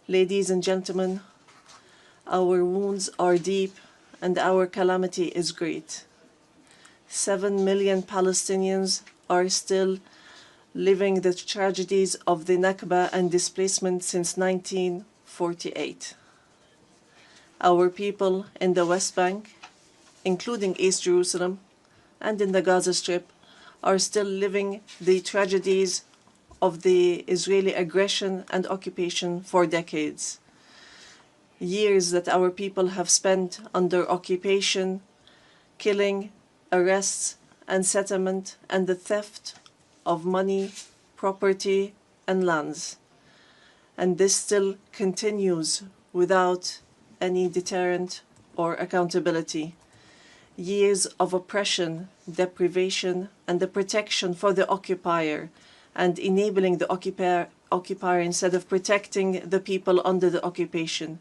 Ladies and gentlemen, our wounds are deep and our calamity is great. 7 million Palestinians are still living the tragedies of the Nakba and displacement since 1948. Our people in the West Bank, including East Jerusalem, and in the Gaza Strip, are still living the tragedies of the Israeli aggression and occupation for decades. Years that our people have spent under occupation, killing, arrests, and settlement, and the theft of money, property, and lands. And this still continues without any deterrent or accountability. Years of oppression, deprivation, and the protection for the occupier, and enabling the occupier instead of protecting the people under the occupation,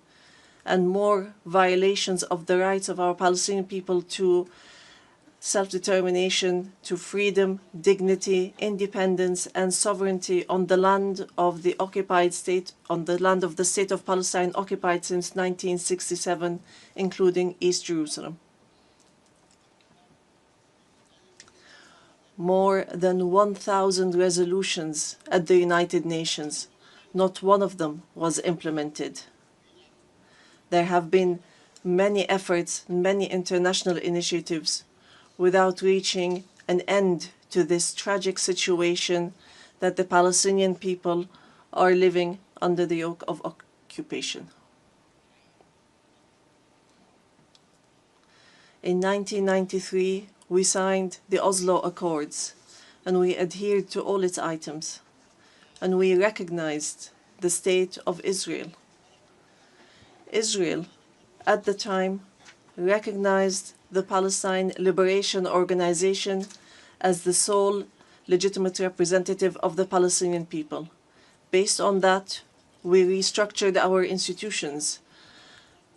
and more violations of the rights of our Palestinian people to self-determination, to freedom, dignity, independence, and sovereignty on the land of the occupied state, on the land of the state of Palestine occupied since 1967, including East Jerusalem. More than 1,000 resolutions at the United Nations. Not one of them was implemented. There have been many efforts, many international initiatives without reaching an end to this tragic situation that the Palestinian people are living under the yoke of occupation. In 1993, we signed the Oslo Accords, and we adhered to all its items, and we recognized the state of Israel. Israel, at the time, recognized the Palestine Liberation Organization as the sole legitimate representative of the Palestinian people. Based on that, we restructured our institutions,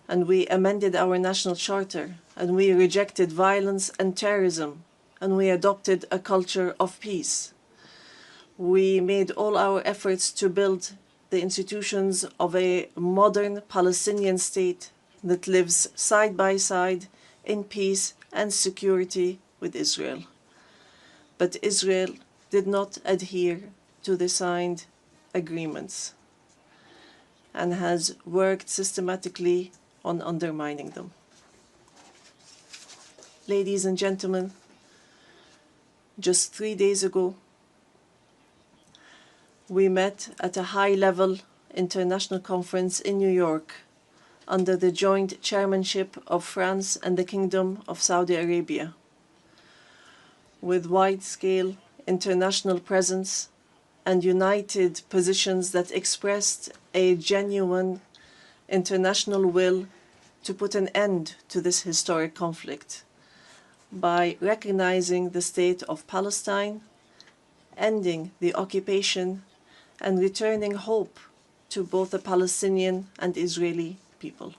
and we amended our national charter, and we rejected violence and terrorism, and we adopted a culture of peace. We made all our efforts to build the institutions of a modern Palestinian state that lives side by side in peace and security with Israel. But Israel did not adhere to the signed agreements and has worked systematically on undermining them. Ladies and gentlemen, just 3 days ago, we met at a high-level international conference in New York under the joint chairmanship of France and the Kingdom of Saudi Arabia, with wide-scale international presence and united positions that expressed a genuine international will to put an end to this historic conflict by recognizing the state of Palestine, ending the occupation, and returning hope to both the Palestinian and Israeli people.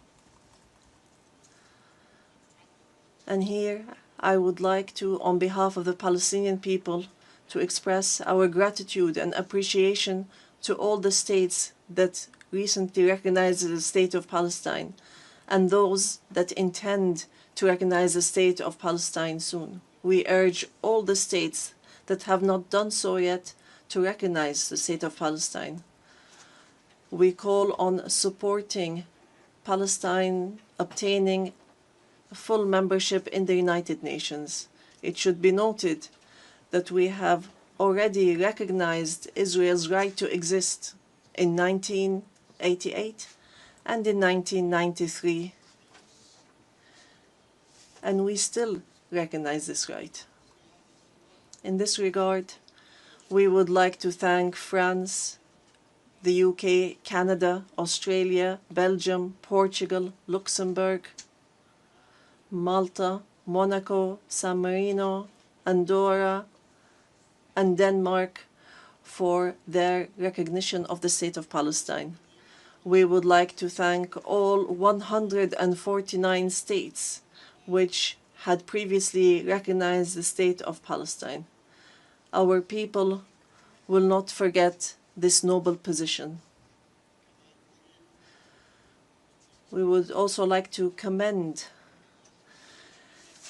And here I would like to, on behalf of the Palestinian people, to express our gratitude and appreciation to all the states that recently recognized the state of Palestine and those that intend to recognize the state of Palestine soon. We urge all the states that have not done so yet to recognize the state of Palestine. We call on supporting Palestine obtaining full membership in the United Nations. It should be noted that we have already recognized Israel's right to exist in 1988 and in 1993, and we still recognize this right. In this regard, we would like to thank France, the UK, Canada, Australia, Belgium, Portugal, Luxembourg, Malta, Monaco, San Marino, Andorra, and Denmark for their recognition of the state of Palestine. We would like to thank all 149 states which had previously recognized the state of Palestine. Our people will not forget this noble position. We would also like to commend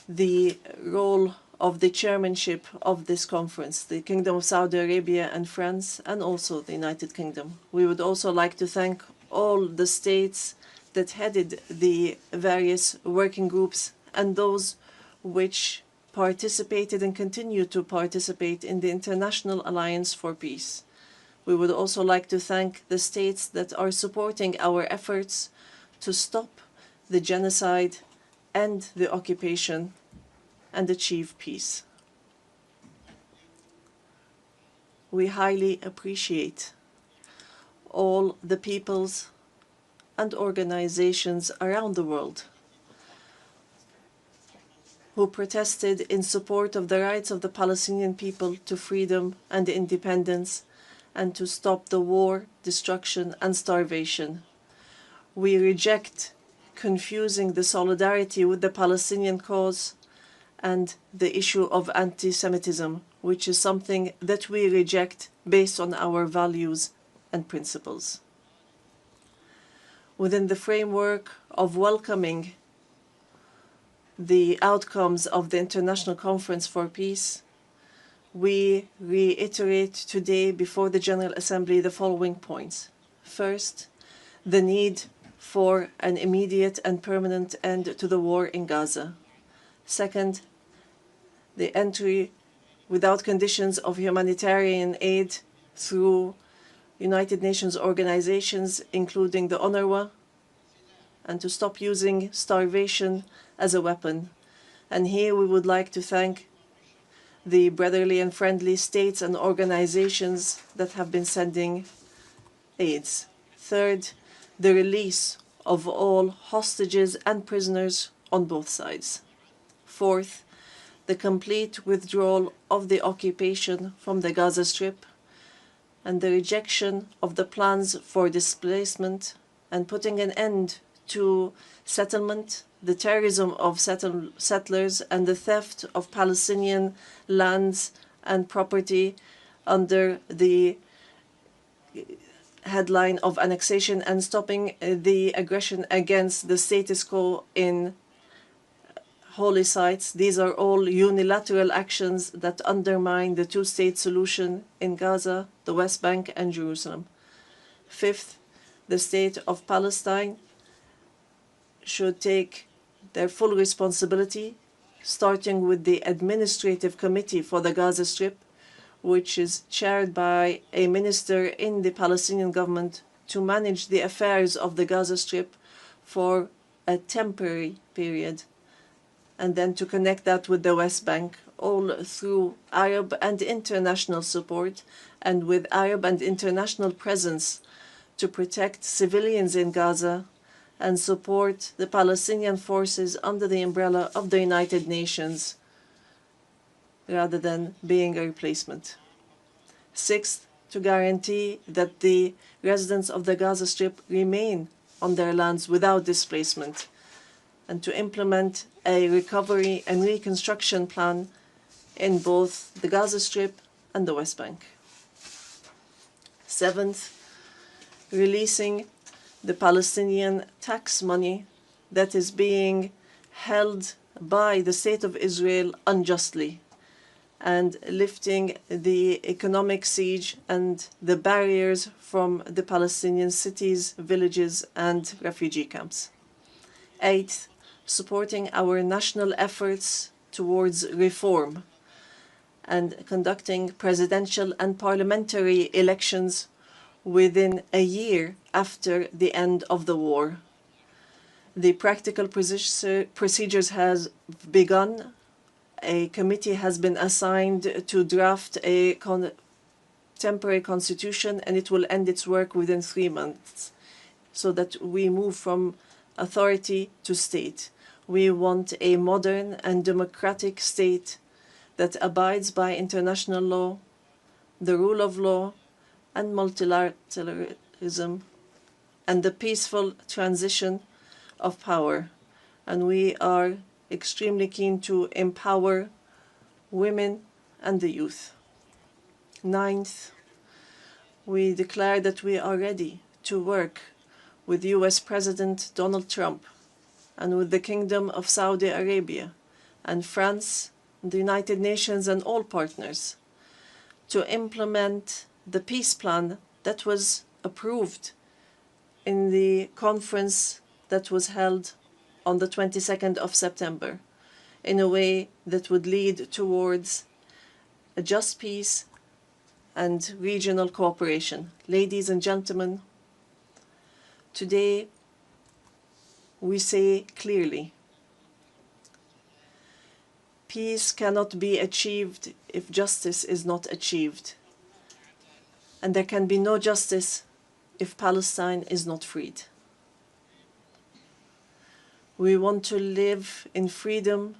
the role of the chairmanship of this conference, the Kingdom of Saudi Arabia and France, and also the United Kingdom. We would also like to thank all the states that headed the various working groups and those which participated and continue to participate in the International Alliance for Peace. We would also like to thank the states that are supporting our efforts to stop the genocide and the occupation and achieve peace. We highly appreciate all the peoples and organizations around the world who protested in support of the rights of the Palestinian people to freedom and independence and to stop the war, destruction, and starvation. We reject confusing the solidarity with the Palestinian cause and the issue of anti-Semitism, which is something that we reject based on our values and principles. Within the framework of welcoming the outcomes of the International Conference for Peace, we reiterate today before the General Assembly the following points. First, the need for an immediate and permanent end to the war in Gaza. Second, the entry without conditions of humanitarian aid through United Nations organizations, including the UNRWA, and to stop using starvation as a weapon. And here we would like to thank the brotherly and friendly states and organizations that have been sending aids. Third, the release of all hostages and prisoners on both sides. Fourth, the complete withdrawal of the occupation from the Gaza Strip and the rejection of the plans for displacement and putting an end to settlement, the terrorism of settlers, and the theft of Palestinian lands and property under the headline of annexation, and stopping the aggression against the status quo in holy sites. These are all unilateral actions that undermine the two-state solution in Gaza, the West Bank, and Jerusalem. Fifth, the state of Palestine should take their full responsibility, starting with the Administrative Committee for the Gaza Strip, which is chaired by a minister in the Palestinian government, to manage the affairs of the Gaza Strip for a temporary period, and then to connect that with the West Bank, all through Arab and international support and with Arab and international presence to protect civilians in Gaza and support the Palestinian forces under the umbrella of the United Nations rather than being a replacement. Sixth, to guarantee that the residents of the Gaza Strip remain on their lands without displacement, and to implement a recovery and reconstruction plan in both the Gaza Strip and the West Bank. Seventh, releasing the Palestinian tax money that is being held by the State of Israel unjustly, and lifting the economic siege and the barriers from the Palestinian cities, villages, and refugee camps. Eighth, supporting our national efforts towards reform and conducting presidential and parliamentary elections within a year after the end of the war. The practical procedures has begun. A committee has been assigned to draft a temporary constitution, and it will end its work within 3 months, so that we move from authority to state. We want a modern and democratic state that abides by international law, the rule of law, and multilateralism, and the peaceful transition of power. And we are extremely keen to empower women and the youth. Ninth, we declare that we are ready to work with US President Donald Trump and with the Kingdom of Saudi Arabia and France, the United Nations and all partners to implement the peace plan that was approved in the conference that was held on the 22nd of September in a way that would lead towards a just peace and regional cooperation. Ladies and gentlemen, today we say clearly, peace cannot be achieved if justice is not achieved. And there can be no justice if Palestine is not freed. We want to live in freedom,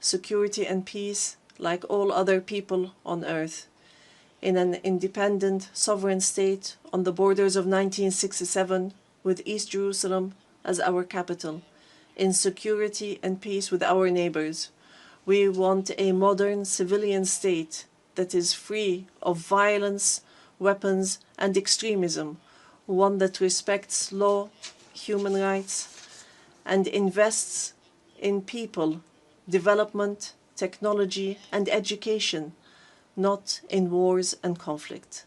security and peace like all other people on earth, in an independent, sovereign state on the borders of 1967 with East Jerusalem as our capital, in security and peace with our neighbors. We want a modern civilian state that is free of violence, weapons and extremism, one that respects law, human rights, and invests in people, development, technology and education, not in wars and conflict.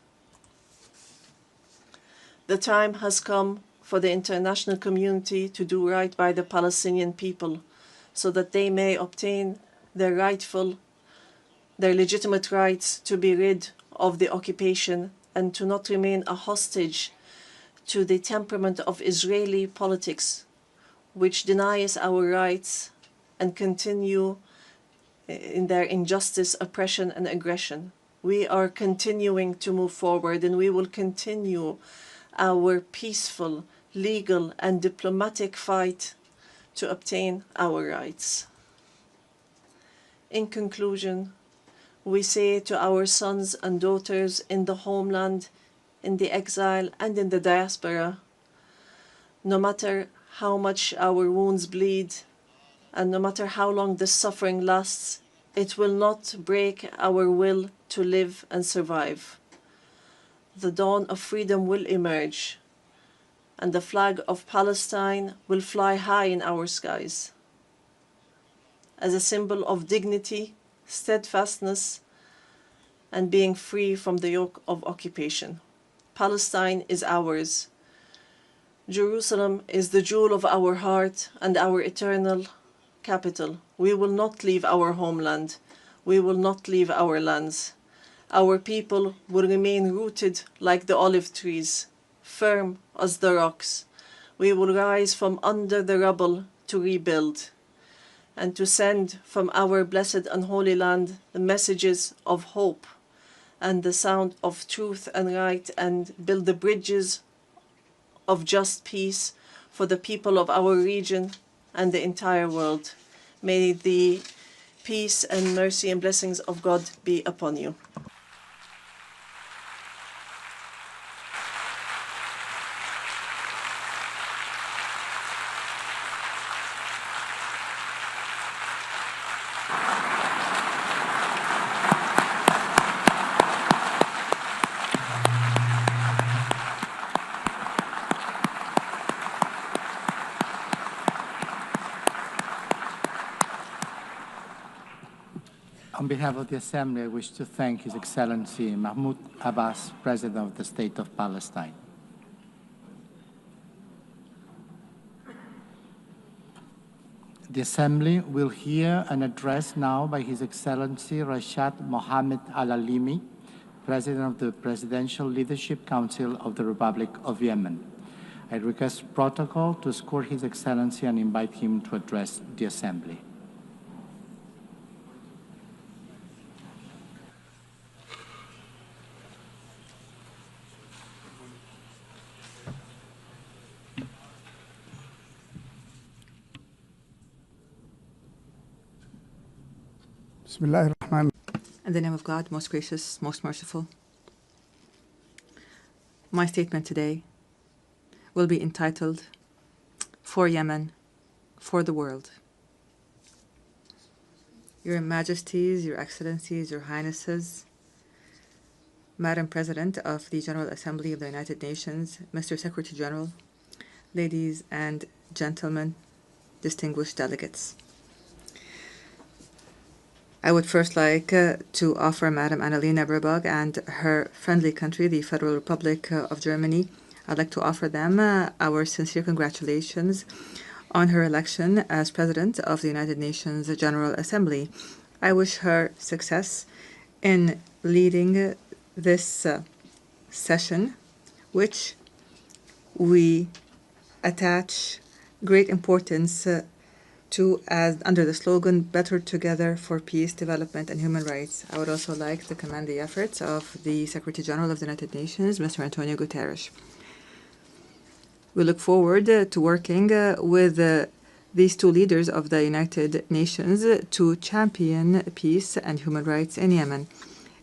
The time has come for the international community to do right by the Palestinian people so that they may obtain their legitimate rights to be rid of the occupation and to not remain a hostage to the temperament of Israeli politics, which denies our rights and continue in their injustice, oppression and aggression. We are continuing to move forward and we will continue our peaceful, legal and diplomatic fight to obtain our rights. In conclusion, we say to our sons and daughters in the homeland, in the exile and in the diaspora, no matter how much our wounds bleed and no matter how long the suffering lasts, it will not break our will to live and survive. The dawn of freedom will emerge and the flag of Palestine will fly high in our skies as a symbol of dignity, steadfastness, and being free from the yoke of occupation. Palestine is ours. Jerusalem is the jewel of our heart and our eternal capital. We will not leave our homeland. We will not leave our lands. Our people will remain rooted like the olive trees, firm as the rocks. We will rise from under the rubble to rebuild and to send from our blessed and holy land the messages of hope and the sound of truth and right, and build the bridges of just peace for the people of our region and the entire world. May the peace and mercy and blessings of God be upon you. On behalf of the Assembly, I wish to thank His Excellency Mahmoud Abbas, President of the State of Palestine. The Assembly will hear an address now by His Excellency Rashad Mohammed Al-Alimi, President of the Presidential Leadership Council of the Republic of Yemen. I request protocol to escort His Excellency and invite him to address the Assembly. In the name of God, most gracious, most merciful. My statement today will be entitled, For Yemen, for the World. Your Majesties, Your Excellencies, Your Highnesses, Madam President of the General Assembly of the United Nations, Mr. Secretary General, ladies and gentlemen, distinguished delegates. I would first like to offer Madam Annalena Baerbock and her friendly country, the Federal Republic of Germany, I'd like to offer them our sincere congratulations on her election as President of the United Nations General Assembly. I wish her success in leading this session, which we attach great importance to as under the slogan, Better Together for Peace, Development and Human Rights. I would also like to commend the efforts of the Secretary General of the United Nations, Mr. Antonio Guterres. We look forward to working with these two leaders of the United Nations to champion peace and human rights in Yemen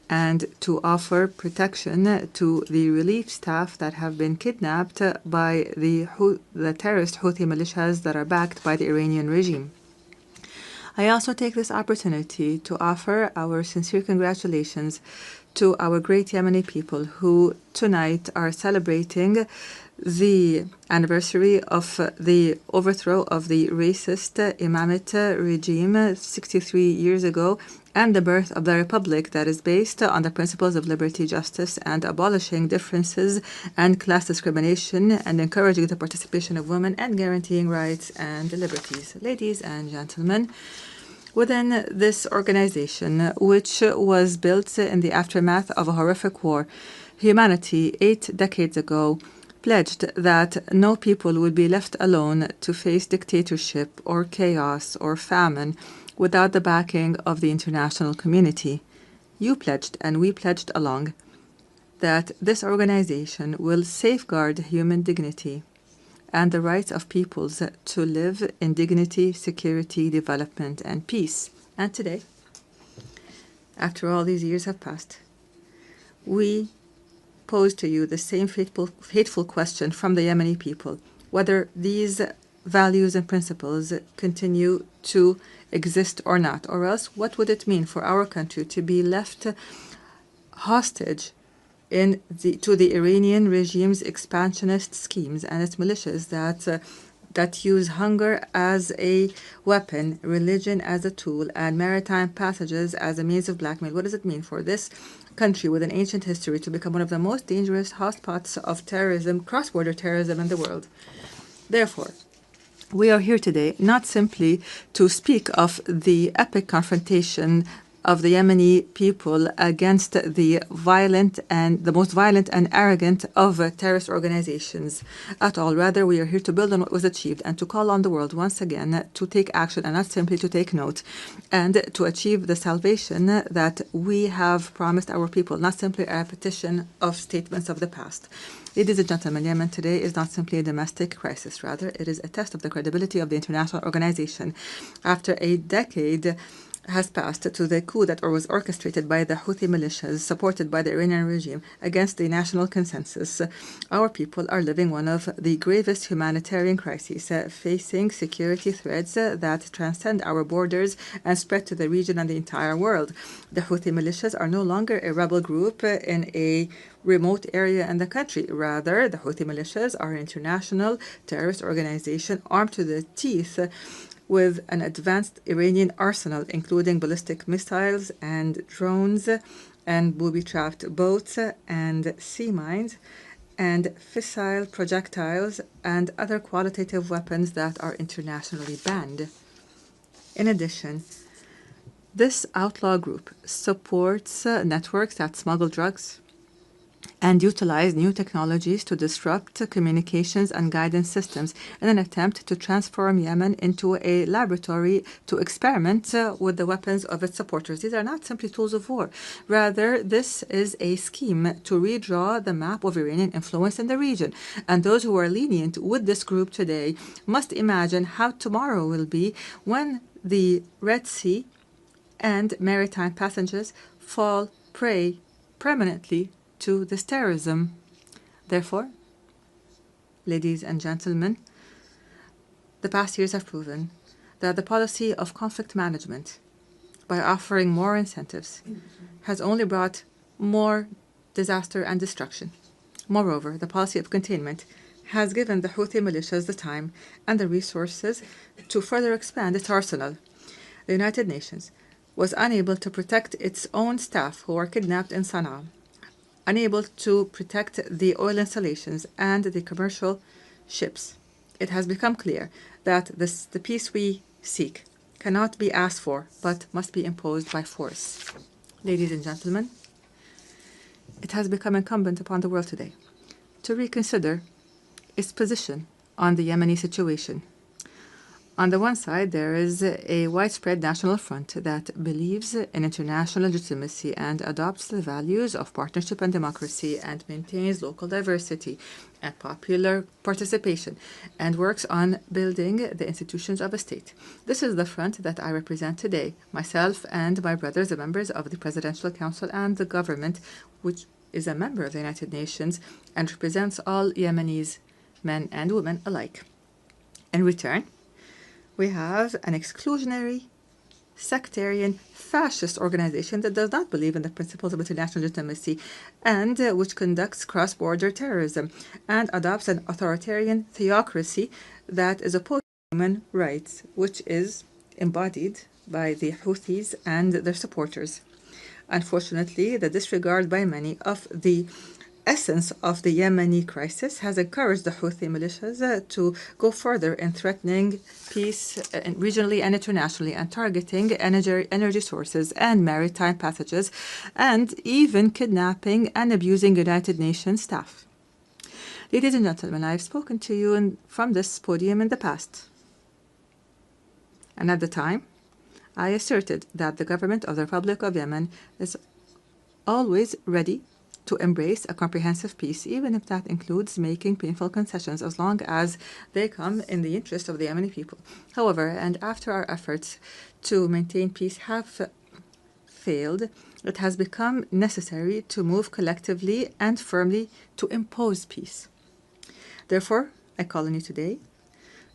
and to offer protection to the relief staff that have been kidnapped by the terrorist Houthi militias that are backed by the Iranian regime. I also take this opportunity to offer our sincere congratulations to our great Yemeni people who tonight are celebrating the anniversary of the overthrow of the racist Imamate regime 63 years ago and the birth of the republic that is based on the principles of liberty, justice, and abolishing differences and class discrimination and encouraging the participation of women and guaranteeing rights and liberties. Ladies and gentlemen, within this organization, which was built in the aftermath of a horrific war, humanity 8 decades ago pledged that no people would be left alone to face dictatorship or chaos or famine without the backing of the international community. You pledged, and we pledged along, that this organization will safeguard human dignity and the rights of peoples to live in dignity, security, development, and peace. And today, after all these years have passed, we pose to you the same fateful question from the Yemeni people, whether these values and principles continue to exist or not, or else what would it mean for our country to be left hostage to the Iranian regime's expansionist schemes and its militias that use hunger as a weapon, religion as a tool, and maritime passages as a means of blackmail? What does it mean for this country with an ancient history to become one of the most dangerous hotspots of terrorism, cross-border terrorism in the world? Therefore, we are here today not simply to speak of the epic confrontation of the Yemeni people against the most violent and arrogant of terrorist organizations at all. Rather, we are here to build on what was achieved and to call on the world once again to take action and not simply to take note, and to achieve the salvation that we have promised our people, not simply a repetition of statements of the past. Ladies and gentlemen, Yemen today is not simply a domestic crisis. Rather, it is a test of the credibility of the international organization. After a decade has passed to the coup that was orchestrated by the Houthi militias supported by the Iranian regime against the national consensus, our people are living one of the gravest humanitarian crises, facing security threats that transcend our borders and spread to the region and the entire world. The Houthi militias are no longer a rebel group in a remote area in the country. Rather, the Houthi militias are an international terrorist organization armed to the teeth with an advanced Iranian arsenal, including ballistic missiles and drones and booby-trapped boats and sea mines and fissile projectiles and other qualitative weapons that are internationally banned. In addition, this outlaw group supports networks that smuggle drugs and utilize new technologies to disrupt communications and guidance systems in an attempt to transform Yemen into a laboratory to experiment with the weapons of its supporters. These are not simply tools of war. Rather, this is a scheme to redraw the map of Iranian influence in the region. And those who are lenient with this group today must imagine how tomorrow will be when the Red Sea and maritime passengers fall prey permanently to this terrorism. Therefore, ladies and gentlemen, the past years have proven that the policy of conflict management, by offering more incentives, has only brought more disaster and destruction. Moreover, the policy of containment has given the Houthi militias the time and the resources to further expand its arsenal. The United Nations was unable to protect its own staff who were kidnapped in Sana'a, unable to protect the oil installations and the commercial ships. It has become clear that the peace we seek cannot be asked for, but must be imposed by force. Ladies and gentlemen, it has become incumbent upon the world today to reconsider its position on the Yemeni situation. On the one side, there is a widespread national front that believes in international legitimacy and adopts the values of partnership and democracy and maintains local diversity and popular participation and works on building the institutions of a state. This is the front that I represent today, myself and my brothers, the members of the Presidential Council and the government, which is a member of the United Nations and represents all Yemenis, men and women alike. In return, we have an exclusionary, sectarian, fascist organization that does not believe in the principles of international legitimacy and which conducts cross-border terrorism and adopts an authoritarian theocracy that is opposed to human rights, which is embodied by the Houthis and their supporters. Unfortunately, the disregard by many of the essence of the Yemeni crisis has encouraged the Houthi militias to go further in threatening peace regionally and internationally and targeting energy sources and maritime passages and even kidnapping and abusing United Nations staff. Ladies and gentlemen, I have spoken to you from this podium in the past. And at the time, I asserted that the government of the Republic of Yemen is always ready to embrace a comprehensive peace, even if that includes making painful concessions, as long as they come in the interest of the Yemeni people. However, and after our efforts to maintain peace have failed, it has become necessary to move collectively and firmly to impose peace. Therefore, I call on you today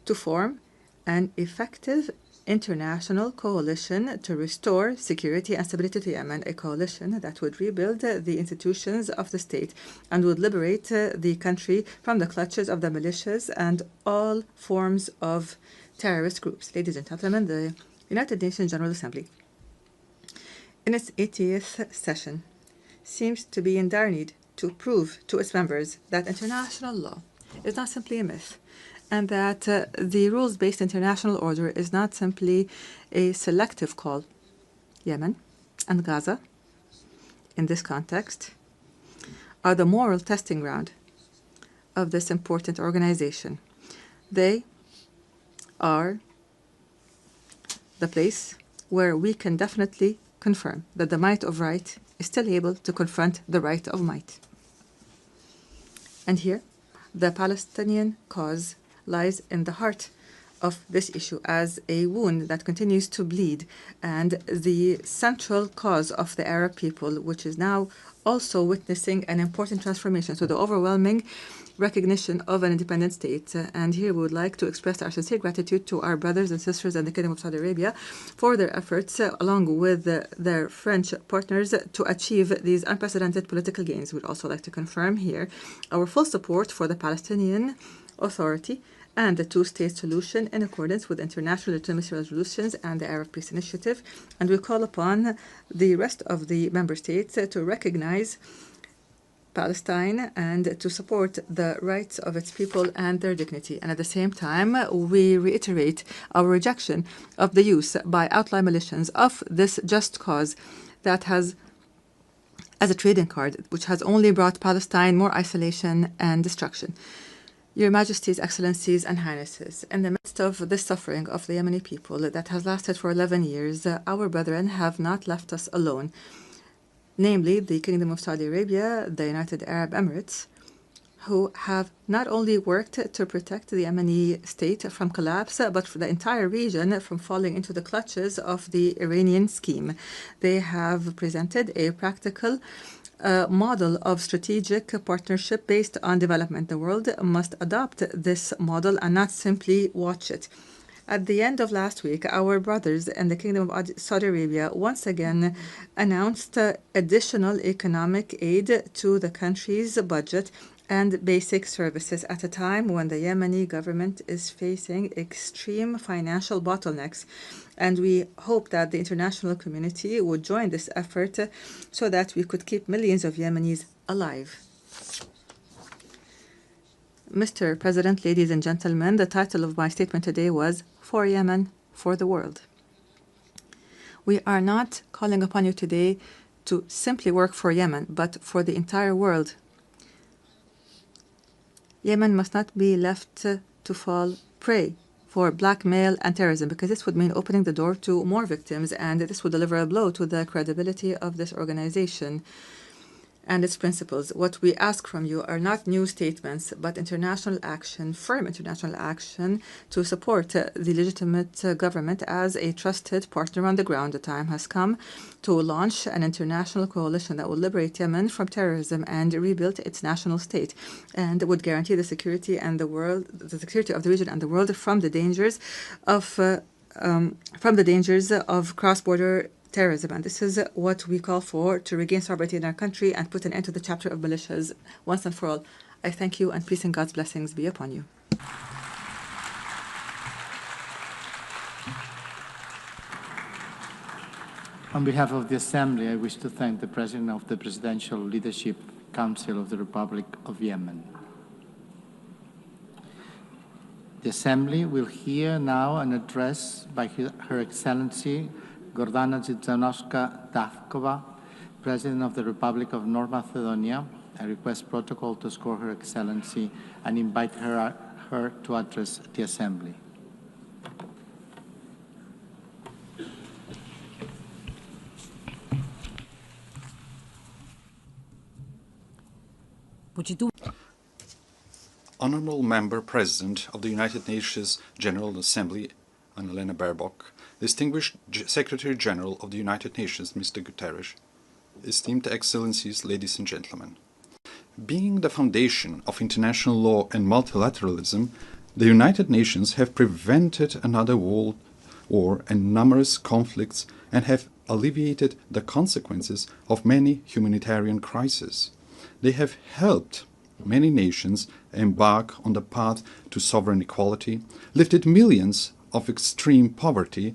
to form an effective international coalition to restore security and stability to Yemen, a coalition that would rebuild the institutions of the state and would liberate the country from the clutches of the militias and all forms of terrorist groups. Ladies and gentlemen, the United Nations General Assembly, in its 80th session, seems to be in dire need to prove to its members that international law is not simply a myth, and that the rules-based international order is not simply a selective call. Yemen and Gaza, in this context, are the moral testing ground of this important organization. They are the place where we can definitely confirm that the might of right is still able to confront the right of might. And here, the Palestinian cause lies in the heart of this issue as a wound that continues to bleed and the central cause of the Arab people, which is now also witnessing an important transformation, so the overwhelming recognition of an independent state. And here we would like to express our sincere gratitude to our brothers and sisters in the Kingdom of Saudi Arabia for their efforts, along with their French partners, to achieve these unprecedented political gains. We'd also like to confirm here our full support for the Palestinian Authority and the two-state solution in accordance with international legitimacy resolutions and the Arab Peace Initiative. And we call upon the rest of the member states to recognize Palestine and to support the rights of its people and their dignity. And at the same time, we reiterate our rejection of the use by outlaw militias of this just cause that has, as a trading card, which has only brought Palestine more isolation and destruction. Your Majesties, Excellencies, and Highnesses, in the midst of this suffering of the Yemeni people that has lasted for 11 years, our brethren have not left us alone, namely the Kingdom of Saudi Arabia, the United Arab Emirates, who have not only worked to protect the Yemeni state from collapse, but for the entire region from falling into the clutches of the Iranian scheme. They have presented a practical model of strategic partnership based on development. The world must adopt this model and not simply watch it. At the end of last week, our brothers in the Kingdom of Saudi Arabia once again announced additional economic aid to the country's budget and basic services at a time when the Yemeni government is facing extreme financial bottlenecks. And we hope that the international community would join this effort so that we could keep millions of Yemenis alive. Mr. President, ladies and gentlemen, the title of my statement today was For Yemen, for the World. We are not calling upon you today to simply work for Yemen, but for the entire world. Yemen must not be left to fall prey for blackmail and terrorism, because this would mean opening the door to more victims, and this would deliver a blow to the credibility of this organization and its principles. What we ask from you are not new statements, but international action, firm international action to support the legitimate government as a trusted partner on the ground. The time has come to launch an international coalition that will liberate Yemen from terrorism and rebuild its national state, and would guarantee the security and the security of the region and the world from the dangers of cross-border terrorism. And this is what we call for, to regain sovereignty in our country and put an end to the chapter of militias once and for all. I thank you, and peace and God's blessings be upon you. On behalf of the Assembly, I wish to thank the President of the Presidential Leadership Council of the Republic of Yemen. The Assembly will hear now an address by Her Excellency Gordana Siljanovska-Davkova, President of the Republic of North Macedonia. I request protocol to escort Her Excellency and invite her to address the Assembly. Honorable Member President of the United Nations General Assembly, Annalena Baerbock, Distinguished Secretary General of the United Nations, Mr. Guterres, esteemed Excellencies, ladies and gentlemen. Being the foundation of international law and multilateralism, the United Nations have prevented another world war and numerous conflicts and have alleviated the consequences of many humanitarian crises. They have helped many nations embark on the path to sovereign equality, lifted millions of extreme poverty,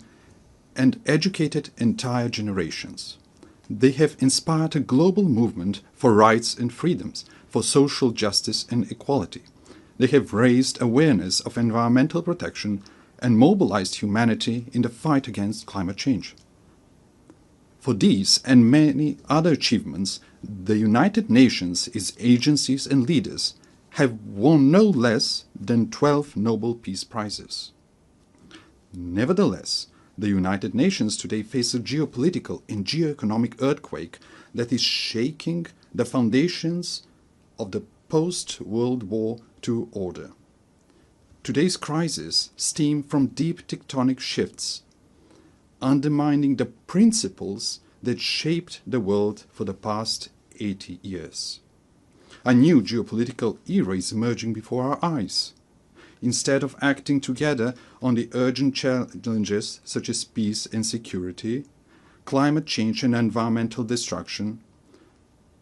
and educated entire generations. They have inspired a global movement for rights and freedoms, for social justice and equality. They have raised awareness of environmental protection and mobilized humanity in the fight against climate change. For these and many other achievements, the United Nations, its agencies and leaders, have won no less than 12 Nobel Peace Prizes. Nevertheless, the United Nations today face a geopolitical and geoeconomic earthquake that is shaking the foundations of the post-World War II order. Today's crises stem from deep tectonic shifts, undermining the principles that shaped the world for the past 80 years. A new geopolitical era is emerging before our eyes. Instead of acting together on the urgent challenges such as peace and security, climate change and environmental destruction,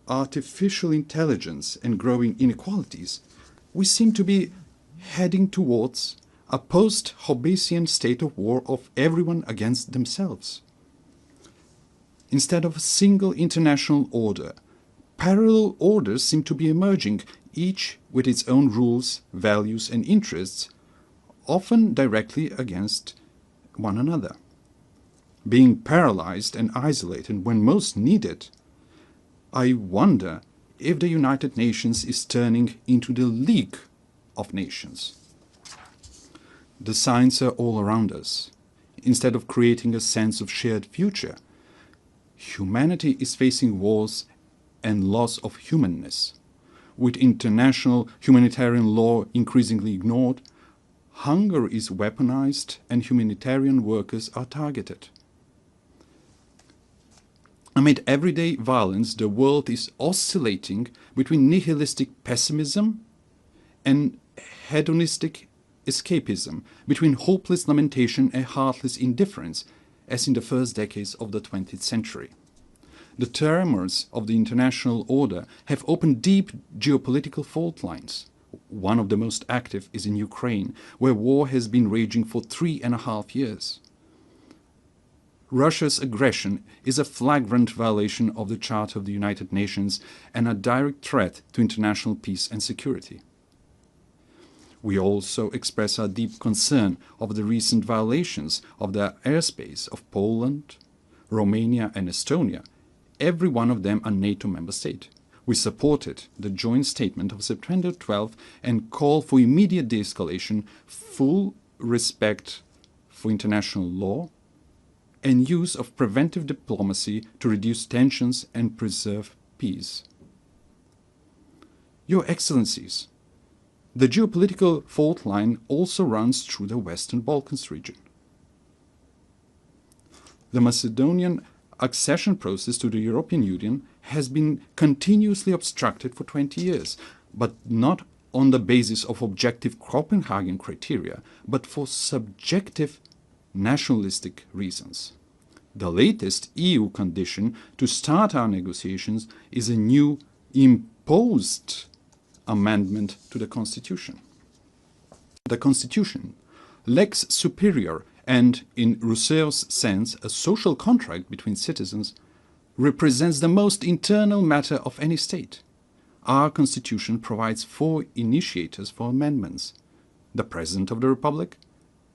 artificial intelligence and growing inequalities, we seem to be heading towards a post-Hobbesian state of war of everyone against themselves. Instead of a single international order, parallel orders seem to be emerging, each with its own rules, values and interests, often directly against one another. Being paralyzed and isolated when most needed, I wonder if the United Nations is turning into the League of Nations. The signs are all around us. Instead of creating a sense of shared future, humanity is facing wars and loss of humanness. With international humanitarian law increasingly ignored, hunger is weaponized and humanitarian workers are targeted. Amid everyday violence, the world is oscillating between nihilistic pessimism and hedonistic escapism, between hopeless lamentation and heartless indifference, as in the first decades of the 20th century. The tremors of the international order have opened deep geopolitical fault lines. One of the most active is in Ukraine, where war has been raging for 3.5 years. Russia's aggression is a flagrant violation of the Charter of the United Nations and a direct threat to international peace and security. We also express our deep concern of the recent violations of the airspace of Poland, Romania and Estonia, every one of them a NATO member state. We supported the joint statement of September 12 and call for immediate de-escalation, full respect for international law, and use of preventive diplomacy to reduce tensions and preserve peace. Your Excellencies, the geopolitical fault line also runs through the Western Balkans region. The Macedonian accession process to the European Union has been continuously obstructed for 20 years, but not on the basis of objective Copenhagen criteria, but for subjective nationalistic reasons. The latest EU condition to start our negotiations is a new imposed amendment to the Constitution. The Constitution, lex superior and, in Rousseau's sense, a social contract between citizens, represents the most internal matter of any state. Our Constitution provides 4 initiators for amendments: the President of the Republic,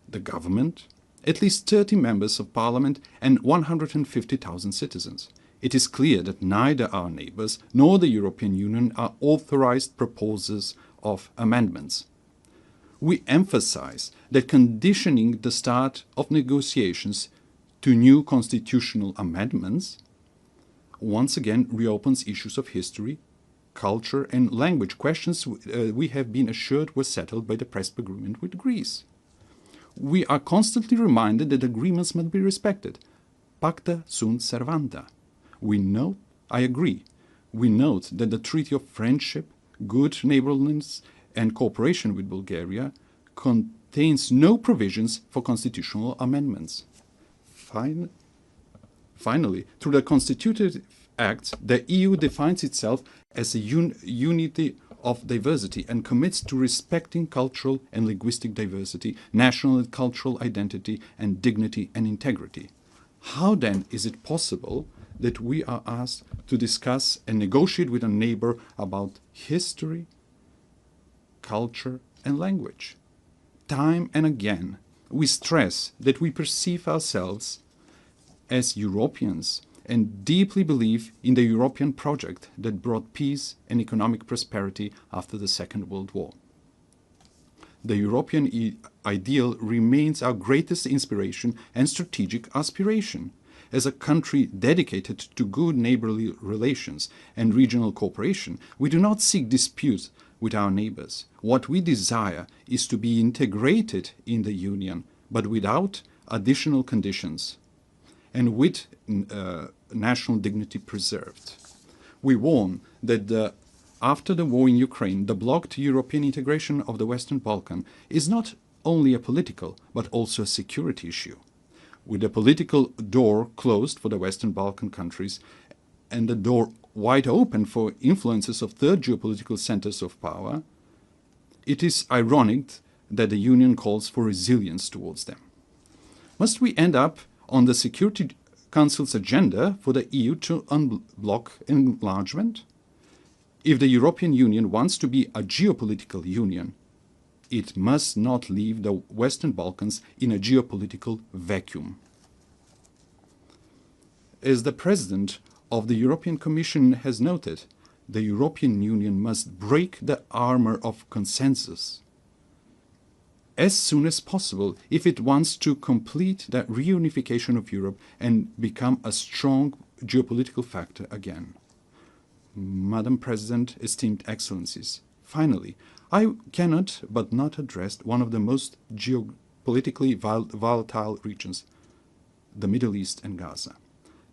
the government, at least 30 members of parliament and 150,000 citizens. It is clear that neither our neighbors nor the European Union are authorized proposers of amendments. We emphasize that conditioning the start of negotiations to new constitutional amendments once again reopens issues of history, culture and language, questions we have been assured were settled by the Prespa agreement with Greece. We are constantly reminded that agreements must be respected. Pacta sunt servanda. We note that the Treaty of Friendship, Good Neighborliness and Cooperation with Bulgaria contains no provisions for constitutional amendments. Finally, through the constitutive acts, the EU defines itself as a unity of diversity and commits to respecting cultural and linguistic diversity, national and cultural identity, and dignity and integrity. How then is it possible that we are asked to discuss and negotiate with a neighbor about history, culture, and language? Time and again, we stress that we perceive ourselves as Europeans and deeply believe in the European project that brought peace and economic prosperity after the Second World War. The European ideal remains our greatest inspiration and strategic aspiration. As a country dedicated to good neighborly relations and regional cooperation, we do not seek disputes with our neighbors. What we desire is to be integrated in the Union, but without additional conditions and with national dignity preserved. We warn that after the war in Ukraine, the blocked European integration of the Western Balkans is not only a political, but also a security issue. With the political door closed for the Western Balkan countries and the door wide open for influences of third geopolitical centers of power, it is ironic that the Union calls for resilience towards them. Must we end up on the Security Council's agenda for the EU to unblock enlargement? If the European Union wants to be a geopolitical union, it must not leave the Western Balkans in a geopolitical vacuum. As the President of the European Commission has noted, the European Union must break the armor of consensus as soon as possible if it wants to complete the reunification of Europe and become a strong geopolitical factor again. Madam President, esteemed Excellencies, finally, I cannot but not address one of the most geopolitically volatile regions, the Middle East and Gaza.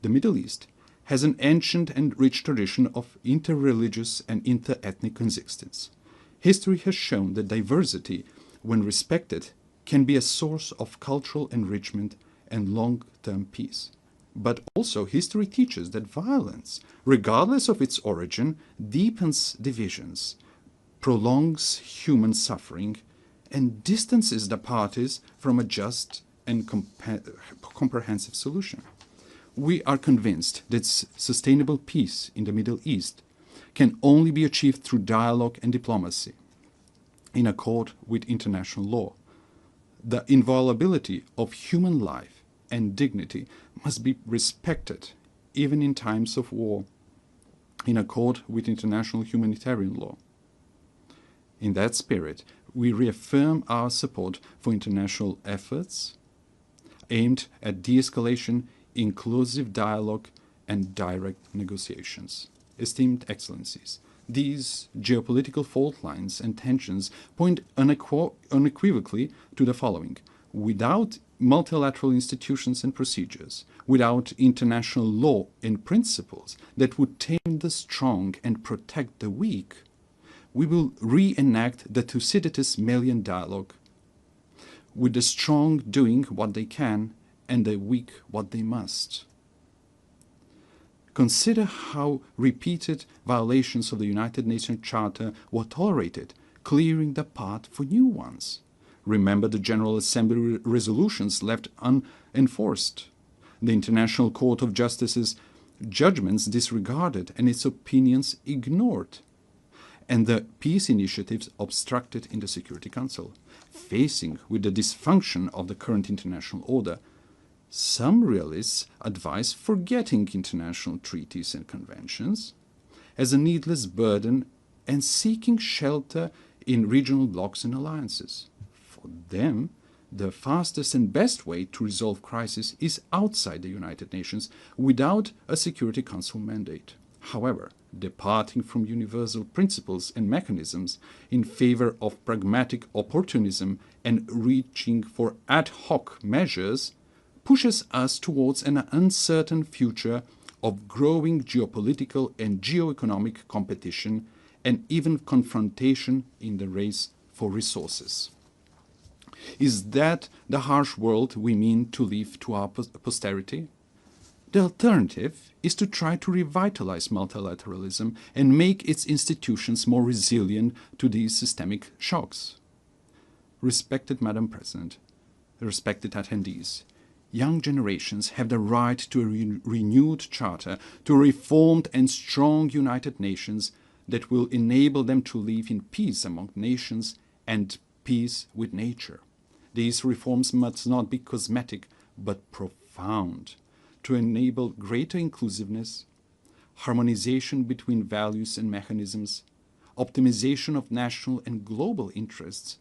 The Middle East has an ancient and rich tradition of interreligious and interethnic coexistence. History has shown that diversity, when respected, can be a source of cultural enrichment and long-term peace. But also history teaches that violence, regardless of its origin, deepens divisions, prolongs human suffering, and distances the parties from a just and comprehensive solution. We are convinced that sustainable peace in the Middle East can only be achieved through dialogue and diplomacy, in accord with international law. The inviolability of human life and dignity must be respected, even in times of war, in accord with international humanitarian law. In that spirit, we reaffirm our support for international efforts aimed at de-escalation, inclusive dialogue, and direct negotiations. Esteemed Excellencies, these geopolitical fault lines and tensions point unequivocally to the following. Without multilateral institutions and procedures, without international law and principles that would tame the strong and protect the weak, we will reenact the Thucydides Melian dialogue, with the strong doing what they can and the weak what they must. Consider how repeated violations of the United Nations Charter were tolerated, clearing the path for new ones. Remember the General Assembly resolutions left unenforced, the International Court of Justice's judgments disregarded and its opinions ignored, and the peace initiatives obstructed in the Security Council. Facing with the dysfunction of the current international order, some realists advise forgetting international treaties and conventions as a needless burden and seeking shelter in regional blocs and alliances. For them, the fastest and best way to resolve crisis is outside the United Nations without a Security Council mandate. However, departing from universal principles and mechanisms in favor of pragmatic opportunism and reaching for ad hoc measures pushes us towards an uncertain future of growing geopolitical and geoeconomic competition and even confrontation in the race for resources. Is that the harsh world we mean to leave to our posterity? The alternative is to try to revitalize multilateralism and make its institutions more resilient to these systemic shocks. Respected Madam President, respected attendees, young generations have the right to a renewed charter, to a reformed and strong United Nations that will enable them to live in peace among nations and peace with nature. These reforms must not be cosmetic, but profound, to enable greater inclusiveness, harmonization between values and mechanisms, optimization of national and global interests,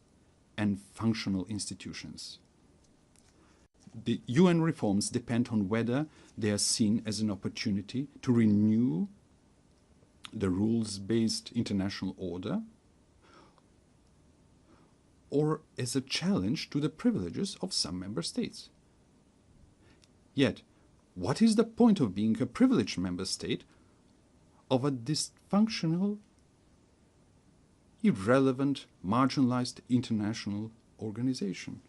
and functional institutions. The UN reforms depend on whether they are seen as an opportunity to renew the rules-based international order or as a challenge to the privileges of some member states. Yet, what is the point of being a privileged member state of a dysfunctional, irrelevant, marginalized international organization?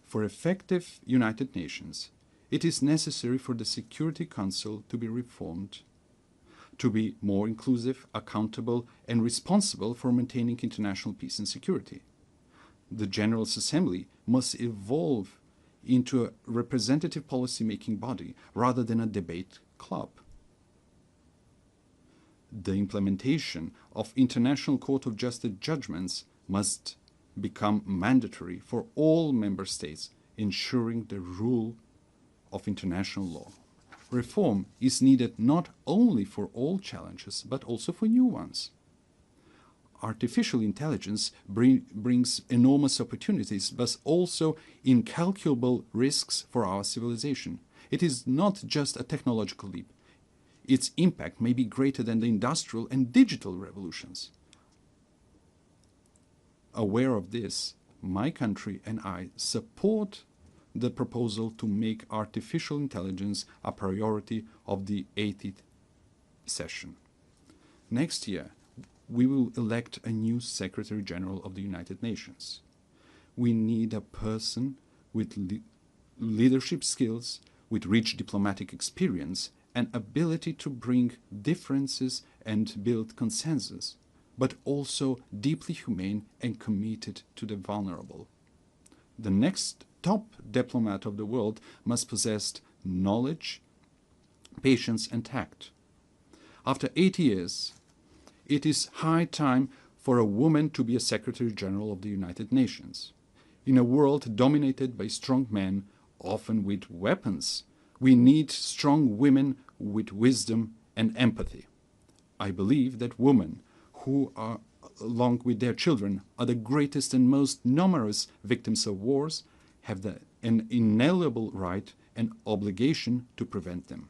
For effective United Nations, it is necessary for the Security Council to be reformed, to be more inclusive, accountable, and responsible for maintaining international peace and security. The General Assembly must evolve into a representative policy-making body rather than a debate club. The implementation of International Court of Justice judgments must become mandatory for all member states, ensuring the rule of international law. Reform is needed not only for all challenges, but also for new ones. Artificial intelligence brings enormous opportunities, but also incalculable risks for our civilization. It is not just a technological leap. Its impact may be greater than the industrial and digital revolutions. Aware of this, my country and I support the proposal to make artificial intelligence a priority of the 80th session. Next year, we will elect a new Secretary General of the United Nations. We need a person with leadership skills, with rich diplomatic experience and ability to bring differences and build consensus, but also deeply humane and committed to the vulnerable. The next top diplomat of the world must possess knowledge, patience, and tact. After 8 years, it is high time for a woman to be a Secretary General of the United Nations. In a world dominated by strong men, often with weapons, we need strong women with wisdom and empathy. I believe that women who are, along with their children, are the greatest and most numerous victims of wars, have an inalienable right and obligation to prevent them.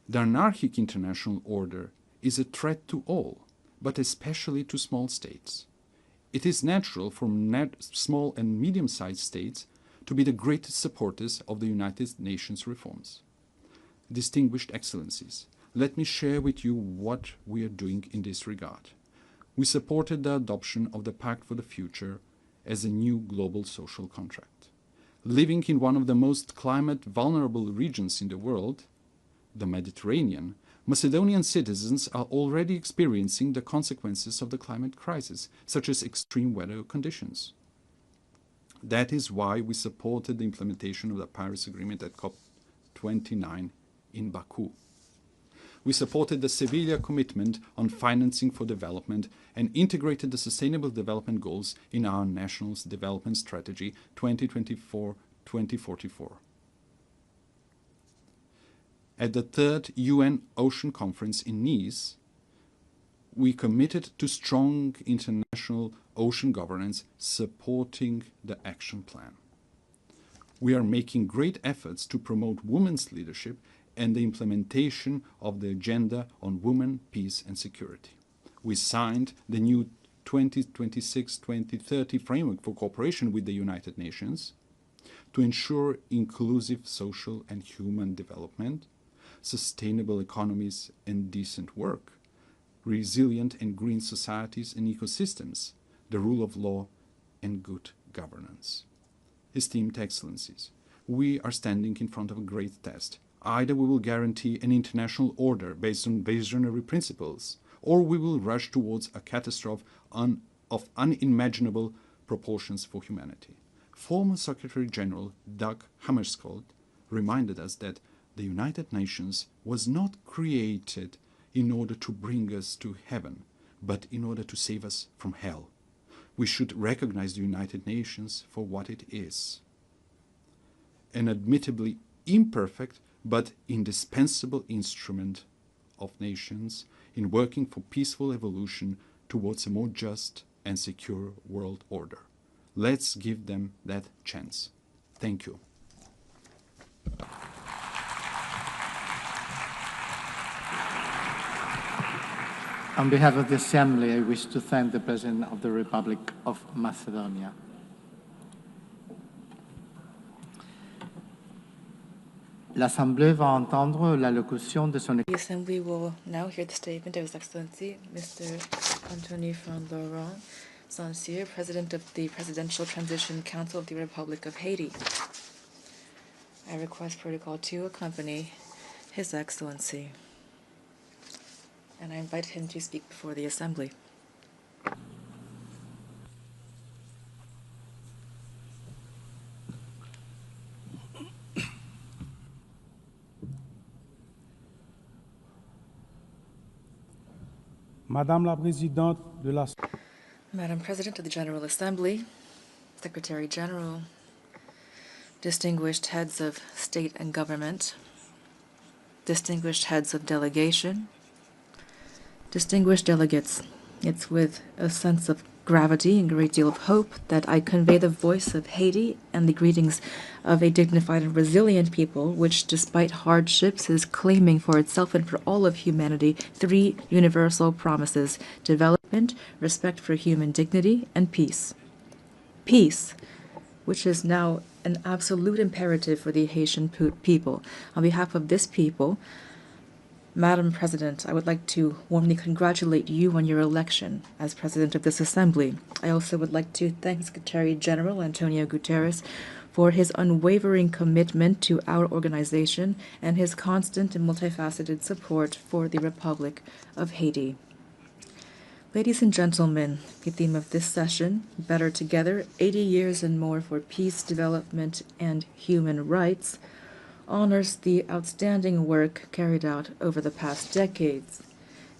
The anarchic international order is a threat to all, but especially to small states. It is natural for small and medium-sized states to be the greatest supporters of the United Nations reforms. Distinguished Excellencies, let me share with you what we are doing in this regard. We supported the adoption of the Pact for the Future as a new global social contract. Living in one of the most climate-vulnerable regions in the world, the Mediterranean, Macedonian citizens are already experiencing the consequences of the climate crisis, such as extreme weather conditions. That is why we supported the implementation of the Paris Agreement at COP29 in Baku. We supported the Sevilla commitment on financing for development and integrated the Sustainable Development Goals in our National Development Strategy 2024-2044. At the third UN Ocean Conference in Nice, we committed to strong international ocean governance supporting the action plan. We are making great efforts to promote women's leadership and the implementation of the Agenda on Women, Peace and Security. We signed the new 2026-2030 framework for cooperation with the United Nations to ensure inclusive social and human development, sustainable economies and decent work, resilient and green societies and ecosystems, the rule of law and good governance. Esteemed Excellencies, we are standing in front of a great test. Either we will guarantee an international order based on visionary principles, or we will rush towards a catastrophe of unimaginable proportions for humanity. Former Secretary General Dag Hammarskjöld reminded us that the United Nations was not created in order to bring us to heaven, but in order to save us from hell. We should recognize the United Nations for what it is: an admittedly imperfect but indispensable instrument of nations in working for peaceful evolution towards a more just and secure world order. Let's give them that chance. Thank you. On behalf of the Assembly, I wish to thank the President of the Republic of Macedonia. L'Assemblée va entendre l'allocution de son... The Assembly will now hear the statement of His Excellency, Mr. Anthony van Laurent Saint-Cyr, President of the Presidential Transition Council of the Republic of Haiti. I request protocol to accompany His Excellency, and I invite him to speak before the Assembly. Madame la Présidente de la... Madam President of the General Assembly, Secretary General, distinguished heads of state and government, distinguished heads of delegation, distinguished delegates, it's with a sense of gravity and a great deal of hope that I convey the voice of Haiti and the greetings of a dignified and resilient people which, despite hardships, is claiming for itself and for all of humanity 3 universal promises: development, respect for human dignity, and peace. Peace, which is now an absolute imperative for the Haitian people. On behalf of this people, Madam President, I would like to warmly congratulate you on your election as President of this Assembly. I also would like to thank Secretary General Antonio Guterres for his unwavering commitment to our organization and his constant and multifaceted support for the Republic of Haiti. Ladies and gentlemen, the theme of this session, Better Together, 80 Years and More for Peace, Development, and Human Rights, honors the outstanding work carried out over the past decades.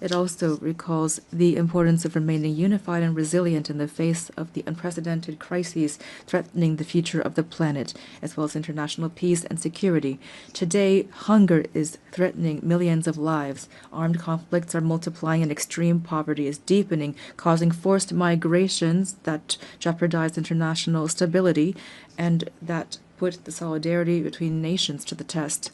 It also recalls the importance of remaining unified and resilient in the face of the unprecedented crises threatening the future of the planet, as well as international peace and security. Today, hunger is threatening millions of lives. Armed conflicts are multiplying and extreme poverty is deepening, causing forced migrations that jeopardize international stability and that put the solidarity between nations to the test.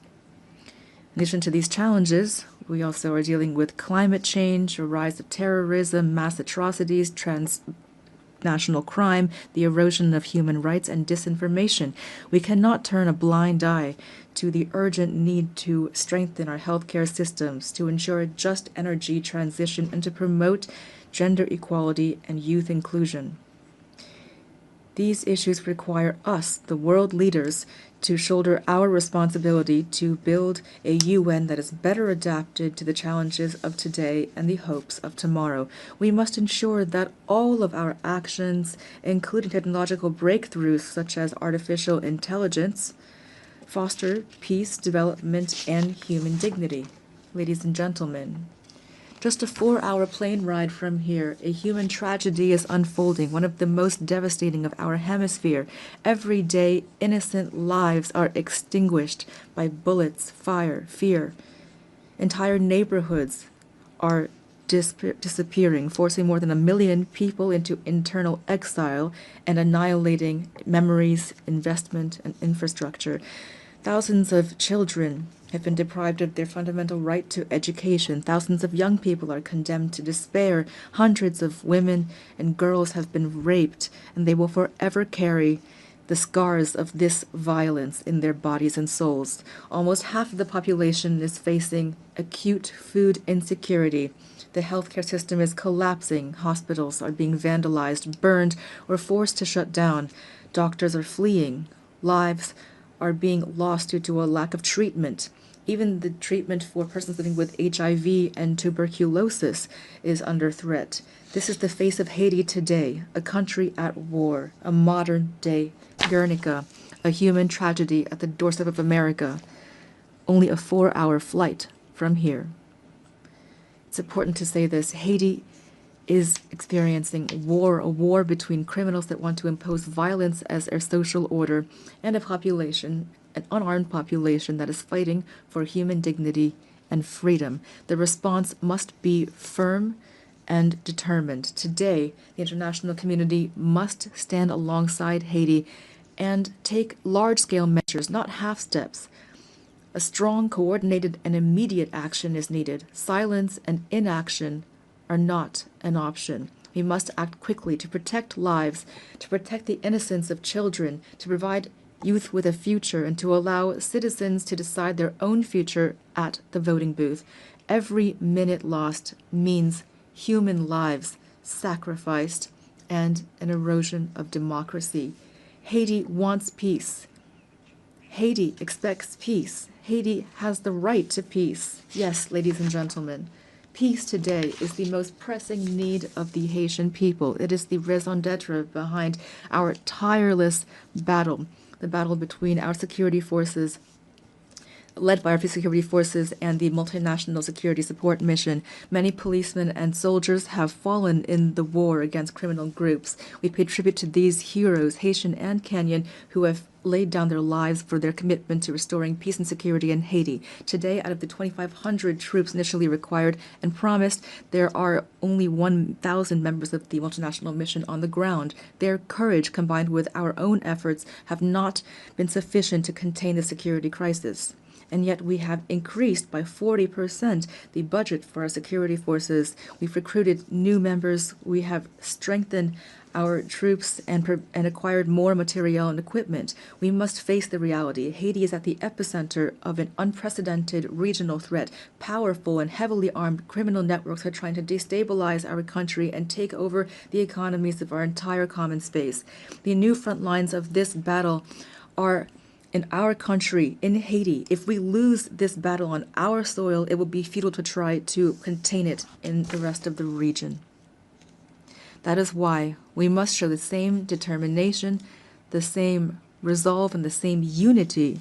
In addition to these challenges, we also are dealing with climate change, a rise of terrorism, mass atrocities, transnational crime, the erosion of human rights, and disinformation. We cannot turn a blind eye to the urgent need to strengthen our healthcare systems, to ensure a just energy transition, and to promote gender equality and youth inclusion. These issues require us, the world leaders, to shoulder our responsibility to build a UN that is better adapted to the challenges of today and the hopes of tomorrow. We must ensure that all of our actions, including technological breakthroughs such as artificial intelligence, foster peace, development, and human dignity. Ladies and gentlemen, just a 4-hour plane ride from here, a human tragedy is unfolding, one of the most devastating of our hemisphere. Every day, innocent lives are extinguished by bullets, fire, fear. Entire neighborhoods are disappearing, forcing more than 1 million people into internal exile and annihilating memories, investment, and infrastructure. Thousands of children have been deprived of their fundamental right to education. Thousands of young people are condemned to despair. Hundreds of women and girls have been raped, and they will forever carry the scars of this violence in their bodies and souls. Almost half of the population is facing acute food insecurity. The healthcare system is collapsing. Hospitals are being vandalized, burned, or forced to shut down. Doctors are fleeing. Lives are being lost due to a lack of treatment. Even the treatment for persons living with HIV and tuberculosis is under threat. This is the face of Haiti today, a country at war, a modern-day Guernica, a human tragedy at the doorstep of America, only a 4-hour flight from here. It's important to say this. Haiti is experiencing war, a war between criminals that want to impose violence as their social order and a population, an unarmed population that is fighting for human dignity and freedom. The response must be firm and determined. Today, the international community must stand alongside Haiti and take large-scale measures, not half steps. A strong, coordinated, and immediate action is needed. Silence and inaction are not an option. We must act quickly to protect lives, to protect the innocence of children, to provide youth with a future, and to allow citizens to decide their own future at the voting booth. Every minute lost means human lives sacrificed and an erosion of democracy. Haiti wants peace. Haiti expects peace. Haiti has the right to peace. Yes, ladies and gentlemen, peace today is the most pressing need of the Haitian people. It is the raison d'etre behind our tireless battle, the battle between our security forces, led by our security forces and the multinational security support mission. Many policemen and soldiers have fallen in the war against criminal groups. We pay tribute to these heroes, Haitian and Kenyan, who have laid down their lives for their commitment to restoring peace and security in Haiti. Today, out of the 2,500 troops initially required and promised, there are only 1,000 members of the multinational mission on the ground. Their courage, combined with our own efforts, have not been sufficient to contain the security crisis. And yet we have increased by 40% the budget for our security forces. We've recruited new members. We have strengthened our troops and acquired more material and equipment. We must face the reality. Haiti is at the epicenter of an unprecedented regional threat. Powerful and heavily armed criminal networks are trying to destabilize our country and take over the economies of our entire common space. The new front lines of this battle are in our country, in Haiti. If we lose this battle on our soil, it will be futile to try to contain it in the rest of the region. That is why we must show the same determination, the same resolve, and the same unity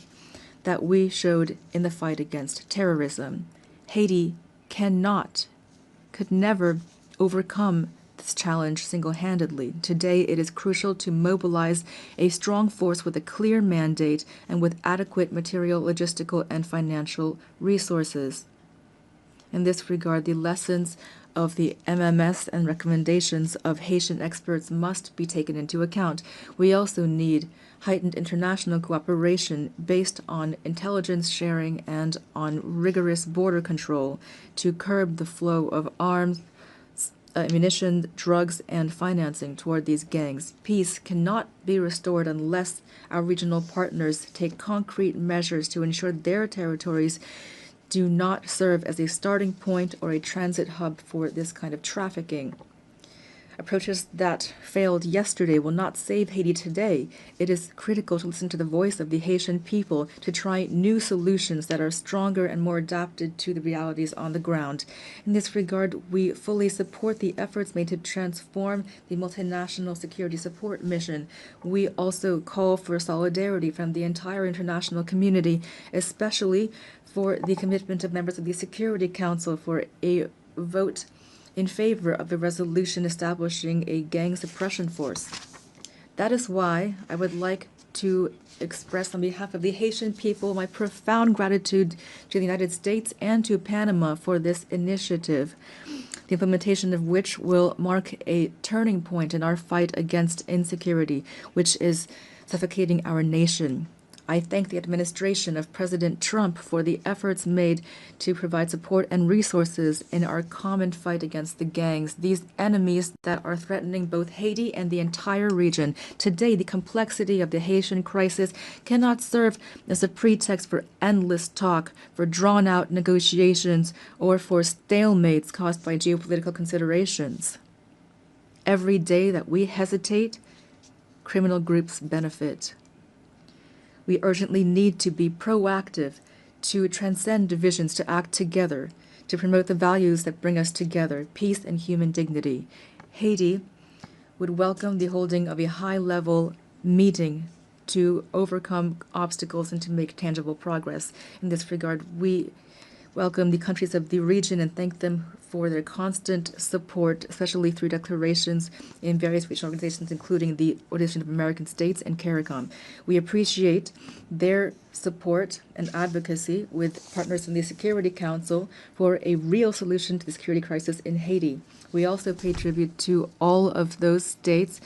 that we showed in the fight against terrorism. Haiti could never overcome this challenge single-handedly. Today, it is crucial to mobilize a strong force with a clear mandate and with adequate material, logistical, and financial resources. In this regard, the lessons of the MMS and recommendations of Haitian experts must be taken into account. We also need heightened international cooperation based on intelligence sharing and on rigorous border control to curb the flow of arms, ammunition, drugs, and financing toward these gangs. Peace cannot be restored unless our regional partners take concrete measures to ensure their territories do not serve as a starting point or a transit hub for this kind of trafficking. Approaches that failed yesterday will not save Haiti today. It is critical to listen to the voice of the Haitian people, to try new solutions that are stronger and more adapted to the realities on the ground. In this regard, we fully support the efforts made to transform the multinational security support mission. We also call for solidarity from the entire international community, especially for the commitment of members of the Security Council for a vote in favor of the resolution establishing a gang suppression force. That is why I would like to express on behalf of the Haitian people my profound gratitude to the United States and to Panama for this initiative, the implementation of which will mark a turning point in our fight against insecurity, which is suffocating our nation. I thank the administration of President Trump for the efforts made to provide support and resources in our common fight against the gangs, these enemies that are threatening both Haiti and the entire region. Today, the complexity of the Haitian crisis cannot serve as a pretext for endless talk, for drawn-out negotiations, or for stalemates caused by geopolitical considerations. Every day that we hesitate, criminal groups benefit. We urgently need to be proactive, to transcend divisions, to act together, to promote the values that bring us together, peace and human dignity. Haiti would welcome the holding of a high-level meeting to overcome obstacles and to make tangible progress. In this regard, we welcome the countries of the region and thank them for their constant support, especially through declarations in various regional organizations, including the Organization of American States and CARICOM. We appreciate their support and advocacy with partners in the Security Council for a real solution to the security crisis in Haiti. We also pay tribute to all of those states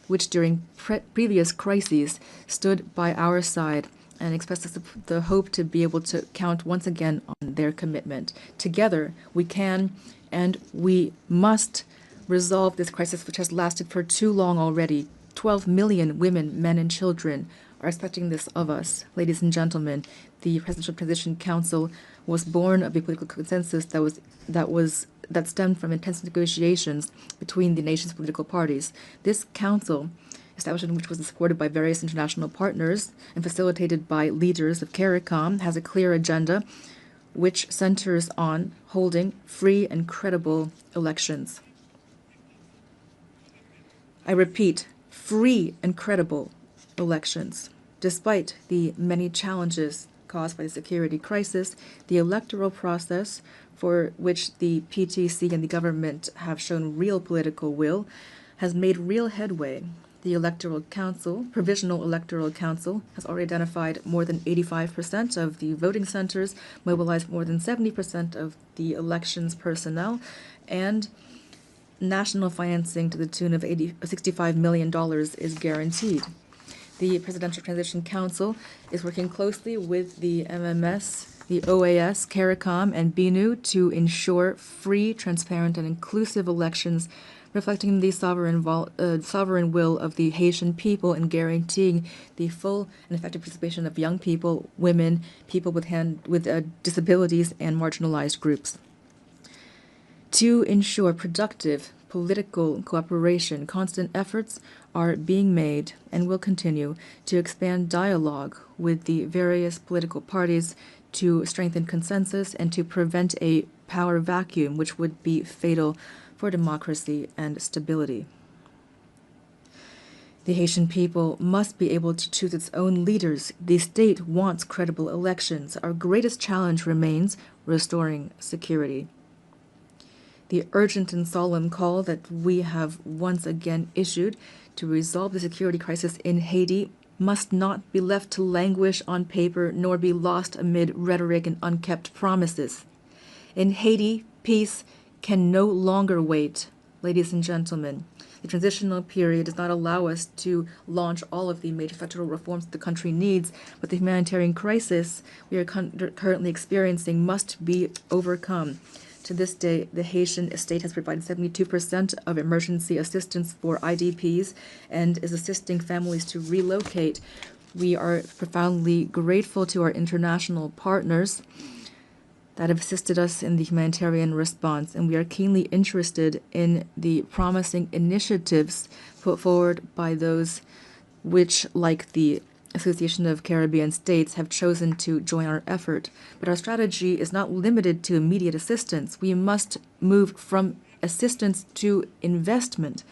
which during previous crises stood by our side and express the hope to be able to count once again on their commitment. Together, we can and we must resolve this crisis which has lasted for too long already. 12 million women, men, and children are expecting this of us. Ladies and gentlemen, the Presidential Transition Council was born of a political consensus that stemmed from intense negotiations between the nation's political parties. This council, establishment which was supported by various international partners and facilitated by leaders of CARICOM, has a clear agenda which centers on holding free and credible elections. I repeat, free and credible elections. Despite the many challenges caused by the security crisis, the electoral process, for which the PTC and the government have shown real political will, has made real headway. The Electoral Council, Provisional Electoral Council, has already identified more than 85% of the voting centers, mobilized more than 70% of the elections personnel, and national financing to the tune of $65 million is guaranteed. The Presidential Transition Council is working closely with the MMS, the OAS, CARICOM, and BNU to ensure free, transparent, and inclusive elections reflecting the sovereign will of the Haitian people and guaranteeing the full and effective participation of young people, women, people with disabilities, and marginalized groups. To ensure productive political cooperation, constant efforts are being made and will continue to expand dialogue with the various political parties to strengthen consensus and to prevent a power vacuum which would be fatal for democracy and stability. The Haitian people must be able to choose its own leaders. The state wants credible elections. Our greatest challenge remains restoring security. The urgent and solemn call that we have once again issued to resolve the security crisis in Haiti must not be left to languish on paper nor be lost amid rhetoric and unkept promises. In Haiti, peace can no longer wait. Ladies and gentlemen, the transitional period does not allow us to launch all of the major structural reforms that the country needs, but the humanitarian crisis we are currently experiencing must be overcome. To this day, the Haitian state has provided 72% of emergency assistance for IDPs and is assisting families to relocate. We are profoundly grateful to our international partners that have assisted us in the humanitarian response, and we are keenly interested in the promising initiatives put forward by those which, like the Association of Caribbean States, have chosen to join our effort. But our strategy is not limited to immediate assistance. We must move from assistance to investment.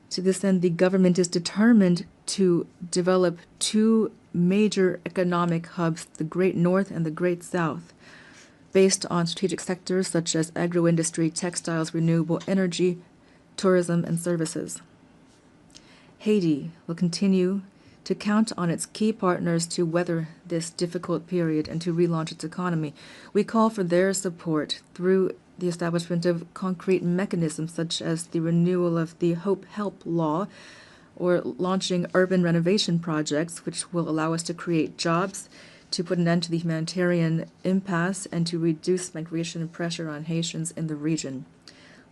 To this end, the government is determined to develop two major economic hubs, the Great North and the Great South, based on strategic sectors such as agro-industry, textiles, renewable energy, tourism, and services. Haiti will continue to count on its key partners to weather this difficult period and to relaunch its economy. We call for their support through the establishment of concrete mechanisms such as the renewal of the Hope Help Law or launching urban renovation projects which will allow us to create jobs, to put an end to the humanitarian impasse, and to reduce migration and pressure on Haitians in the region.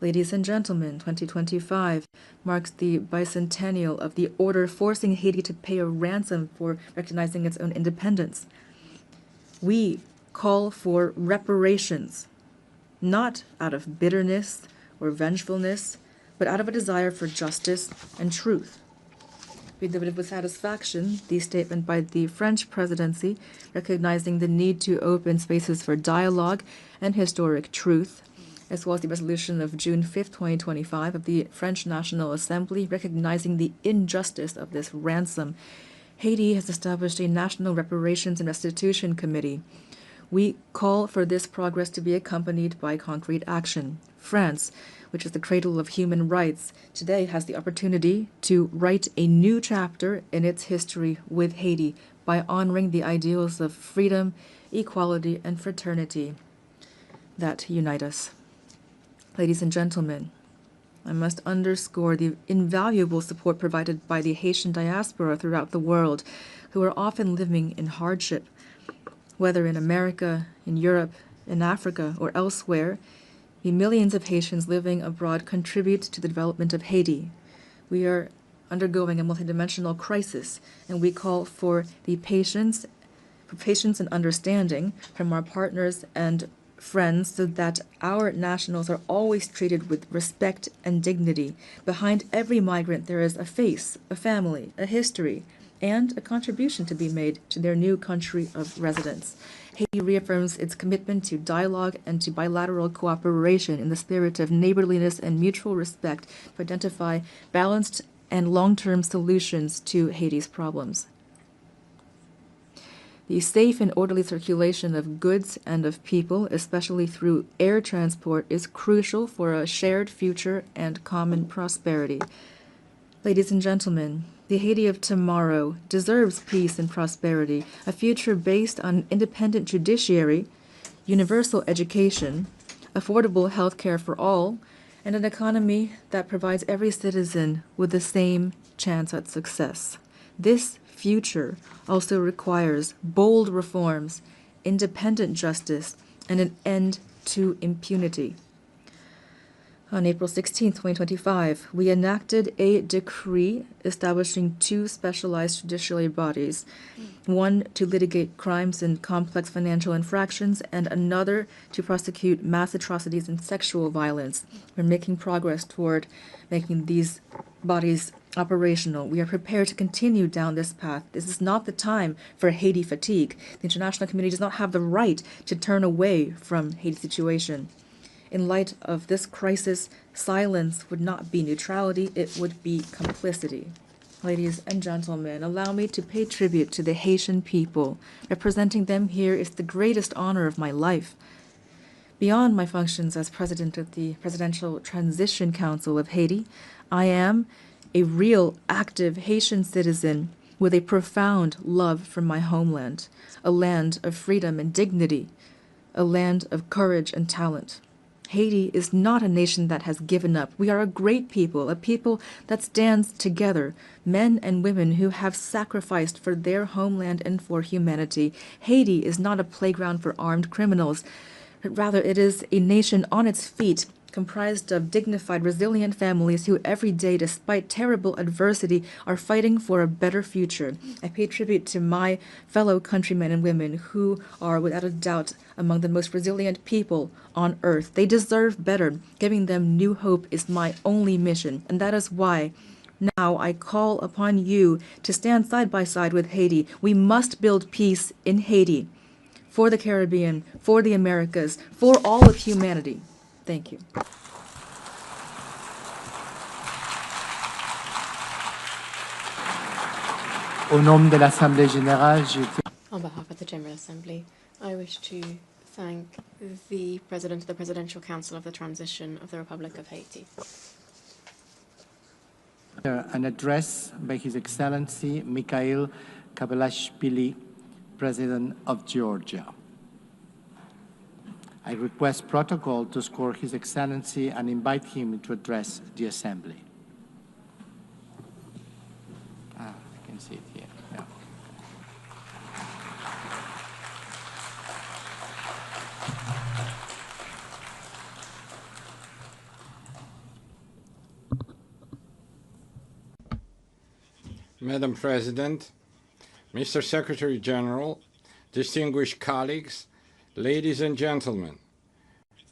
Ladies and gentlemen, 2025 marks the bicentennial of the order forcing Haiti to pay a ransom for recognizing its own independence. We call for reparations, not out of bitterness or vengefulness, but out of a desire for justice and truth. We delivered with satisfaction the statement by the French presidency recognizing the need to open spaces for dialogue and historic truth, as well as the resolution of June 5, 2025 of the French National Assembly recognizing the injustice of this ransom. Haiti has established a National Reparations and Restitution Committee. We call for this progress to be accompanied by concrete action. France, which is the cradle of human rights, today has the opportunity to write a new chapter in its history with Haiti by honoring the ideals of freedom, equality, and fraternity that unite us. Ladies and gentlemen, I must underscore the invaluable support provided by the Haitian diaspora throughout the world, who are often living in hardship. Whether in America, in Europe, in Africa, or elsewhere, the millions of Haitians living abroad contribute to the development of Haiti. We are undergoing a multidimensional crisis, and we call for patience and understanding from our partners and friends so that our nationals are always treated with respect and dignity. Behind every migrant there is a face, a family, a history, and a contribution to be made to their new country of residence. Haiti reaffirms its commitment to dialogue and to bilateral cooperation in the spirit of neighborliness and mutual respect to identify balanced and long-term solutions to Haiti's problems. The safe and orderly circulation of goods and of people, especially through air transport, is crucial for a shared future and common prosperity. Ladies and gentlemen, the Haiti of tomorrow deserves peace and prosperity, a future based on an independent judiciary, universal education, affordable health care for all, and an economy that provides every citizen with the same chance at success. This future also requires bold reforms, independent justice, and an end to impunity. On April 16, 2025, we enacted a decree establishing two specialized judiciary bodies, one to litigate crimes and complex financial infractions, and another to prosecute mass atrocities and sexual violence. We're making progress toward making these bodies operational. We are prepared to continue down this path. This is not the time for Haiti fatigue. The international community does not have the right to turn away from Haiti's situation. In light of this crisis, silence would not be neutrality, it would be complicity. Ladies and gentlemen, allow me to pay tribute to the Haitian people. Representing them here is the greatest honor of my life. Beyond my functions as president of the Presidential Transition Council of Haiti, I am a real, active Haitian citizen with a profound love for my homeland, a land of freedom and dignity, a land of courage and talent. Haiti is not a nation that has given up. We are a great people, a people that stands together, men and women who have sacrificed for their homeland and for humanity. Haiti is not a playground for armed criminals, but rather it is a nation on its feet, comprised of dignified, resilient families who every day, despite terrible adversity, are fighting for a better future. I pay tribute to my fellow countrymen and women who are, without a doubt, among the most resilient people on earth. They deserve better. Giving them new hope is my only mission, and that is why now I call upon you to stand side by side with Haiti. We must build peace in Haiti, for the Caribbean, for the Americas, for all of humanity. Thank you. Au nom de l'Assemblée générale, je tiens On behalf of the General Assembly, I wish to thank the President of the Presidential Council of the Transition of the Republic of Haiti. an address by His Excellency Mikheil Kavelashvili, President of Georgia. I request protocol to score His Excellency and invite him to address the Assembly. You can see it here. Yeah. Madam President, Mr. Secretary General, distinguished colleagues, ladies and gentlemen,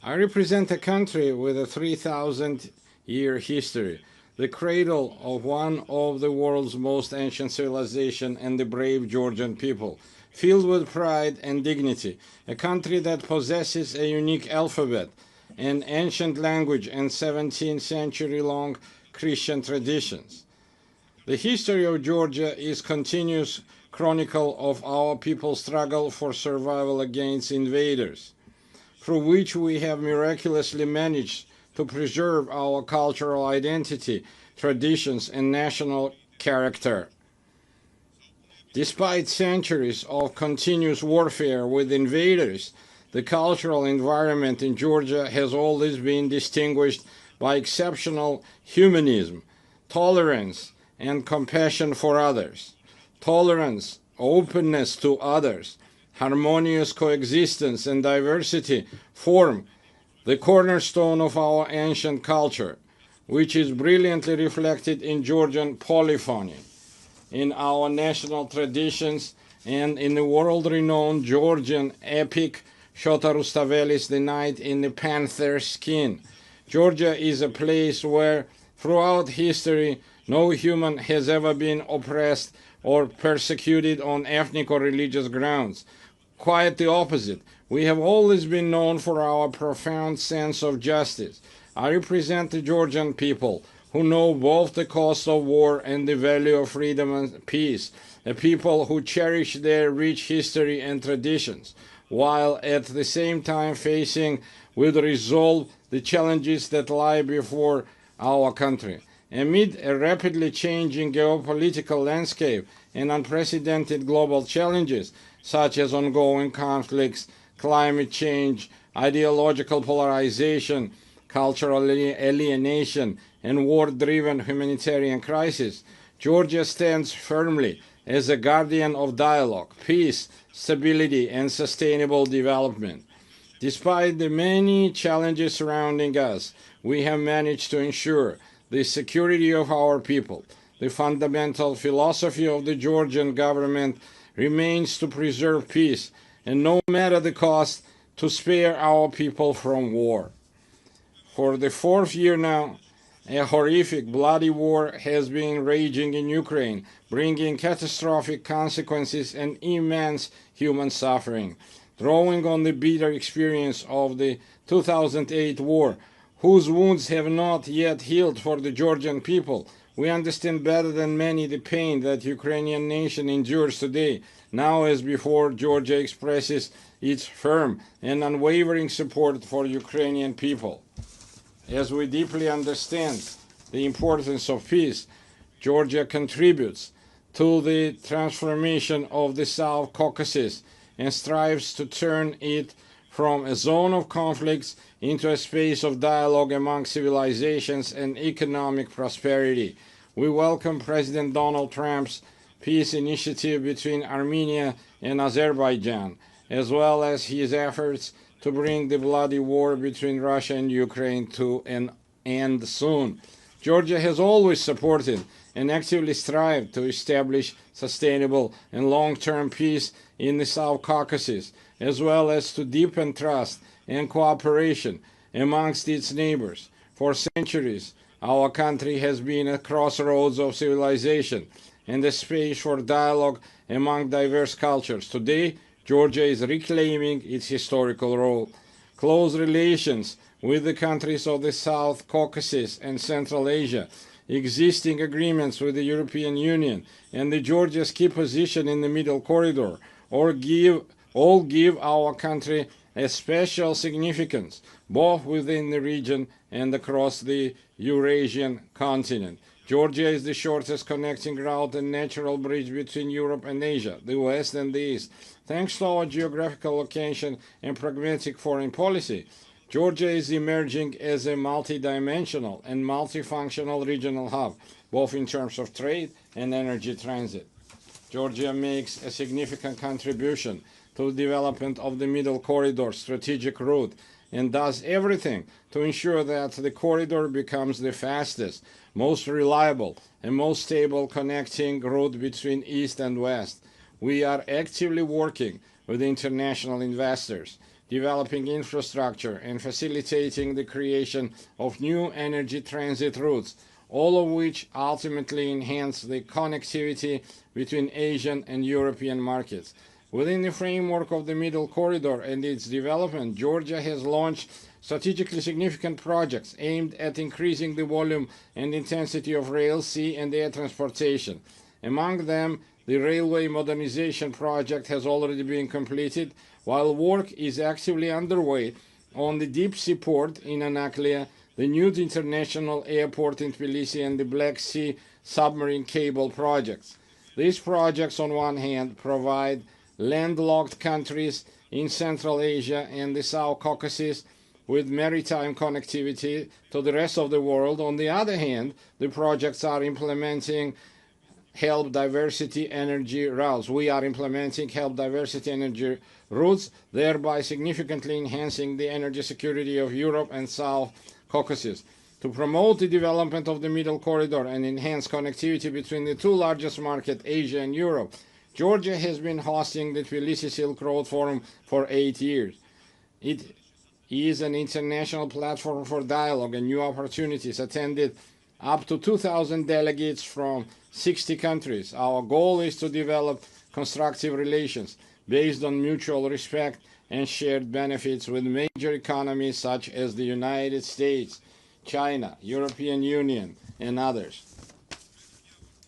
I represent a country with a 3,000-year history, the cradle of one of the world's most ancient civilizations and the brave Georgian people, filled with pride and dignity, a country that possesses a unique alphabet, an ancient language, and 17th century-long Christian traditions. The history of Georgia is continuous chronicle of our people's struggle for survival against invaders, through which we have miraculously managed to preserve our cultural identity, traditions, and national character. Despite centuries of continuous warfare with invaders, the cultural environment in Georgia has always been distinguished by exceptional humanism, tolerance, and compassion for others. Tolerance, openness to others, harmonious coexistence, and diversity form the cornerstone of our ancient culture, which is brilliantly reflected in Georgian polyphony, in our national traditions, and in the world-renowned Georgian epic Shota Rustaveli's The Knight in the Panther's Skin. Georgia is a place where, throughout history, no human has ever been oppressed or persecuted on ethnic or religious grounds. Quite the opposite. We have always been known for our profound sense of justice. I represent the Georgian people, who know both the cost of war and the value of freedom and peace, a people who cherish their rich history and traditions, while at the same time facing with resolve the challenges that lie before our country. Amid a rapidly changing geopolitical landscape and unprecedented global challenges, such as ongoing conflicts, climate change, ideological polarization, cultural alienation, and war-driven humanitarian crisis, Georgia stands firmly as a guardian of dialogue, peace, stability, and sustainable development. Despite the many challenges surrounding us, we have managed to ensure the security of our people. The fundamental philosophy of the Georgian government remains to preserve peace, and no matter the cost, to spare our people from war. For the fourth year now, a horrific, bloody war has been raging in Ukraine, bringing catastrophic consequences and immense human suffering. Drawing on the bitter experience of the 2008 war, whose wounds have not yet healed for the Georgian people, we understand better than many the pain that Ukrainian nation endures today. Now as before, Georgia expresses its firm and unwavering support for Ukrainian people. As we deeply understand the importance of peace, Georgia contributes to the transformation of the South Caucasus and strives to turn it from a zone of conflicts into a space of dialogue among civilizations and economic prosperity. We welcome President Donald Trump's peace initiative between Armenia and Azerbaijan, as well as his efforts to bring the bloody war between Russia and Ukraine to an end soon. Georgia has always supported and actively strived to establish sustainable and long-term peace in the South Caucasus, as well as to deepen trust and cooperation amongst its neighbors. For centuries, our country has been a crossroads of civilization and a space for dialogue among diverse cultures. Today, Georgia is reclaiming its historical role. Close relations with the countries of the South Caucasus and Central Asia, existing agreements with the European Union, and the Georgia's key position in the Middle Corridor all give our country a special significance, both within the region and across the Eurasian continent. Georgia is the shortest connecting route and natural bridge between Europe and Asia, the West and the East. Thanks to our geographical location and pragmatic foreign policy, Georgia is emerging as a multidimensional and multifunctional regional hub, both in terms of trade and energy transit. Georgia makes a significant contribution to the development of the Middle Corridor strategic route and does everything to ensure that the corridor becomes the fastest, most reliable, and most stable connecting route between East and West. We are actively working with international investors, developing infrastructure and facilitating the creation of new energy transit routes, all of which ultimately enhance the connectivity between Asian and European markets. Within the framework of the Middle Corridor and its development, Georgia has launched strategically significant projects aimed at increasing the volume and intensity of rail, sea, and air transportation. Among them, the railway modernization project has already been completed, while work is actively underway on the deep sea port in Anaklia, the new international airport in Tbilisi, and the Black Sea submarine cable projects. These projects, on one hand, provide landlocked countries in Central Asia and the South Caucasus with maritime connectivity to the rest of the world. On the other hand, the projects are implementing help diversity energy routes. We are implementing help diversity energy routes, thereby significantly enhancing the energy security of Europe and South Caucasus. To promote the development of the Middle Corridor and enhance connectivity between the two largest markets, Asia and Europe, Georgia has been hosting the Tbilisi Silk Road Forum for 8 years. It is an international platform for dialogue and new opportunities, attended up to 2,000 delegates from 60 countries. Our goal is to develop constructive relations based on mutual respect and shared benefits with major economies such as the United States, China, European Union, and others.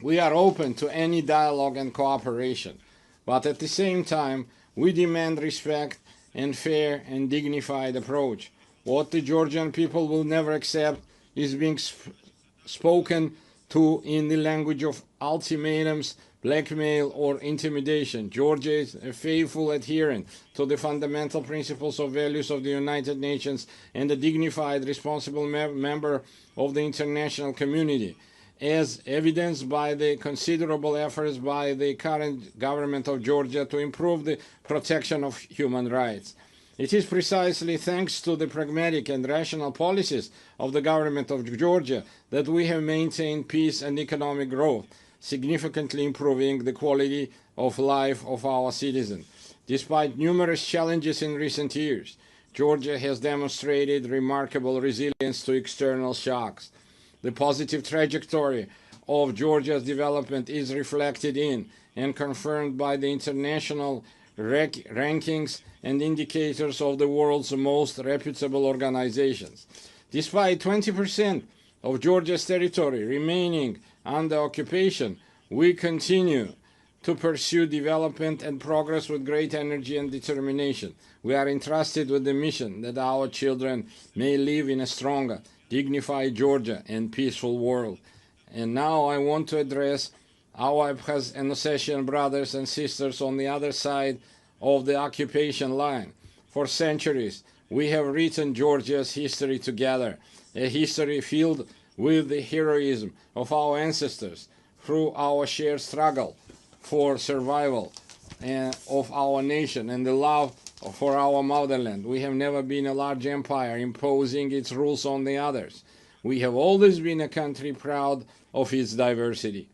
We are open to any dialogue and cooperation, but at the same time, we demand respect and fair and dignified approach. What the Georgian people will never accept is being spoken to in the language of ultimatums, blackmail, or intimidation. Georgia is a faithful adherent to the fundamental principles of values of the United Nations and a dignified, responsible member of the international community, as evidenced by the considerable efforts by the current government of Georgia to improve the protection of human rights. It is precisely thanks to the pragmatic and rational policies of the government of Georgia that we have maintained peace and economic growth. significantly improving the quality of life of our citizens. Despite numerous challenges in recent years, Georgia has demonstrated remarkable resilience to external shocks. The positive trajectory of Georgia's development is reflected in and confirmed by the international rankings and indicators of the world's most reputable organizations. Despite 20% of Georgia's territory remaining under occupation, we continue to pursue development and progress with great energy and determination. We are entrusted with the mission that our children may live in a stronger, dignified Georgia and peaceful world. And now I want to address our Abkhaz and Ossetian brothers and sisters on the other side of the occupation line. For centuries, we have written Georgia's history together, a history filled with the heroism of our ancestors through our shared struggle for survival of our nation and the love for our motherland. We have never been a large empire imposing its rules on the others. We have always been a country proud of its diversity.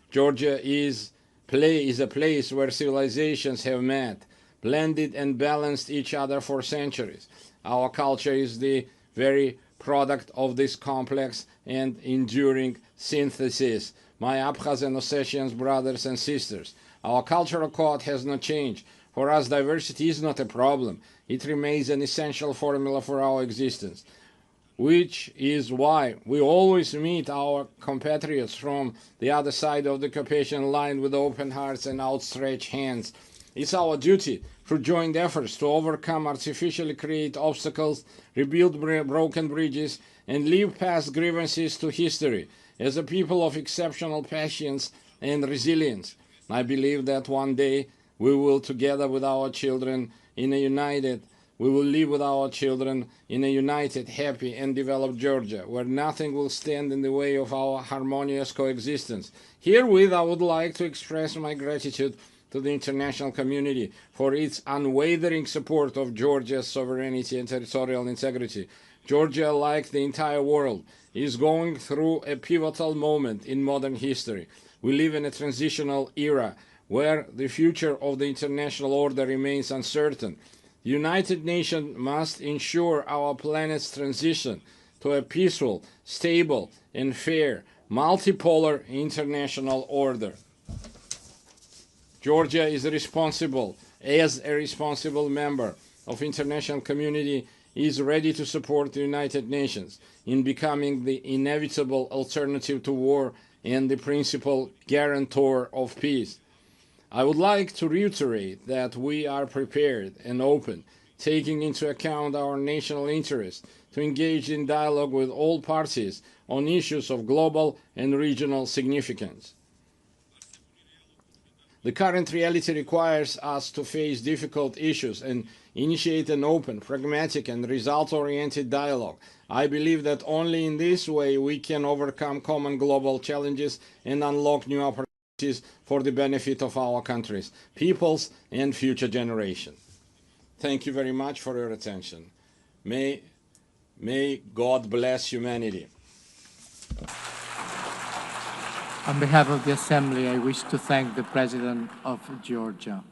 Georgia is a place where civilizations have met, blended and balanced each other for centuries. Our culture is the very product of this complex and enduring synthesis. My Abkhaz and Ossetian brothers and sisters, our cultural code has not changed. For us, diversity is not a problem. It remains an essential formula for our existence, which is why we always meet our compatriots from the other side of the occupation line with open hearts and outstretched hands. It's our duty through joint efforts to overcome artificially created obstacles, rebuild broken bridges, and leave past grievances to history. As a people of exceptional patience and resilience, I believe that one day we will, together with our children, we will live with our children in a united, happy, and developed Georgia, where nothing will stand in the way of our harmonious coexistence. Herewith, I would like to express my gratitude to the international community for its unwavering support of Georgia's sovereignty and territorial integrity. Georgia, like the entire world, is going through a pivotal moment in modern history. We live in a transitional era where the future of the international order remains uncertain. The United Nations must ensure our planet's transition to a peaceful, stable, and fair, multipolar international order. Georgia is responsible, as a responsible member of international community, is ready to support the United Nations in becoming the inevitable alternative to war and the principal guarantor of peace. I would like to reiterate that we are prepared and open, taking into account our national interests, to engage in dialogue with all parties on issues of global and regional significance. The current reality requires us to face difficult issues and initiate an open, pragmatic, and result-oriented dialogue. I believe that only in this way we can overcome common global challenges and unlock new opportunities for the benefit of our countries, peoples, and future generations. Thank you very much for your attention. May God bless humanity. On behalf of the Assembly, I wish to thank the President of Georgia.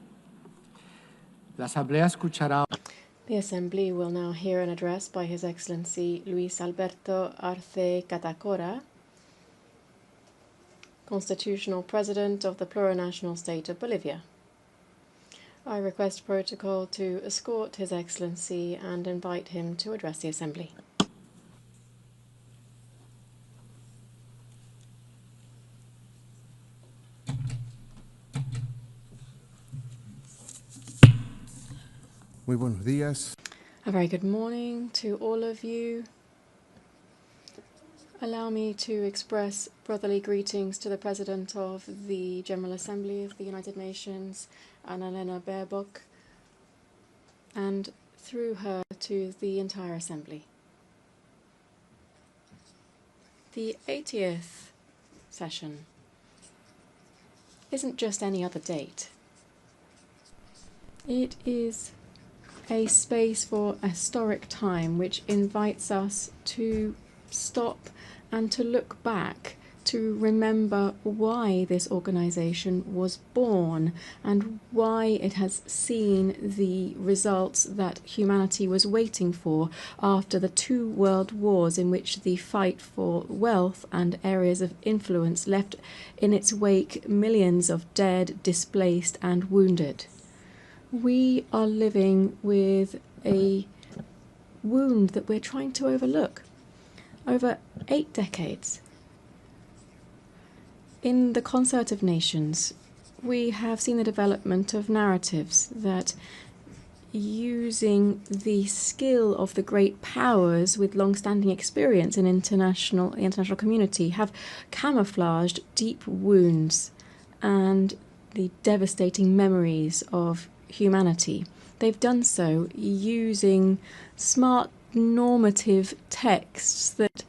La Asamblea escuchará. The Assembly will now hear an address by His Excellency Luis Alberto Arce Catacora, Constitutional President of the Plurinational State of Bolivia. I request protocol to escort His Excellency and invite him to address the Assembly. Muy buenos días. A very good morning to all of you. Allow me to express brotherly greetings to the President of the General Assembly of the United Nations, Annalena Baerbock, and through her to the entire Assembly. The 80th session isn't just any other date. It is a space for a historic time which invites us to stop and to look back to remember why this organization was born and why it has seen the results that humanity was waiting for after the 2 world wars, in which the fight for wealth and areas of influence left in its wake millions of dead, displaced and wounded. We are living with a wound that we're trying to overlook. Over 8 decades, in the concert of nations, we have seen the development of narratives that, using the skill of the great powers with long-standing experience in international community, have camouflaged deep wounds and the devastating memories of humanity. They've done so using smart normative texts that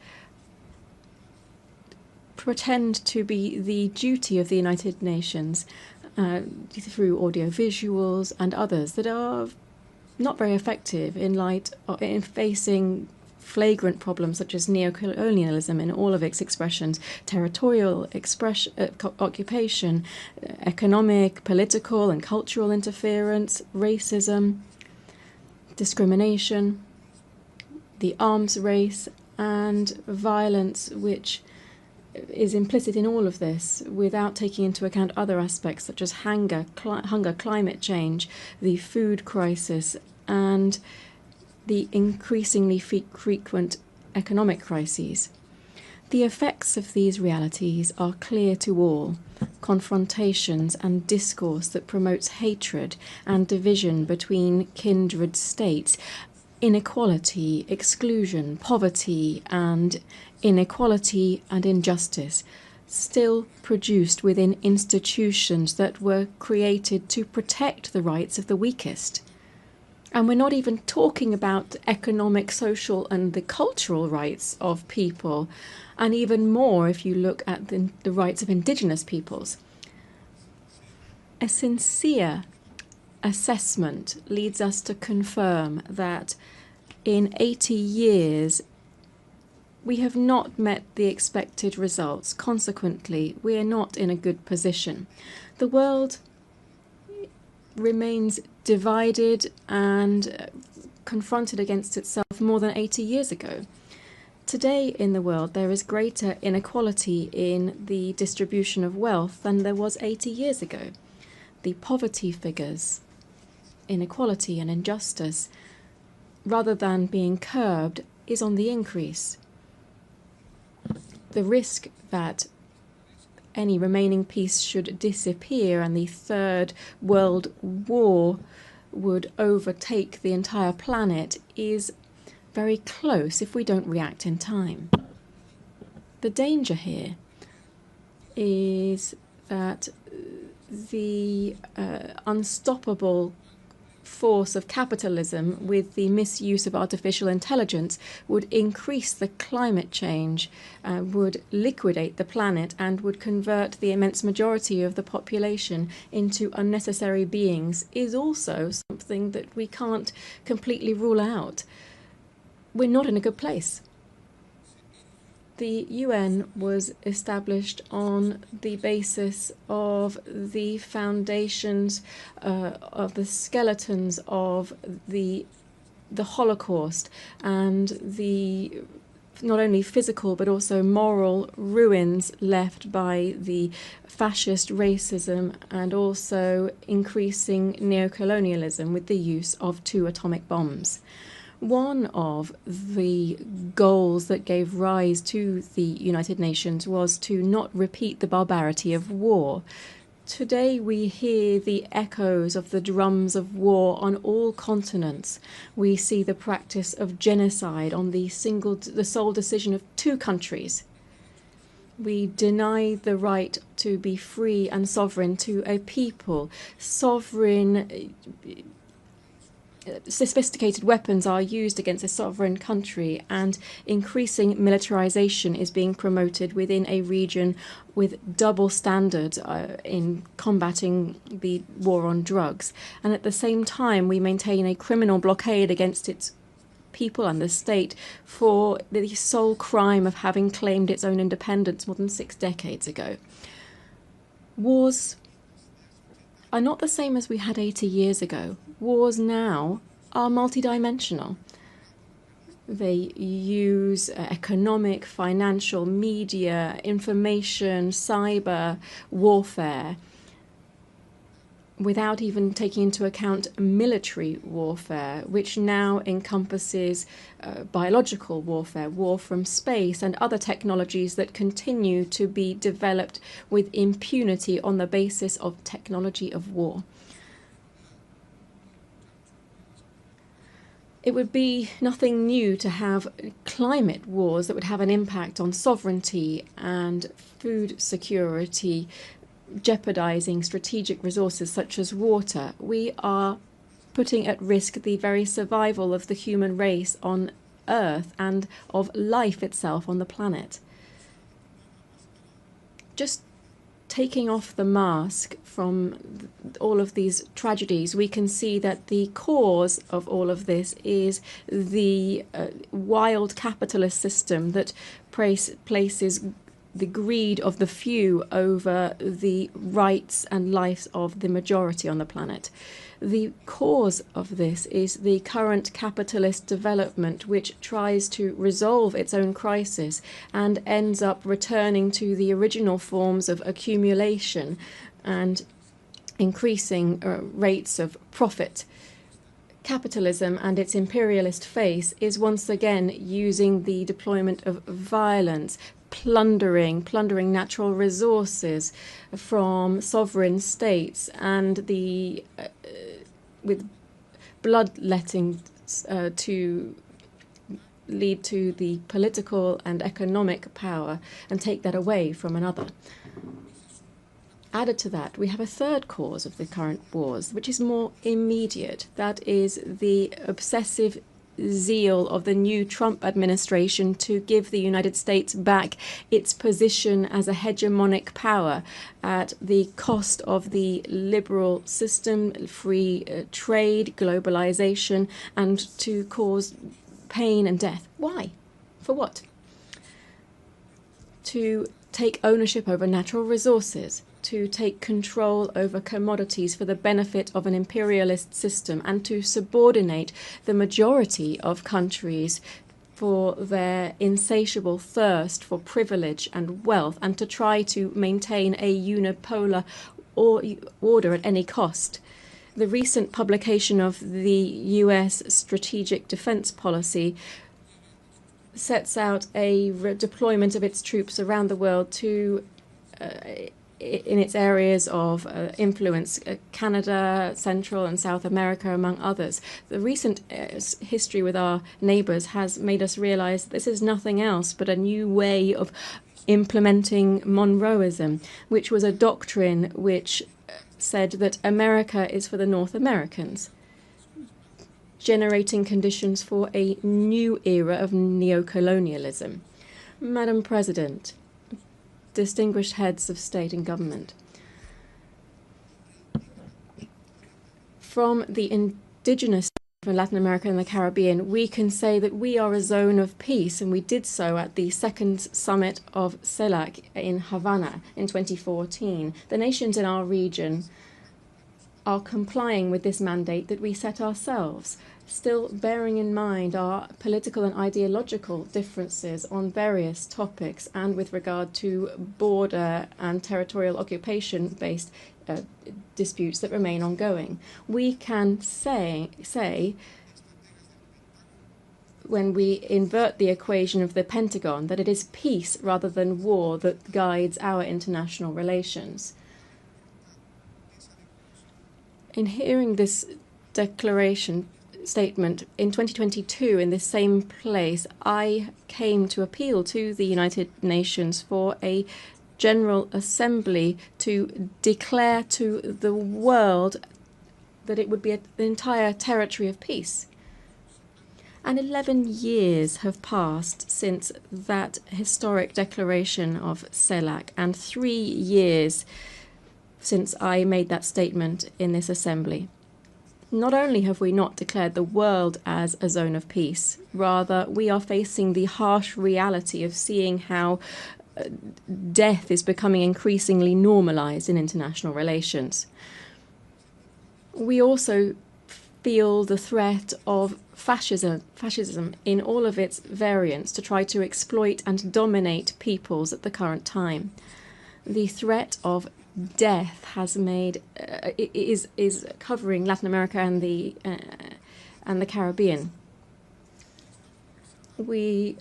pretend to be the duty of the United Nations through audiovisuals and others that are not very effective in facing flagrant problems such as neocolonialism in all of its expressions, territorial occupation, economic, political and cultural interference, racism, discrimination, the arms race and violence which is implicit in all of this, without taking into account other aspects such as hunger, climate change, the food crisis, and the increasingly frequent economic crises. The effects of these realities are clear to all: confrontations and discourse that promotes hatred and division between kindred states, inequality, exclusion, poverty, and inequality and injustice, still produced within institutions that were created to protect the rights of the weakest. And we're not even talking about economic, social, and the cultural rights of people, and even more if you look at the rights of indigenous peoples. A sincere assessment leads us to confirm that in 80 years, we have not met the expected results. Consequently, we are not in a good position. The world remains divided and confronted against itself more than 80 years ago. Today in the world, there is greater inequality in the distribution of wealth than there was 80 years ago. The poverty figures, inequality and injustice, rather than being curbed, is on the increase. The risk that any remaining peace should disappear and the Third World War would overtake the entire planet is very close if we don't react in time. The danger here is that the unstoppable force of capitalism with the misuse of artificial intelligence would increase the climate change, would liquidate the planet, and would convert the immense majority of the population into unnecessary beings, is also something that we can't completely rule out. We're not in a good place. The UN was established on the basis of the foundations of the skeletons of the Holocaust and the not only physical but also moral ruins left by the fascist racism and also increasing neocolonialism with the use of 2 atomic bombs. One of the goals that gave rise to the United Nations was to not repeat the barbarity of war. Today we hear the echoes of the drums of war on all continents. We see the practice of genocide on the sole decision of 2 countries. We deny the right to be free and sovereign to a people. Sophisticated weapons are used against a sovereign country, and increasing militarization is being promoted within a region with double standards in combating the war on drugs. And at the same time, we maintain a criminal blockade against its people and the state for the sole crime of having claimed its own independence more than 6 decades ago. Wars are not the same as we had 80 years ago. Wars now are multidimensional. They use economic, financial, media, information, cyber warfare, without even taking into account military warfare, which now encompasses biological warfare, war from space, and other technologies that continue to be developed with impunity on the basis of technology of war. It would be nothing new to have climate wars that would have an impact on sovereignty and food security, jeopardizing strategic resources such as water. We are putting at risk the very survival of the human race on Earth and of life itself on the planet. Just taking off the mask from all of these tragedies, we can see that the cause of all of this is the wild capitalist system that places the greed of the few over the rights and lives of the majority on the planet. The cause of this is the current capitalist development, which tries to resolve its own crisis and ends up returning to the original forms of accumulation and increasing rates of profit. Capitalism and its imperialist face is once again using the deployment of violence, plundering natural resources from sovereign states, and with bloodletting to lead to the political and economic power and take that away from another. Added to that, we have a third cause of the current wars, which is more immediate. That is the obsessive zeal of the new Trump administration to give the United States back its position as a hegemonic power at the cost of the liberal system, free trade, globalization, and to cause pain and death. Why? For what? To take ownership over natural resources, to take control over commodities for the benefit of an imperialist system, and to subordinate the majority of countries for their insatiable thirst for privilege and wealth, and to try to maintain a unipolar order at any cost. The recent publication of the US Strategic Defense Policy sets out a deployment of its troops around the world to in its areas of influence, Canada, Central and South America, among others. The recent history with our neighbours has made us realise that this is nothing else but a new way of implementing Monroeism, which was a doctrine which said that America is for the North Americans, generating conditions for a new era of neocolonialism. Madam President, distinguished heads of state and government, from the indigenous of Latin America and the Caribbean, we can say that we are a zone of peace, and we did so at the second summit of CELAC in Havana in 2014. The nations in our region are complying with this mandate that we set ourselves, still bearing in mind our political and ideological differences on various topics and with regard to border and territorial occupation-based disputes that remain ongoing. We can say, when we invert the equation of the Pentagon, that it is peace rather than war that guides our international relations. In hearing this declaration statement in 2022 in this same place, I came to appeal to the United Nations for a General Assembly to declare to the world that it would be an entire territory of peace. And 11 years have passed since that historic declaration of CELAC, and 3 years since I made that statement in this assembly. Not only have we not declared the world as a zone of peace, rather we are facing the harsh reality of seeing how death is becoming increasingly normalized in international relations. We also feel the threat of fascism in all of its variants to try to exploit and dominate peoples at the current time. The threat of death has made is covering Latin America and the Caribbean. We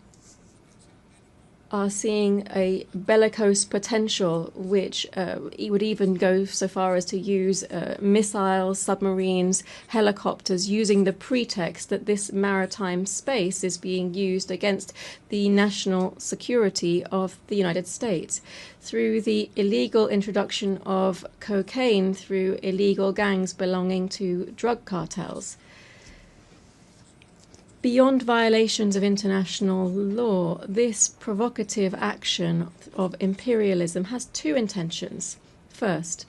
are seeing a bellicose potential, which would even go so far as to use missiles, submarines, helicopters, using the pretext that this maritime space is being used against the national security of the United States, through the illegal introduction of cocaine through illegal gangs belonging to drug cartels. Beyond violations of international law, this provocative action of imperialism has two intentions. First,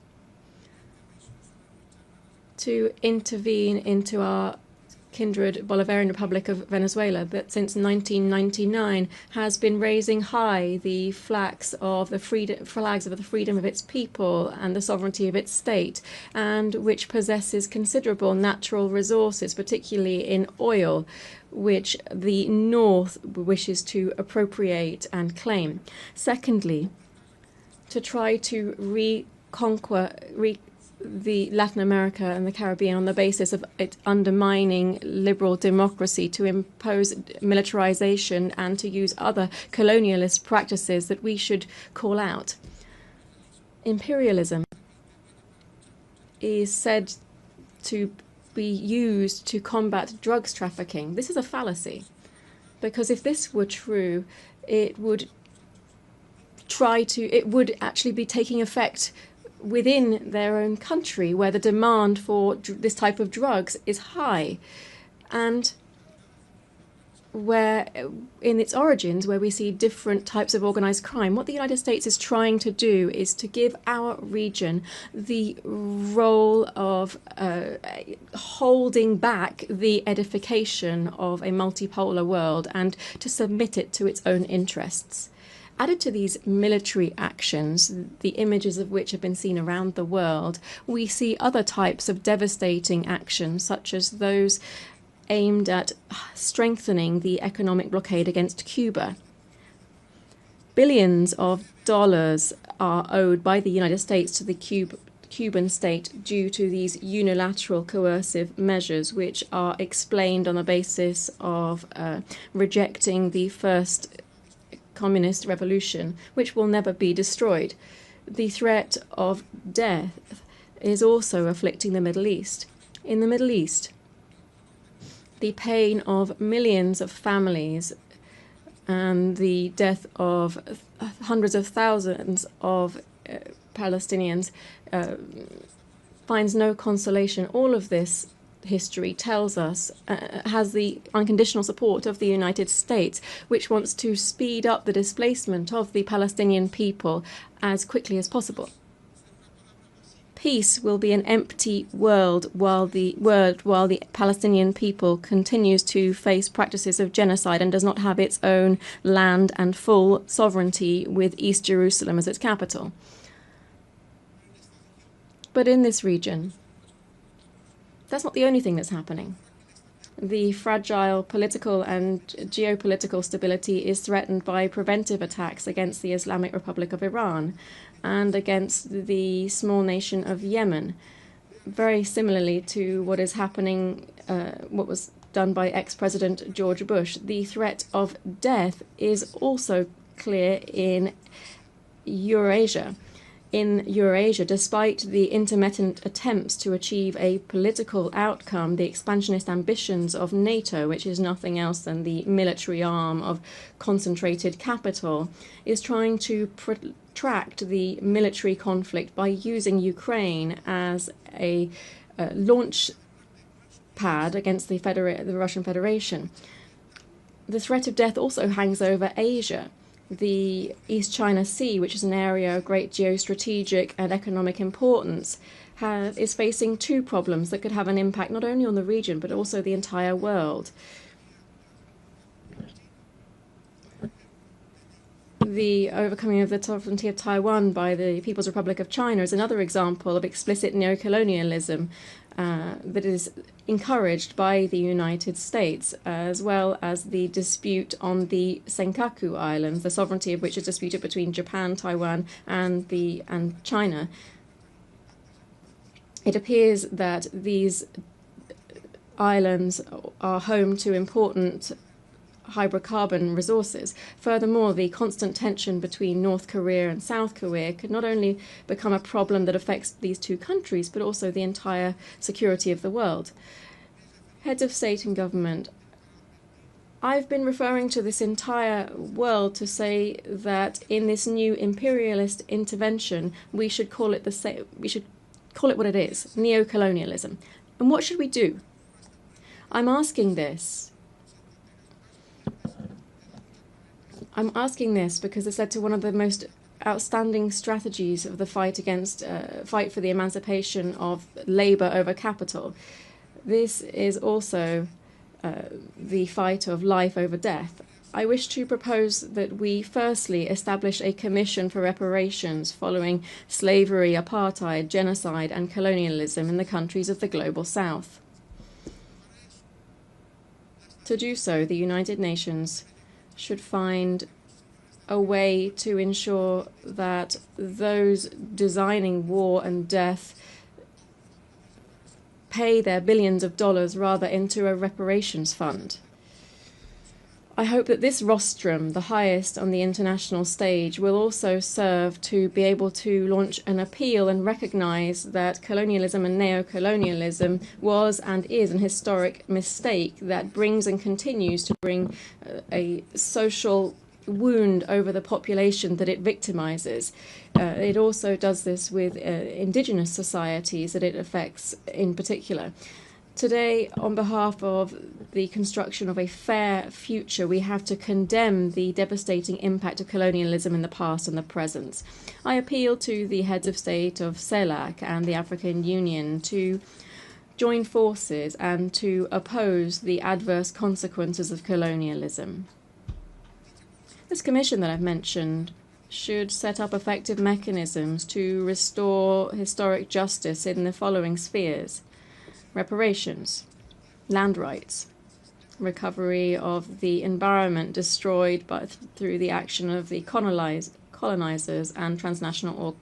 to intervene into our kindred Bolivarian Republic of Venezuela, that since 1999 has been raising high the flags of the freedom of its people and the sovereignty of its state, and which possesses considerable natural resources, particularly in oil, which the North wishes to appropriate and claim. Secondly, to try to reconquer the Latin America and the Caribbean on the basis of it undermining liberal democracy, to impose militarization and to use other colonialist practices that we should call out. Imperialism is said to be used to combat drugs trafficking. This is a fallacy, because if this were true, it would actually be taking effect within their own country, where the demand for this type of drugs is high, and where in its origins, where we see different types of organized crime. What the United States is trying to do is to give our region the role of holding back the edification of a multipolar world and to submit it to its own interests. Added to these military actions, the images of which have been seen around the world, we see other types of devastating actions, such as those aimed at strengthening the economic blockade against Cuba. Billions of dollars are owed by the United States to the Cuban state due to these unilateral coercive measures, which are explained on the basis of rejecting the first communist revolution, which will never be destroyed. The threat of death is also afflicting the Middle East. In the Middle East, the pain of millions of families and the death of hundreds of thousands of Palestinians finds no consolation. All of this history tells us, has the unconditional support of the United States, which wants to speed up the displacement of the Palestinian people as quickly as possible. Peace will be an empty world while the Palestinian people continues to face practices of genocide and does not have its own land and full sovereignty with East Jerusalem as its capital. But in this region, that's not the only thing that's happening. The fragile political and geopolitical stability is threatened by preventive attacks against the Islamic Republic of Iran and against the small nation of Yemen, very similarly to what is happening, what was done by ex-President George Bush. The threat of death is also clear in Eurasia. In Eurasia, despite the intermittent attempts to achieve a political outcome, the expansionist ambitions of NATO, which is nothing else than the arm of concentrated capital, is trying to protract the military conflict by using Ukraine as a launch pad against the Russian Federation. The threat of death also hangs over Asia, the East China Sea, which is an area of great geostrategic and economic importance, is facing two problems that could have an impact not only on the region but also the entire world. The overcoming of the sovereignty of Taiwan by the People's Republic of China is another example of explicit neocolonialism that is encouraged by the United States, as well as the dispute on the Senkaku Islands, the sovereignty of which is disputed between Japan, Taiwan, and China. It appears that these islands are home to important hydrocarbon resources. Furthermore, the constant tension between North Korea and South Korea could not only become a problem that affects these two countries, but also the entire security of the world. Heads of state and government, I've been referring to this entire world to say that in this new imperialist intervention, we should call it what it is, neocolonialism. And what should we do? I'm asking this because it's led to one of the most outstanding strategies of the fight for the emancipation of labor over capital. This is also the fight of life over death. I wish to propose that we firstly establish a commission for reparations following slavery, apartheid, genocide, and colonialism in the countries of the global south. To do so, the United Nations should find a way to ensure that those designing war and death pay their billions of dollars rather into a reparations fund. I hope that this rostrum, the highest on the international stage, will also serve to be able to launch an appeal and recognize that colonialism and neocolonialism was and is an historic mistake that brings and continues to bring a social wound over the population that it victimizes. It also does this with indigenous societies that it affects in particular. Today, on behalf of the construction of a fair future, we have to condemn the devastating impact of colonialism in the past and the present. I appeal to the heads of state of CELAC and the African Union to join forces and to oppose the adverse consequences of colonialism. This commission that I've mentioned should set up effective mechanisms to restore historic justice in the following spheres: reparations, land rights, recovery of the environment destroyed through the action of the colonizers and transnational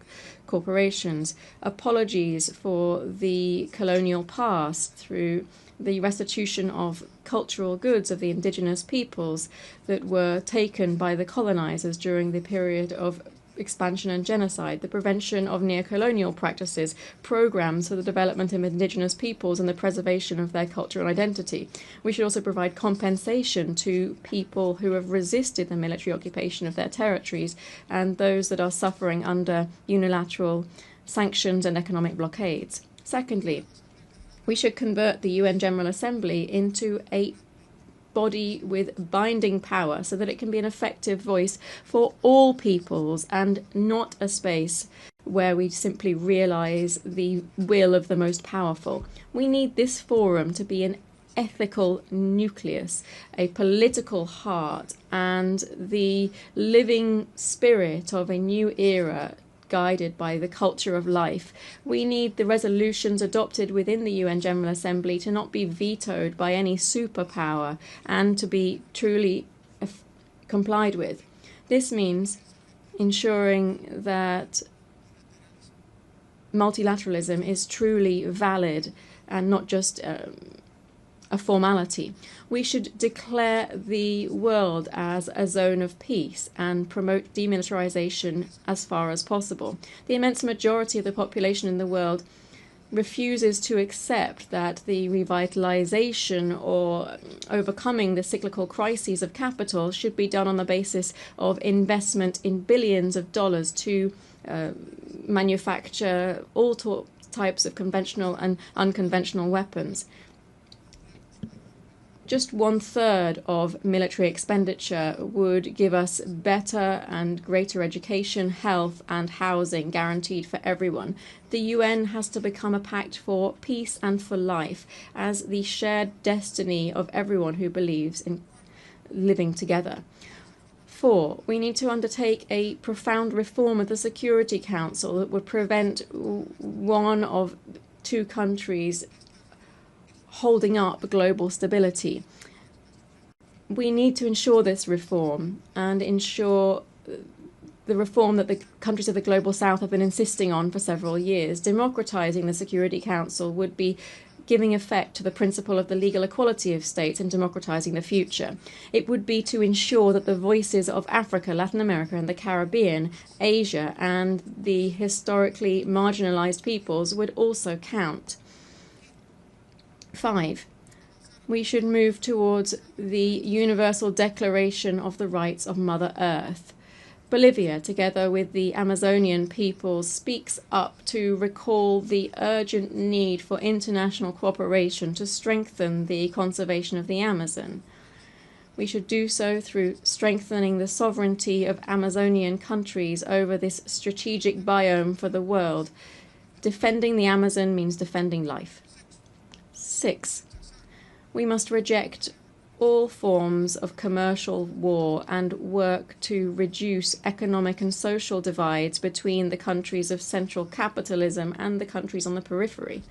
corporations, apologies for the colonial past through the restitution of cultural goods of the indigenous peoples that were taken by the colonizers during the period of expansion and genocide, the prevention of neocolonial practices, programs for the development of indigenous peoples and the preservation of their culture and identity. We should also provide compensation to people who have resisted the military occupation of their territories and those that are suffering under unilateral sanctions and economic blockades. Secondly, we should convert the UN General Assembly into a body with binding power so that it can be an effective voice for all peoples and not a space where we simply realize the will of the most powerful. We need this forum to be an ethical nucleus, a political heart, and the living spirit of a new era guided by the culture of life. We need the resolutions adopted within the UN General Assembly to not be vetoed by any superpower and to be truly complied with. This means ensuring that multilateralism is truly valid and not just a formality. We should declare the world as a zone of peace and promote demilitarization as far as possible. The immense majority of the population in the world refuses to accept that the revitalization or overcoming the cyclical crises of capital should be done on the basis of investment in billions of dollars to manufacture all types of conventional and unconventional weapons. Just 1/3 of military expenditure would give us better and greater education, health and housing guaranteed for everyone. The UN has to become a pact for peace and for life as the shared destiny of everyone who believes in living together. 4, we need to undertake a profound reform of the Security Council that would prevent one of 2 countries holding up global stability. We need to ensure this reform and ensure the reform that the countries of the Global South have been insisting on for several years. Democratizing the Security Council would be giving effect to the principle of the legal equality of states and democratizing the future. It would be to ensure that the voices of Africa, Latin America and the Caribbean, Asia and the historically marginalized peoples would also count. 5, we should move towards the Universal Declaration of the Rights of Mother Earth. Bolivia, together with the Amazonian peoples, speaks up to recall the urgent need for international cooperation to strengthen the conservation of the Amazon. We should do so through strengthening the sovereignty of Amazonian countries over this strategic biome for the world. Defending the Amazon means defending life. 6, we must reject all forms of commercial war and work to reduce economic and social divides between the countries of central capitalism and the countries on the periphery.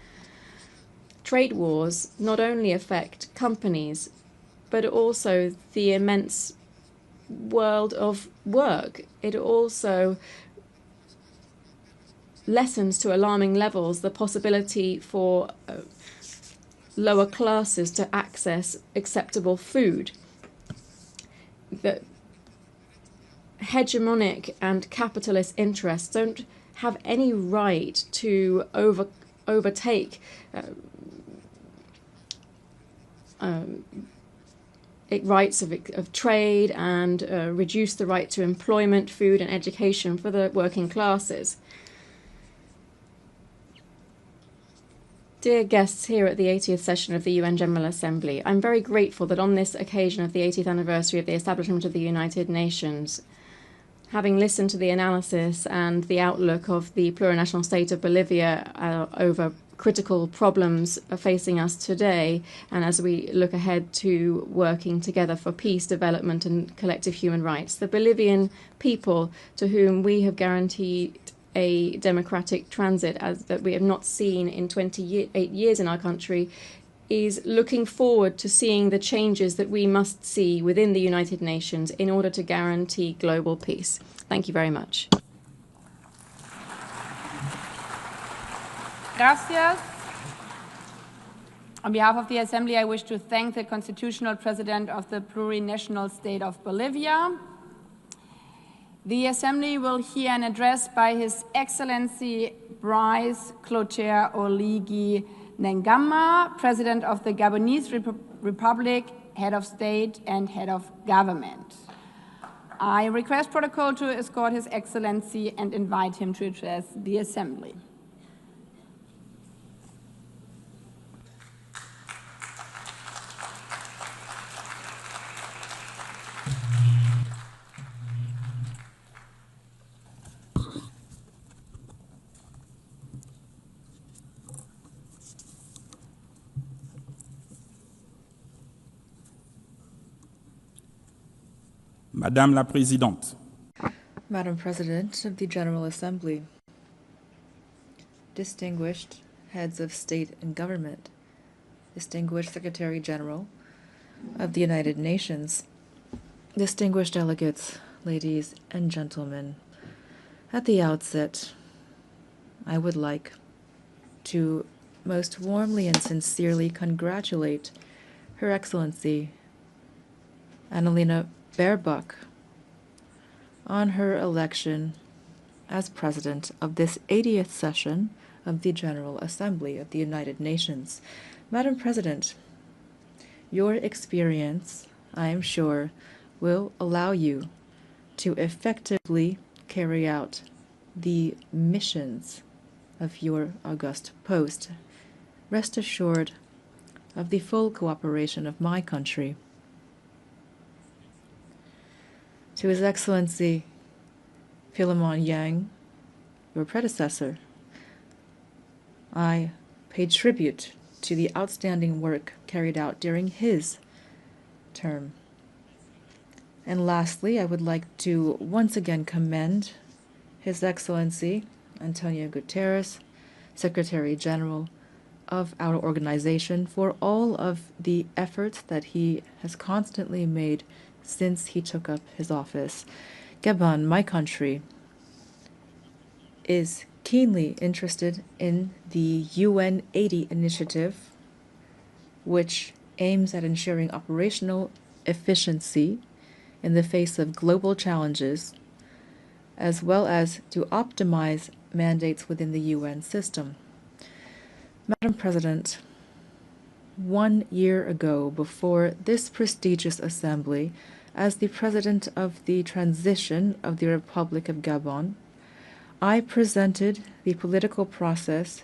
Trade wars not only affect companies, but also the immense world of work. It also lessens to alarming levels the possibility for lower classes to access acceptable food. The hegemonic and capitalist interests don't have any right to overtake rights of trade and reduce the right to employment, food and education for the working classes. Dear guests here at the 80th session of the UN General Assembly, I'm very grateful that on this occasion of the 80th anniversary of the establishment of the United Nations, having listened to the analysis and the outlook of the plurinational state of Bolivia over critical problems facing us today, and as we look ahead to working together for peace, development and collective human rights, the Bolivian people, to whom we have guaranteed a democratic transit as that we have not seen in 28 years in our country, is looking forward to seeing the changes that we must see within the United Nations in order to guarantee global peace. Thank you very much. Gracias. On behalf of the Assembly, I wish to thank the Constitutional President of the Plurinational State of Bolivia. The Assembly will hear an address by His Excellency Brice Clotaire Oligui Nguema, President of the Gabonese Republic, Head of State and Head of Government. I request protocol to escort His Excellency and invite him to address the Assembly. Madame la Présidente. Madam President of the General Assembly, distinguished heads of state and government, distinguished Secretary General of the United Nations, distinguished delegates, ladies and gentlemen, at the outset, I would like to most warmly and sincerely congratulate Her Excellency Annalena Baerbock on her election as President of this 80th session of the General Assembly of the United Nations. Madam President, your experience, I am sure, will allow you to effectively carry out the missions of your august post. Rest assured of the full cooperation of my country. To His Excellency Philemon Yang, your predecessor, I paid tribute to the outstanding work carried out during his term. And lastly, I would like to once again commend His Excellency Antonio Guterres, Secretary General of our organization, for all of the efforts that he has constantly made since he took up his office. Gabon, my country, is keenly interested in the UN-80 initiative, which aims at ensuring operational efficiency in the face of global challenges, as well as to optimize mandates within the UN system. Madam President, 1 year ago, before this prestigious assembly, as the President of the Transition of the Republic of Gabon, I presented the political process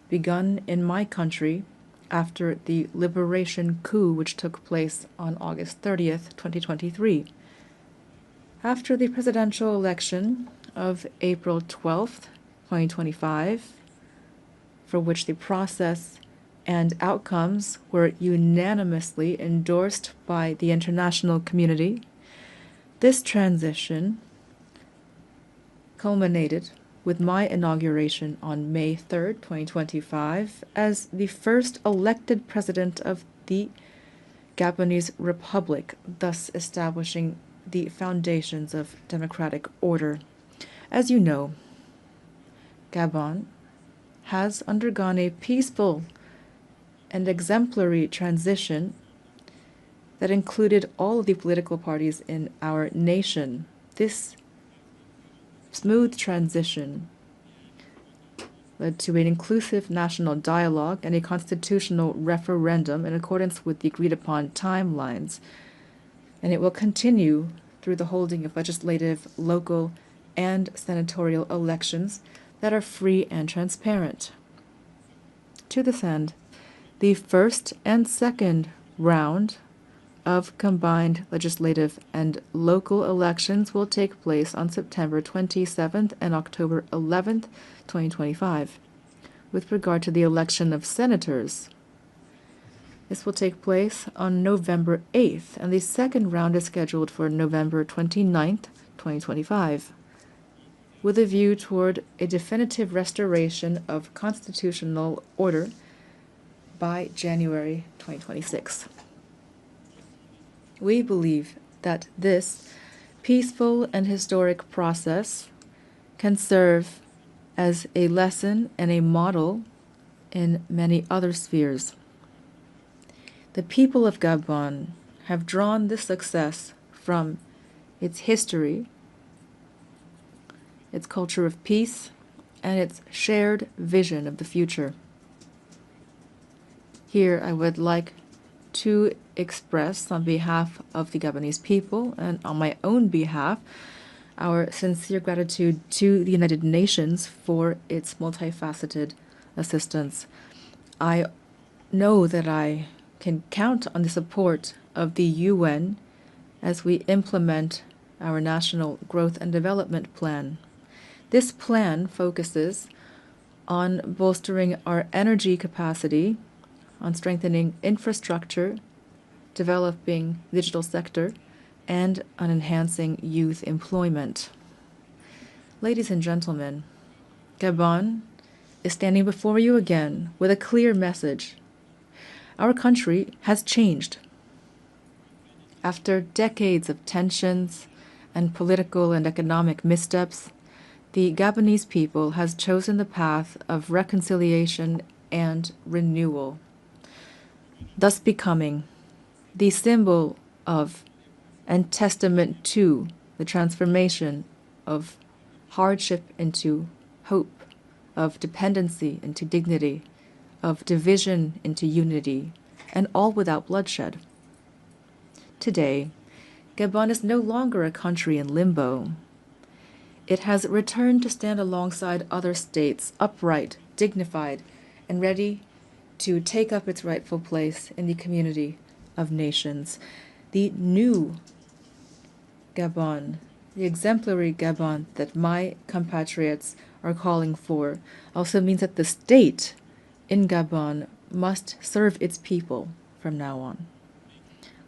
begun in my country after the liberation coup which took place on August 30th, 2023. After the presidential election of April 12th, 2025, for which the process and outcomes were unanimously endorsed by the international community, this transition culminated with my inauguration on May 3rd, 2025, as the first elected president of the Gabonese Republic, thus establishing the foundations of democratic order. As you know, Gabon has undergone a peaceful and exemplary transition that included all of the political parties in our nation. This smooth transition led to an inclusive national dialogue and a constitutional referendum in accordance with the agreed-upon timelines, and it will continue through the holding of legislative, local, and senatorial elections that are free and transparent. To this end, the first and second round of combined legislative and local elections will take place on September 27th and October 11th, 2025. With regard to the election of senators, this will take place on November 8th, and the second round is scheduled for November 29th, 2025, with a view toward a definitive restoration of constitutional order by January 2026. We believe that this peaceful and historic process can serve as a lesson and a model in many other spheres. The people of Gabon have drawn this success from its history, its culture of peace, and its shared vision of the future. Here I would like to express, on behalf of the Gabonese people and on my own behalf, our sincere gratitude to the United Nations for its multifaceted assistance. I know that I can count on the support of the UN as we implement our National Growth and Development Plan. This plan focuses on bolstering our energy capacity, on strengthening infrastructure, developing the digital sector, and on enhancing youth employment. Ladies and gentlemen, Gabon is standing before you again with a clear message. Our country has changed. After decades of tensions and political and economic missteps, the Gabonese people has chosen the path of reconciliation and renewal, thus becoming the symbol of and testament to the transformation of hardship into hope, of dependency into dignity, of division into unity, and all without bloodshed. Today, Gabon is no longer a country in limbo. It has returned to stand alongside other states, upright, dignified, and ready to take up its rightful place in the community of nations. The new Gabon, the exemplary Gabon that my compatriots are calling for, also means that the state in Gabon must serve its people from now on.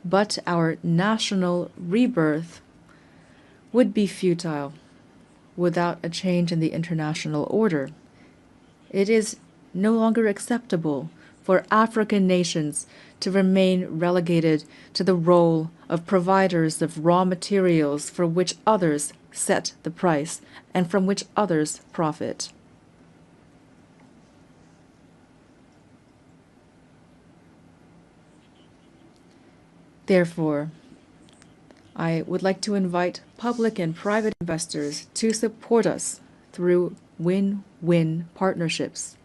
But our national rebirth would be futile without a change in the international order. It is no longer acceptable for African nations to remain relegated to the role of providers of raw materials for which others set the price and from which others profit. Therefore, I would like to invite public and private investors to support us through win-win partnerships.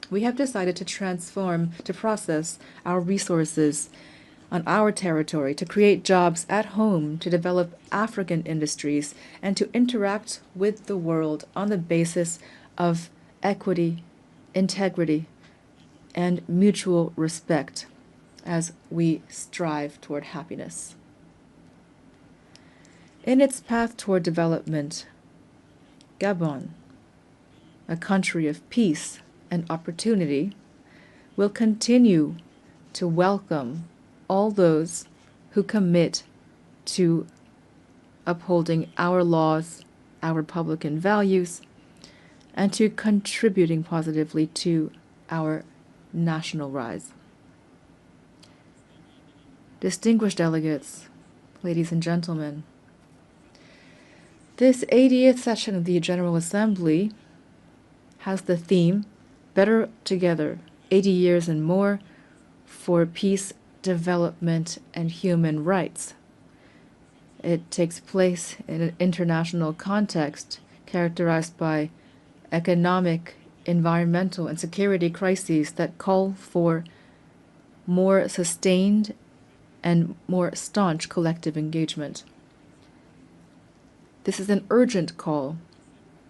We have decided to process our resources on our territory, to create jobs at home, to develop African industries, and to interact with the world on the basis of equity, integrity, and mutual respect as we strive toward happiness. In its path toward development, Gabon, a country of peace and opportunity, will continue to welcome all those who commit to upholding our laws, our Republican values, and to contributing positively to our national rise. Distinguished delegates, ladies and gentlemen, this 80th session of the General Assembly has the theme, Better Together, 80 Years and More for Peace, Development, and Human Rights. It takes place in an international context characterized by economic, environmental, and security crises that call for more sustained and more staunch collective engagement. This is an urgent call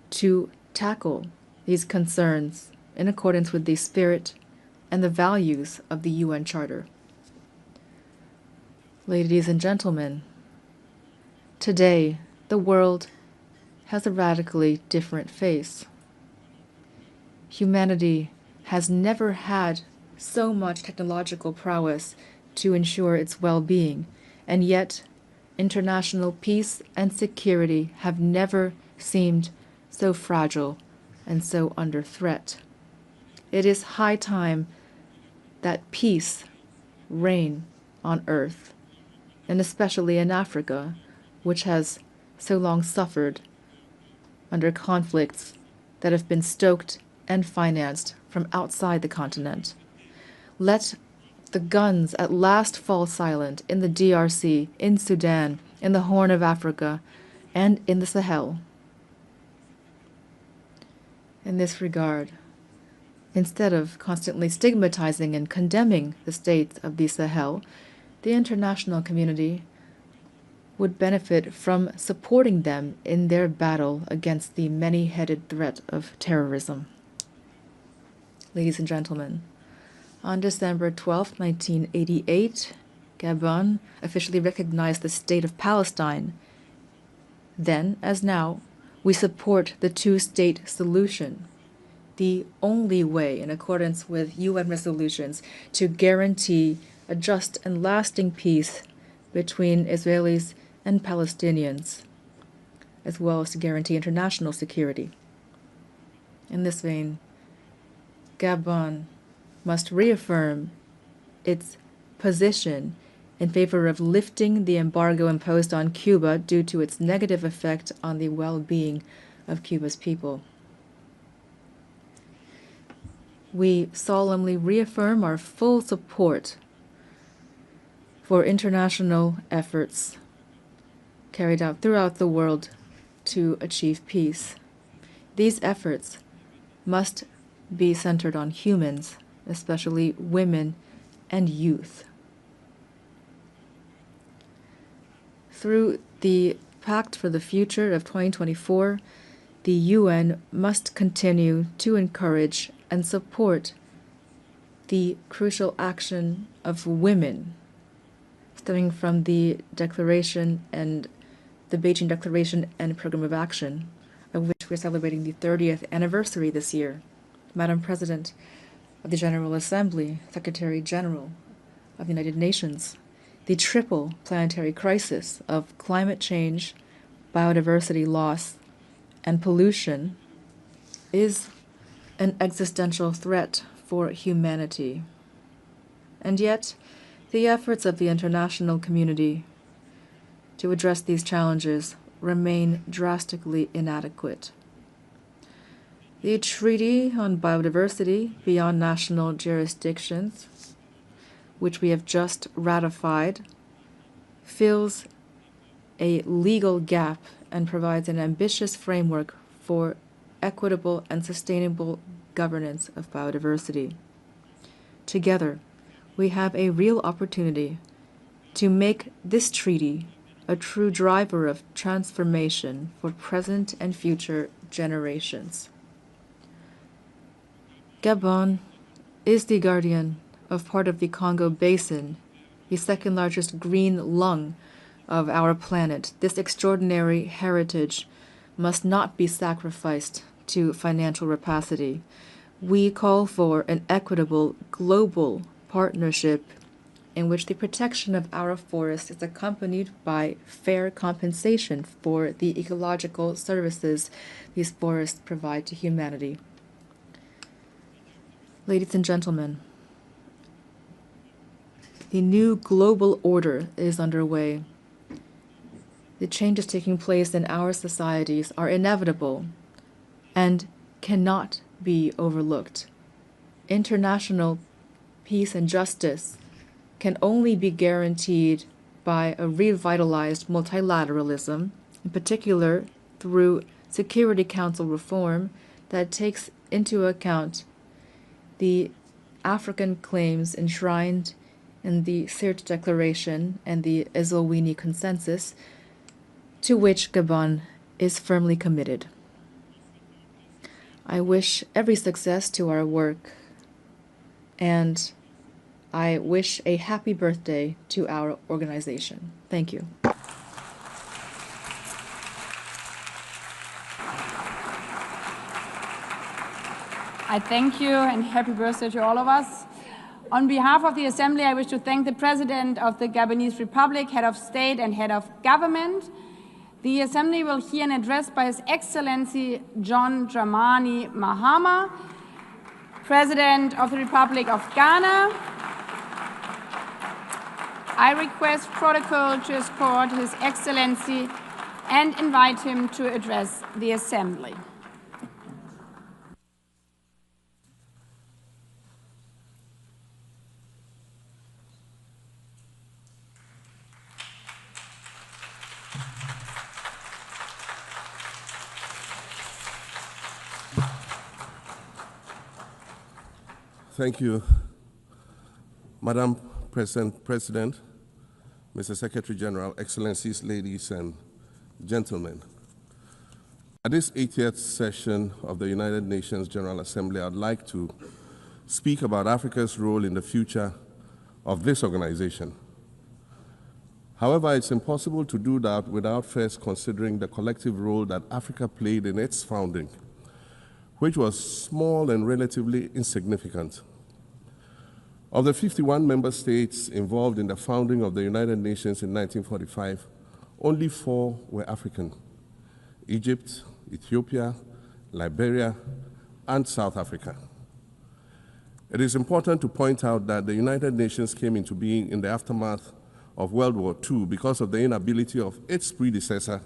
to tackle these concerns in accordance with the spirit and the values of the UN Charter. Ladies and gentlemen, today the world has a radically different face. Humanity has never had so much technological prowess to ensure its well-being, and yet international peace and security have never seemed so fragile and so under threat. It is high time that peace reign on earth, and especially in Africa, which has so long suffered under conflicts that have been stoked and financed from outside the continent. Let the guns at last fall silent in the DRC, in Sudan, in the Horn of Africa, and in the Sahel. In this regard, instead of constantly stigmatizing and condemning the states of the Sahel, the international community would benefit from supporting them in their battle against the many-headed threat of terrorism. Ladies and gentlemen, on December 12, 1988, Gabon officially recognized the State of Palestine. Then, as now, we support the two-state solution, the only way, in accordance with UN resolutions, to guarantee a just and lasting peace between Israelis and Palestinians, as well as to guarantee international security. In this vein, Gabon must reaffirm its position in favor of lifting the embargo imposed on Cuba due to its negative effect on the well-being of Cuba's people. We solemnly reaffirm our full support for international efforts carried out throughout the world to achieve peace. These efforts must be centered on humans, especially women and youth. Through the Pact for the Future of 2024, the UN must continue to encourage and support the crucial action of women stemming from the Declaration and the Beijing Declaration and Program of Action, of which we're celebrating the 30th anniversary this year. Madam President of the General Assembly, Secretary General of the United Nations, the triple planetary crisis of climate change, biodiversity loss, and pollution is an existential threat for humanity. And yet, the efforts of the international community to address these challenges remain drastically inadequate. The Treaty on Biodiversity Beyond National Jurisdictions, which we have just ratified, fills a legal gap and provides an ambitious framework for equitable and sustainable governance of biodiversity. Together, we have a real opportunity to make this treaty a true driver of transformation for present and future generations. Gabon is the guardian of part of the Congo Basin, the second largest green lung of our planet. This extraordinary heritage must not be sacrificed to financial rapacity. We call for an equitable global partnership in which the protection of our forests is accompanied by fair compensation for the ecological services these forests provide to humanity. Ladies and gentlemen, the new global order is underway. The changes taking place in our societies are inevitable and cannot be overlooked. International peace and justice can only be guaranteed by a revitalized multilateralism, in particular through Security Council reform that takes into account the African claims enshrined in the Sirte Declaration and the Ezulwini Consensus, to which Gabon is firmly committed. I wish every success to our work, and I wish a happy birthday to our organization. Thank you. I thank you and happy birthday to all of us. On behalf of the Assembly, I wish to thank the President of the Gabonese Republic, Head of State and Head of Government. The Assembly will hear an address by His Excellency John Dramani Mahama, President of the Republic of Ghana. I request protocol to escort His Excellency and invite him to address the Assembly. Thank you, Madam President, Mr. Secretary General, Excellencies, ladies and gentlemen. At this 80th session of the United Nations General Assembly, I'd like to speak about Africa's role in the future of this organization. However, it's impossible to do that without first considering the collective role that Africa played in its founding, which was small and relatively insignificant. Of the 51 member states involved in the founding of the United Nations in 1945, only 4 were African: Egypt, Ethiopia, Liberia, and South Africa. It is important to point out that the United Nations came into being in the aftermath of World War II because of the inability of its predecessor,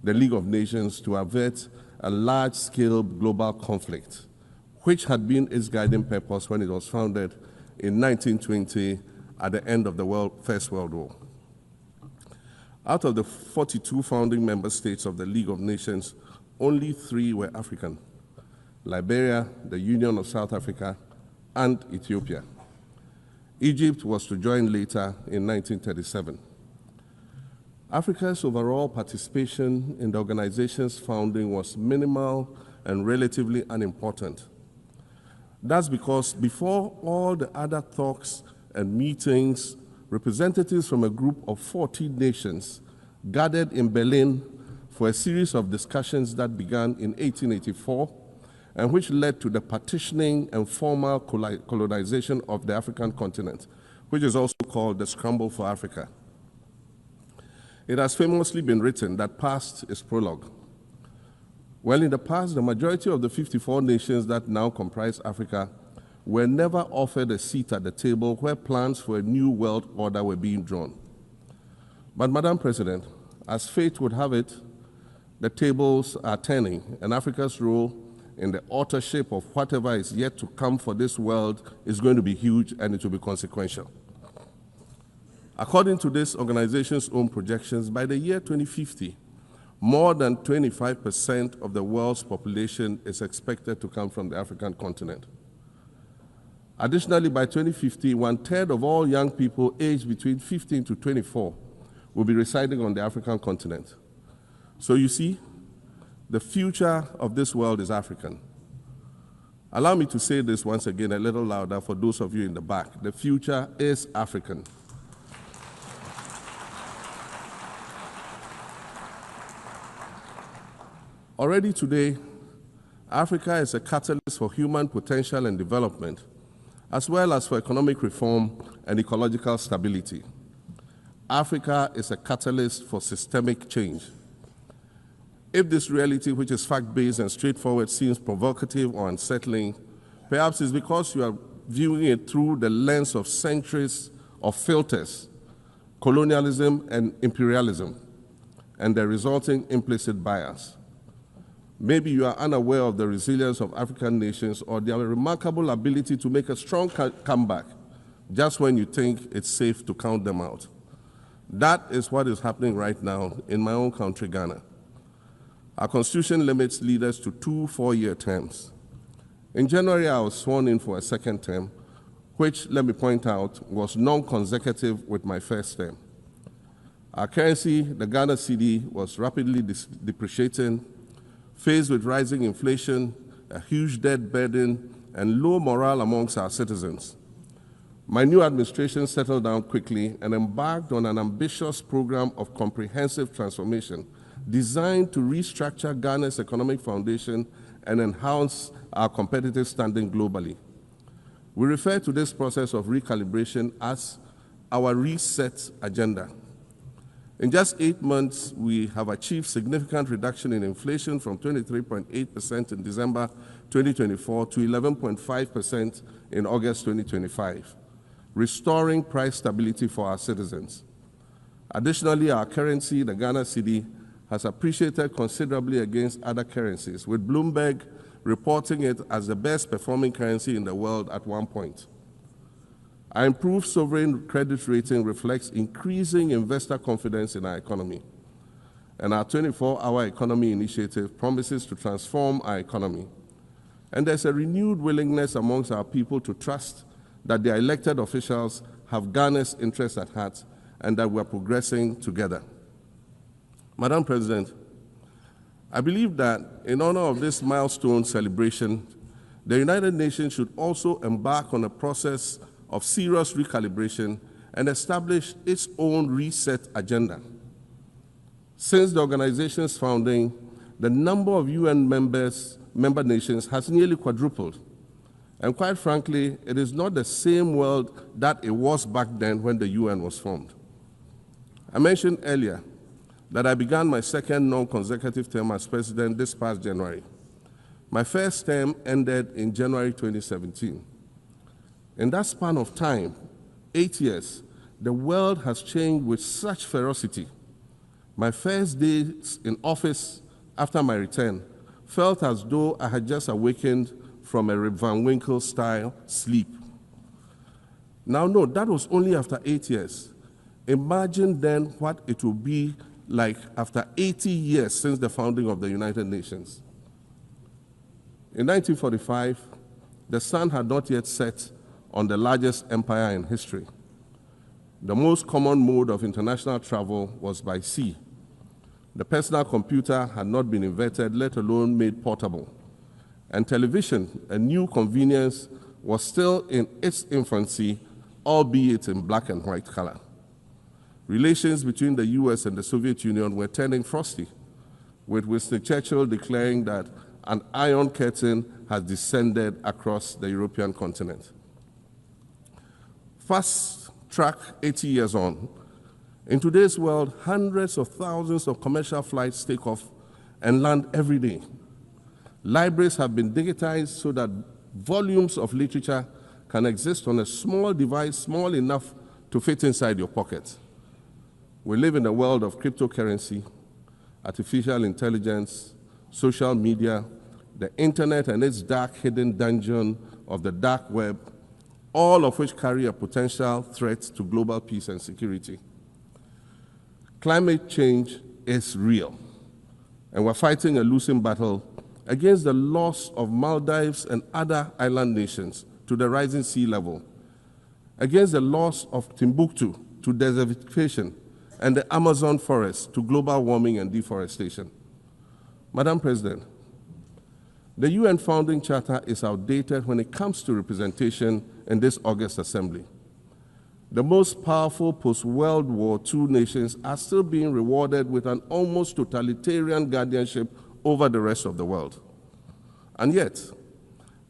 the League of Nations, to avert a large-scale global conflict, which had been its guiding purpose when it was founded in 1920 at the end of the First World War. Out of the 42 founding member states of the League of Nations, only 3 were African: Liberia, the Union of South Africa, and Ethiopia. Egypt was to join later in 1937. Africa's overall participation in the organization's founding was minimal and relatively unimportant. That's because before all the other talks and meetings, representatives from a group of 14 nations gathered in Berlin for a series of discussions that began in 1884 and which led to the partitioning and formal colonization of the African continent, which is also called the Scramble for Africa. It has famously been written that past is prologue. Well, in the past, the majority of the 54 nations that now comprise Africa were never offered a seat at the table where plans for a new world order were being drawn. But, Madam President, as fate would have it, the tables are turning, and Africa's role in the authorship of whatever is yet to come for this world is going to be huge, and it will be consequential. According to this organization's own projections, by the year 2050, more than 25% of the world's population is expected to come from the African continent. Additionally, by 2050, 1/3 of all young people aged between 15 to 24 will be residing on the African continent. So you see, the future of this world is African. Allow me to say this once again a little louder for those of you in the back. The future is African. Already today, Africa is a catalyst for human potential and development, as well as for economic reform and ecological stability. Africa is a catalyst for systemic change. If this reality, which is fact-based and straightforward, seems provocative or unsettling, perhaps it's because you are viewing it through the lens of centuries of filters, colonialism and imperialism, and the resulting implicit bias. Maybe you are unaware of the resilience of African nations or their remarkable ability to make a strong comeback just when you think it's safe to count them out. That is what is happening right now in my own country, Ghana. Our constitution limits leaders to 2 4-year terms. In January, I was sworn in for a second term, which, let me point out, was non-consecutive with my first term. Our currency, the Ghana cedi, was rapidly depreciating, faced with rising inflation, a huge debt burden, and low morale amongst our citizens. My new administration settled down quickly and embarked on an ambitious program of comprehensive transformation designed to restructure Ghana's economic foundation and enhance our competitive standing globally. We refer to this process of recalibration as our reset agenda. In just 8 months, we have achieved significant reduction in inflation from 23.8% in December 2024 to 11.5% in August 2025, restoring price stability for our citizens. Additionally, our currency, the Ghana cedi, has appreciated considerably against other currencies, with Bloomberg reporting it as the best performing currency in the world at one point. Our improved sovereign credit rating reflects increasing investor confidence in our economy. And our 24-hour economy initiative promises to transform our economy. And there's a renewed willingness amongst our people to trust that their elected officials have Ghana's interests at heart and that we're progressing together. Madam President, I believe that in honor of this milestone celebration, the United Nations should also embark on a process of serious recalibration and establish its own reset agenda. Since the organization's founding, the number of UN member nations has nearly quadrupled. And quite frankly, it is not the same world that it was back then when the UN was formed. I mentioned earlier that I began my second non-consecutive term as president this past January. My first term ended in January 2017. In that span of time, 8 years, the world has changed with such ferocity. My first days in office after my return felt as though I had just awakened from a Rip Van Winkle-style sleep. Now, no, that was only after 8 years. Imagine then what it will be like after 80 years since the founding of the United Nations. In 1945, the sun had not yet set on the largest empire in history. The most common mode of international travel was by sea. The personal computer had not been invented, let alone made portable. and television, a new convenience, was still in its infancy, albeit in black and white color. Relations between the US and the Soviet Union were turning frosty, with Winston Churchill declaring that an iron curtain has descended across the European continent. Fast track 80 years on, in today's world, hundreds of thousands of commercial flights take off and land every day. Libraries have been digitized so that volumes of literature can exist on a small device, small enough to fit inside your pocket. We live in a world of cryptocurrency, artificial intelligence, social media, the internet and its dark hidden dungeon of the dark web, all of which carry a potential threat to global peace and security. Climate change is real, and we're fighting a losing battle against the loss of Maldives and other island nations to the rising sea level, against the loss of Timbuktu to desertification and the Amazon forest to global warming and deforestation. Madam President, the UN Founding Charter is outdated when it comes to representation in this August Assembly. The most powerful post-World War II nations are still being rewarded with an almost totalitarian guardianship over the rest of the world. And yet,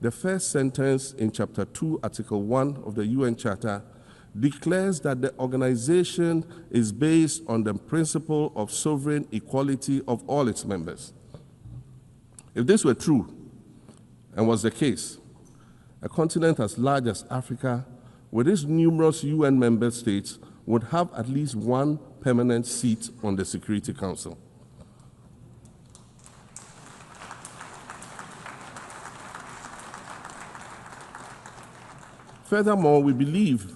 the first sentence in Chapter 2, Article 1 of the UN Charter declares that the organization is based on the principle of sovereign equality of all its members. If this were true, and was the case, a continent as large as Africa, with its numerous UN member states, would have at least one permanent seat on the Security Council. Furthermore, we believe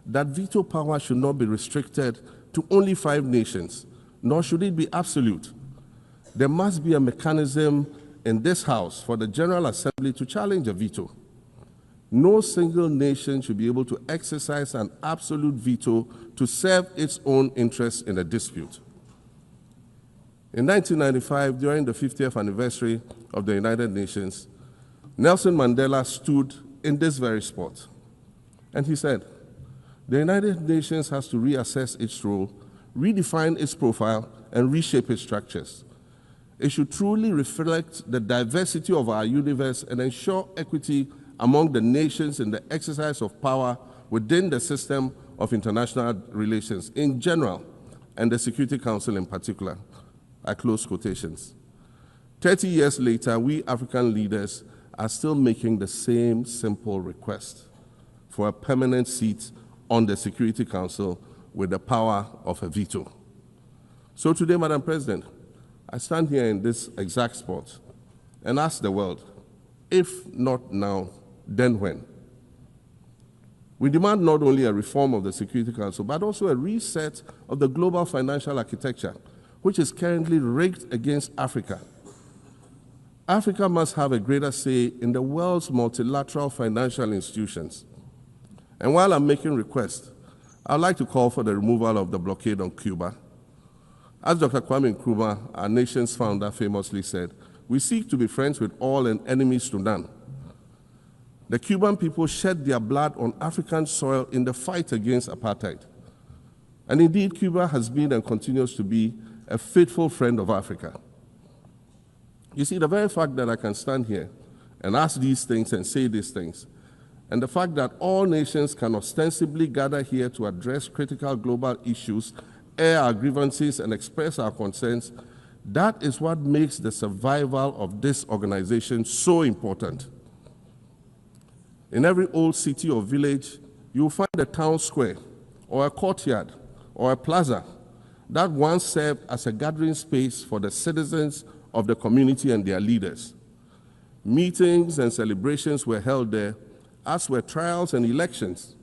that veto power should not be restricted to only 5 nations, nor should it be absolute. There must be a mechanism in this House for the General Assembly to challenge a veto. No single nation should be able to exercise an absolute veto to serve its own interests in a dispute. In 1995, during the 50th anniversary of the United Nations, Nelson Mandela stood in this very spot, and he said, "The United Nations has to reassess its role, redefine its profile, and reshape its structures. It should truly reflect the diversity of our universe and ensure equity among the nations in the exercise of power within the system of international relations in general and the Security Council in particular." I close quotations. 30 years later, we African leaders are still making the same simple request for a permanent seat on the Security Council with the power of a veto. So today, Madam President, I stand here in this exact spot and ask the world, if not now, then when? We demand not only a reform of the Security Council, but also a reset of the global financial architecture, which is currently rigged against Africa. Africa must have a greater say in the world's multilateral financial institutions. And while I'm making requests, I'd like to call for the removal of the blockade on Cuba. As Dr. Kwame Nkrumah, our nation's founder, famously said, "We seek to be friends with all and enemies to none." The Cuban people shed their blood on African soil in the fight against apartheid. And indeed, Cuba has been and continues to be a faithful friend of Africa. You see, the very fact that I can stand here and ask these things and say these things, and the fact that all nations can ostensibly gather here to address critical global issues, air our grievances, and express our concerns, that is what makes the survival of this organization so important. In every old city or village, you will find a town square, or a courtyard, or a plaza that once served as a gathering space for the citizens of the community and their leaders. Meetings and celebrations were held there, as were trials and elections.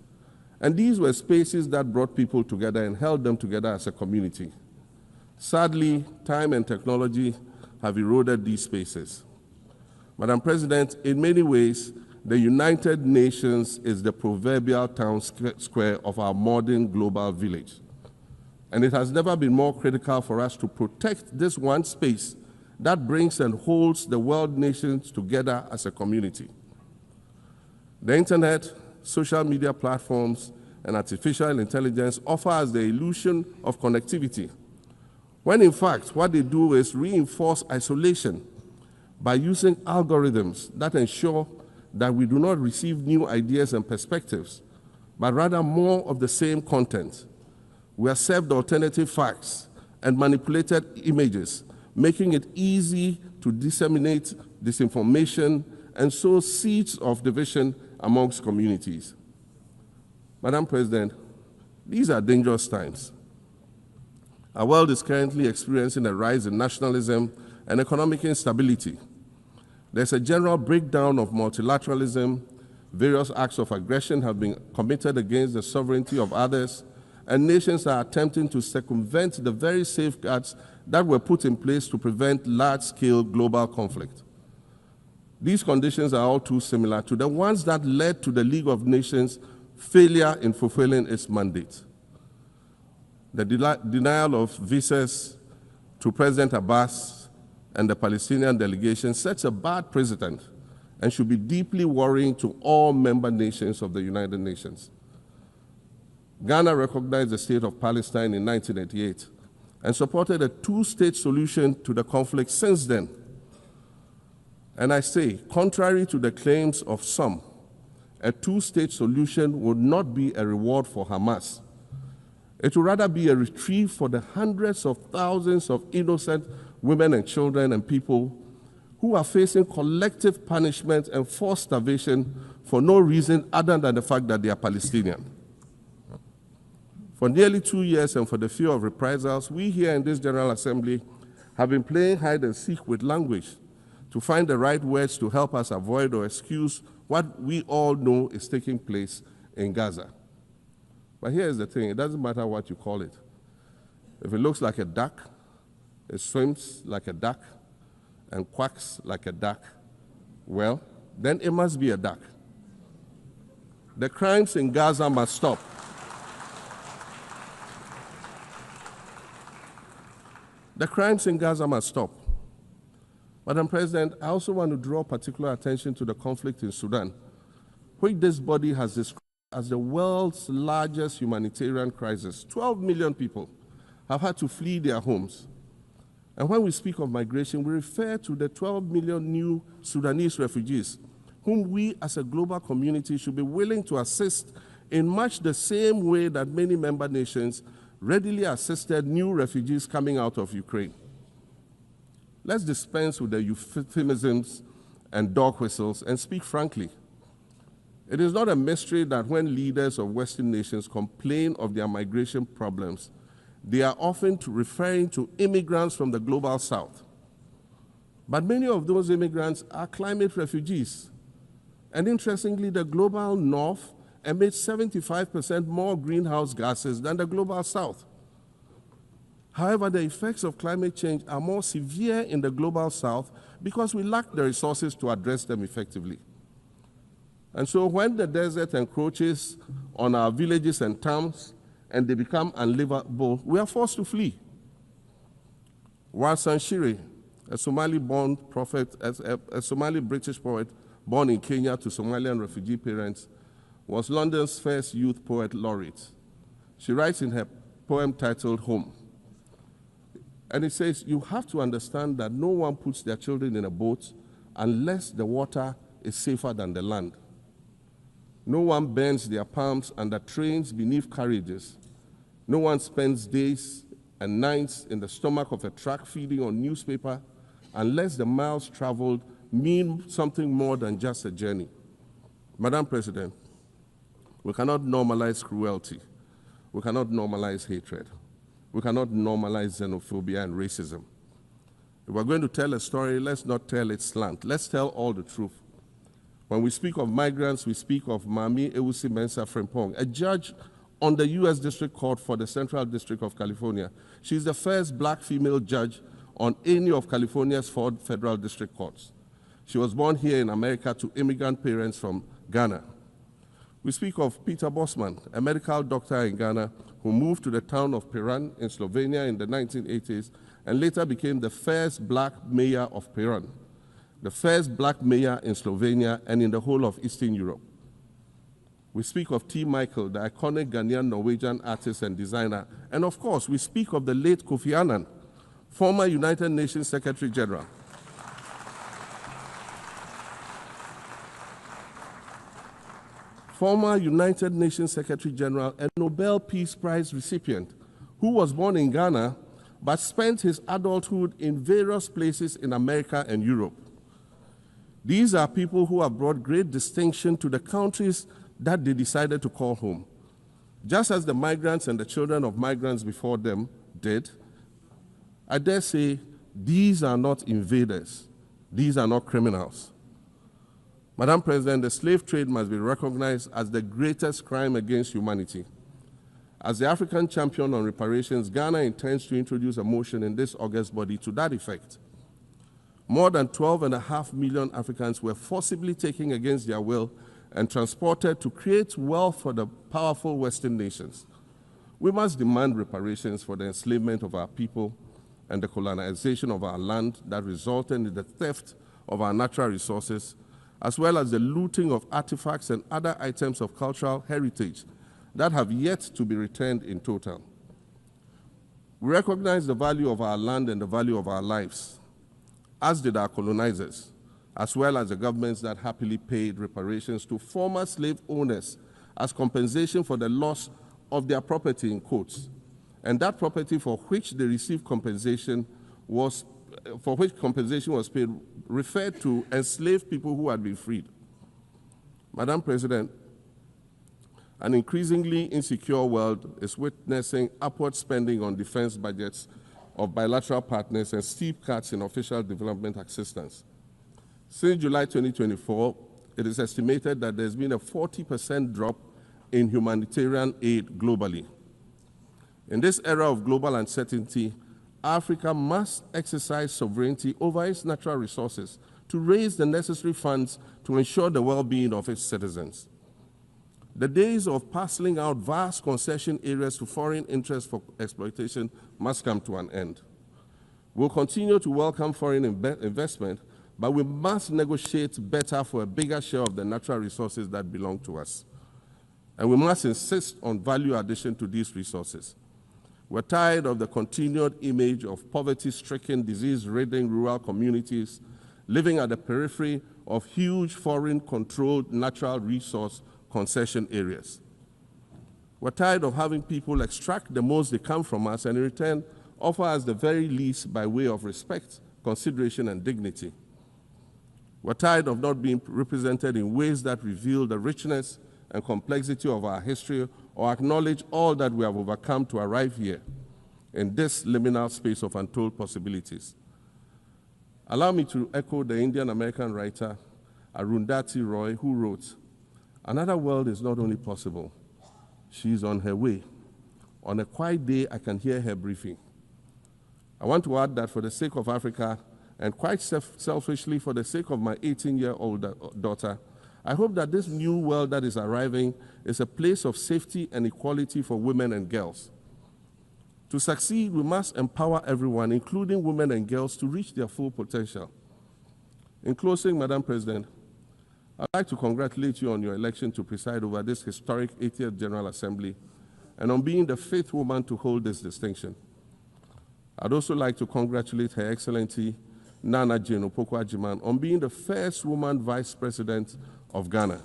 And these were spaces that brought people together and held them together as a community. Sadly, time and technology have eroded these spaces. Madam President, in many ways, the United Nations is the proverbial town square of our modern global village. And it has never been more critical for us to protect this one space that brings and holds the world nations together as a community. The internet, social media platforms, and artificial intelligence offer us the illusion of connectivity, when in fact what they do is reinforce isolation by using algorithms that ensure that we do not receive new ideas and perspectives, but rather more of the same content. We are served alternative facts and manipulated images, making it easy to disseminate disinformation and sow seeds of division amongst communities. Madam President, these are dangerous times. Our world is currently experiencing a rise in nationalism and economic instability. There's a general breakdown of multilateralism. Various acts of aggression have been committed against the sovereignty of others, and nations are attempting to circumvent the very safeguards that were put in place to prevent large-scale global conflict. These conditions are all too similar to the ones that led to the League of Nations' failure in fulfilling its mandate. The denial of visas to President Abbas and the Palestinian delegation sets a bad precedent and should be deeply worrying to all member nations of the United Nations. Ghana recognized the state of Palestine in 1988 and supported a two-state solution to the conflict since then. And I say, contrary to the claims of some, a two-state solution would not be a reward for Hamas. It would rather be a reprieve for the hundreds of thousands of innocent women and children and people who are facing collective punishment and forced starvation for no reason other than the fact that they are Palestinian. For nearly 2 years and for the fear of reprisals, we here in this General Assembly have been playing hide and seek with language to find the right words to help us avoid or excuse what we all know is taking place in Gaza. But here's the thing, it doesn't matter what you call it. If it looks like a duck, it swims like a duck, and quacks like a duck, well, then it must be a duck. The crimes in Gaza must stop. The crimes in Gaza must stop. Madam President, I also want to draw particular attention to the conflict in Sudan, which this body has described as the world's largest humanitarian crisis. 12 million people have had to flee their homes. And when we speak of migration, we refer to the 12 million new Sudanese refugees, whom we as a global community should be willing to assist in much the same way that many member nations readily assisted new refugees coming out of Ukraine. Let's dispense with the euphemisms and dog whistles and speak frankly. It is not a mystery that when leaders of Western nations complain of their migration problems, they are often referring to immigrants from the global south. But many of those immigrants are climate refugees. And interestingly, the global north emits 75% more greenhouse gases than the global south. However, the effects of climate change are more severe in the global south because we lack the resources to address them effectively. And so when the desert encroaches on our villages and towns and they become unlivable, we are forced to flee. Warsan Shire, a Somali-born prophet, a Somali-British poet born in Kenya to Somalian refugee parents, was London's first youth poet laureate. She writes in her poem titled Home. And it says, you have to understand that no one puts their children in a boat unless the water is safer than the land. No one bends their palms under trains beneath carriages. No one spends days and nights in the stomach of a truck feeding on newspaper unless the miles traveled mean something more than just a journey. Madam President, we cannot normalize cruelty. We cannot normalize hatred. We cannot normalize xenophobia and racism. If we're going to tell a story, let's not tell it slant. Let's tell all the truth. When we speak of migrants, we speak of Mami Ewusi Mensah Frimpong, a judge on the U.S. District Court for the Central District of California. She's the first black female judge on any of California's 4 federal district courts. She was born here in America to immigrant parents from Ghana. We speak of Peter Bosman, a medical doctor in Ghana who moved to the town of Piran in Slovenia in the 1980s and later became the first black mayor of Piran, the first black mayor in Slovenia and in the whole of Eastern Europe. We speak of T. Mikheil, the iconic Ghanaian Norwegian artist and designer. And of course, we speak of the late Kofi Annan, former United Nations Secretary General. Former United Nations Secretary General and Nobel Peace Prize recipient, who was born in Ghana but spent his adulthood in various places in America and Europe. These are people who have brought great distinction to the countries that they decided to call home. Just as the migrants and the children of migrants before them did, I dare say these are not invaders. These are not criminals. Madam President, the slave trade must be recognized as the greatest crime against humanity. As the African champion on reparations, Ghana intends to introduce a motion in this August body to that effect. More than 12.5 million Africans were forcibly taken against their will and transported to create wealth for the powerful Western nations. We must demand reparations for the enslavement of our people and the colonization of our land that resulted in the theft of our natural resources, as well as the looting of artifacts and other items of cultural heritage that have yet to be returned in total. We recognize the value of our land and the value of our lives, as did our colonizers, as well as the governments that happily paid reparations to former slave owners as compensation for the loss of their property, in quotes, and that property for which they received compensation was paid referred to enslaved people who had been freed. Madam President, an increasingly insecure world is witnessing upward spending on defense budgets of bilateral partners and steep cuts in official development assistance. Since July 2024, it is estimated that there's been a 40% drop in humanitarian aid globally. In this era of global uncertainty, Africa must exercise sovereignty over its natural resources to raise the necessary funds to ensure the well-being of its citizens. The days of parceling out vast concession areas to foreign interests for exploitation must come to an end. We'll continue to welcome foreign investment, but we must negotiate better for a bigger share of the natural resources that belong to us. And we must insist on value addition to these resources. We're tired of the continued image of poverty-stricken, disease-ridden rural communities living at the periphery of huge foreign-controlled natural resource concession areas. We're tired of having people extract the most they can from us and in return offer us the very least by way of respect, consideration, and dignity. We're tired of not being represented in ways that reveal the richness and complexity of our history or acknowledge all that we have overcome to arrive here in this liminal space of untold possibilities. Allow me to echo the Indian-American writer Arundhati Roy, who wrote, "Another world is not only possible, she is on her way. On a quiet day, I can hear her briefing." I want to add that for the sake of Africa, and quite selfishly for the sake of my 18-year-old daughter, I hope that this new world that is arriving is a place of safety and equality for women and girls. To succeed, we must empower everyone, including women and girls, to reach their full potential. In closing, Madam President, I'd like to congratulate you on your election to preside over this historic 80th General Assembly and on being the 5th woman to hold this distinction. I'd also like to congratulate Her Excellency Nana Jane Opoku-Agyeman on being the first woman Vice President of Ghana.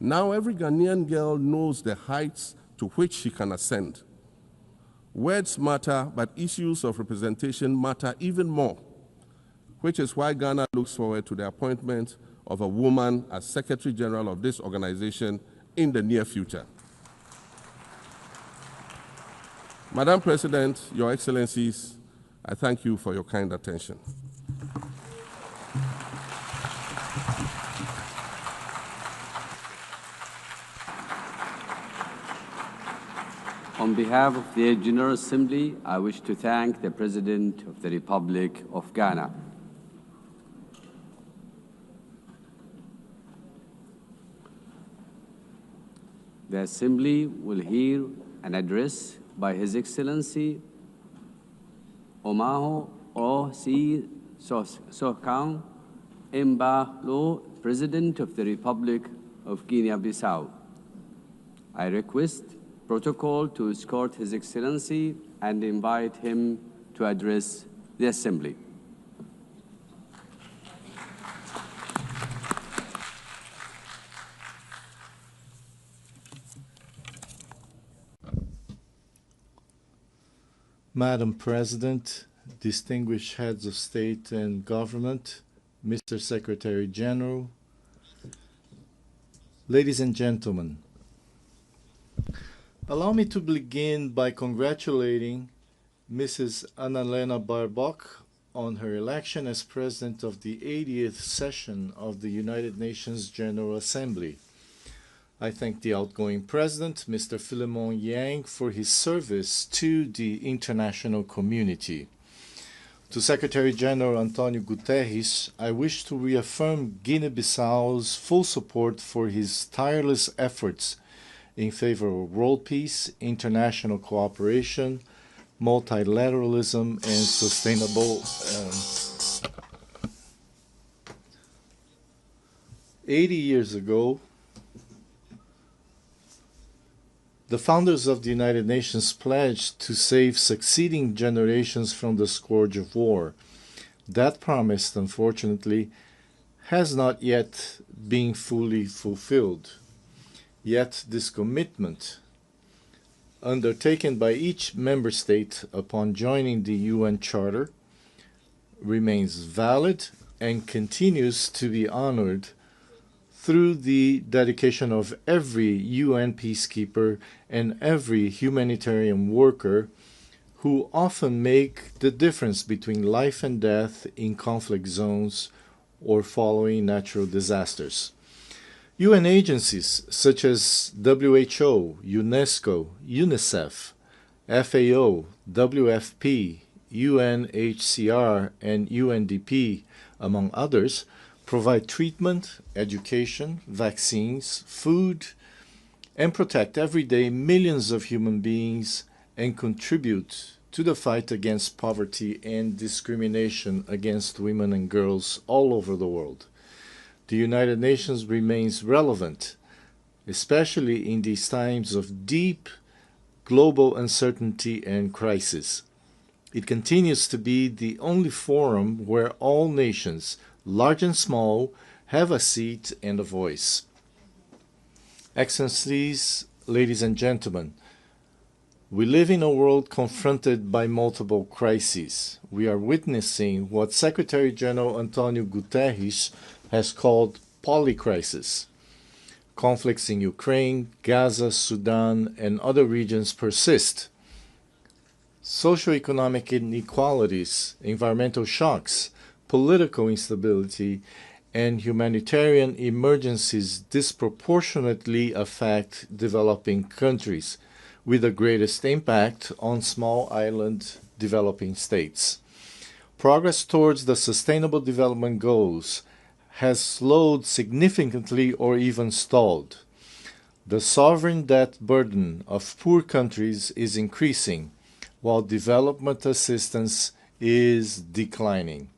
Now every Ghanaian girl knows the heights to which she can ascend. Words matter, but issues of representation matter even more, which is why Ghana looks forward to the appointment of a woman as Secretary General of this organization in the near future. Madam President, Your Excellencies, I thank you for your kind attention. On behalf of the General Assembly, I wish to thank the President of the Republic of Ghana. The Assembly will hear an address by His Excellency Umaro Sissoco, Embaló, President of the Republic of Guinea-Bissau. I request protocol to escort His Excellency and invite him to address the Assembly. Madam President, distinguished heads of state and government, Mr. Secretary General, ladies and gentlemen, allow me to begin by congratulating Mrs. Annalena Baerbock on her election as President of the 80th session of the United Nations General Assembly. I thank the outgoing President, Mr. Philemon Yang, for his service to the international community. To Secretary General Antonio Guterres, I wish to reaffirm Guinea-Bissau's full support for his tireless efforts in favor of world peace, international cooperation, multilateralism, and sustainable 80 years ago, the founders of the United Nations pledged to save succeeding generations from the scourge of war. That promise, unfortunately, has not yet been fully fulfilled. Yet this commitment, undertaken by each member state upon joining the UN Charter, remains valid and continues to be honored through the dedication of every UN peacekeeper and every humanitarian worker who often make the difference between life and death in conflict zones or following natural disasters. UN agencies such as WHO, UNESCO, UNICEF, FAO, WFP, UNHCR, and UNDP, among others, provide treatment, education, vaccines, food, and protect every day millions of human beings and contribute to the fight against poverty and discrimination against women and girls all over the world. The United Nations remains relevant, especially in these times of deep global uncertainty and crisis. It continues to be the only forum where all nations, large and small, have a seat and a voice. Excellencies, ladies and gentlemen, we live in a world confronted by multiple crises. We are witnessing what Secretary General Antonio Guterres has called polycrisis. Conflicts in Ukraine, Gaza, Sudan, and other regions persist. Socioeconomic inequalities, environmental shocks, political instability, and humanitarian emergencies disproportionately affect developing countries, with the greatest impact on small island developing states. Progress towards the Sustainable Development Goals has slowed significantly or even stalled. The sovereign debt burden of poor countries is increasing, while development assistance is declining.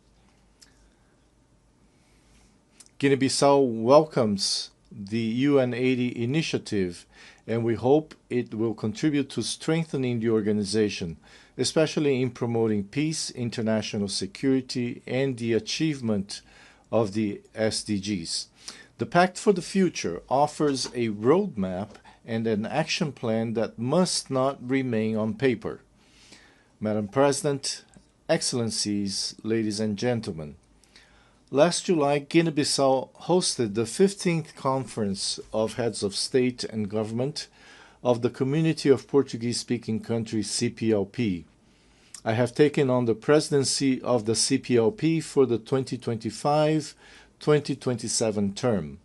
Guinea-Bissau welcomes the UN 80 initiative, and we hope it will contribute to strengthening the organization, especially in promoting peace, international security, and the achievement of the SDGs. The Pact for the Future offers a roadmap and an action plan that must not remain on paper. Madam President, Excellencies, ladies and gentlemen, last July, Guinea-Bissau hosted the 15th Conference of Heads of State and Government of the Community of Portuguese-Speaking Countries, CPLP. I have taken on the presidency of the CPLP for the 2025-2027 term.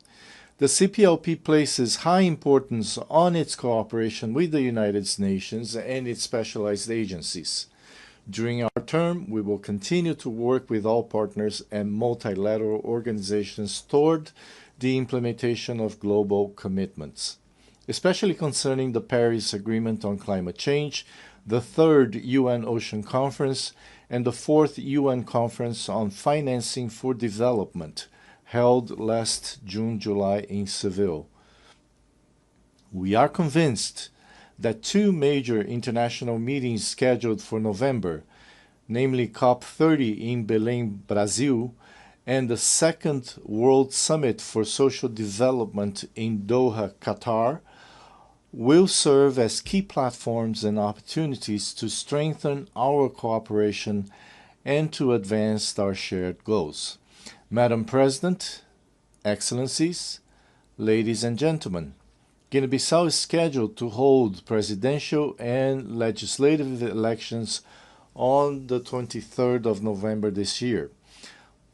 The CPLP places high importance on its cooperation with the United Nations and its specialized agencies. During our term, we will continue to work with all partners and multilateral organizations toward the implementation of global commitments. especially concerning the Paris Agreement on Climate Change, the 3rd UN Ocean Conference, and the 4th UN Conference on Financing for Development, held last June-July in Seville. We are convinced that 2 major international meetings scheduled for November, namely COP30 in Belém, Brazil, and the 2nd World Summit for Social Development in Doha, Qatar, will serve as key platforms and opportunities to strengthen our cooperation and to advance our shared goals. Madam President, Excellencies, ladies and gentlemen, Guinea-Bissau is scheduled to hold presidential and legislative elections on the 23rd of November this year.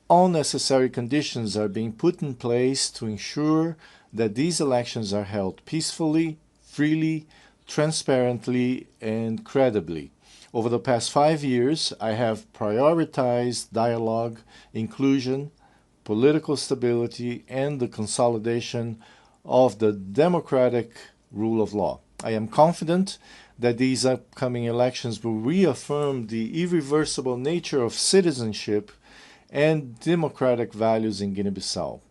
All necessary conditions are being put in place to ensure that these elections are held peacefully, freely, transparently, and credibly. Over the past 5 years, I have prioritized dialogue, inclusion, political stability, and the consolidation of the democratic rule of law. I am confident that these upcoming elections will reaffirm the irreversible nature of citizenship and democratic values in Guinea-Bissau.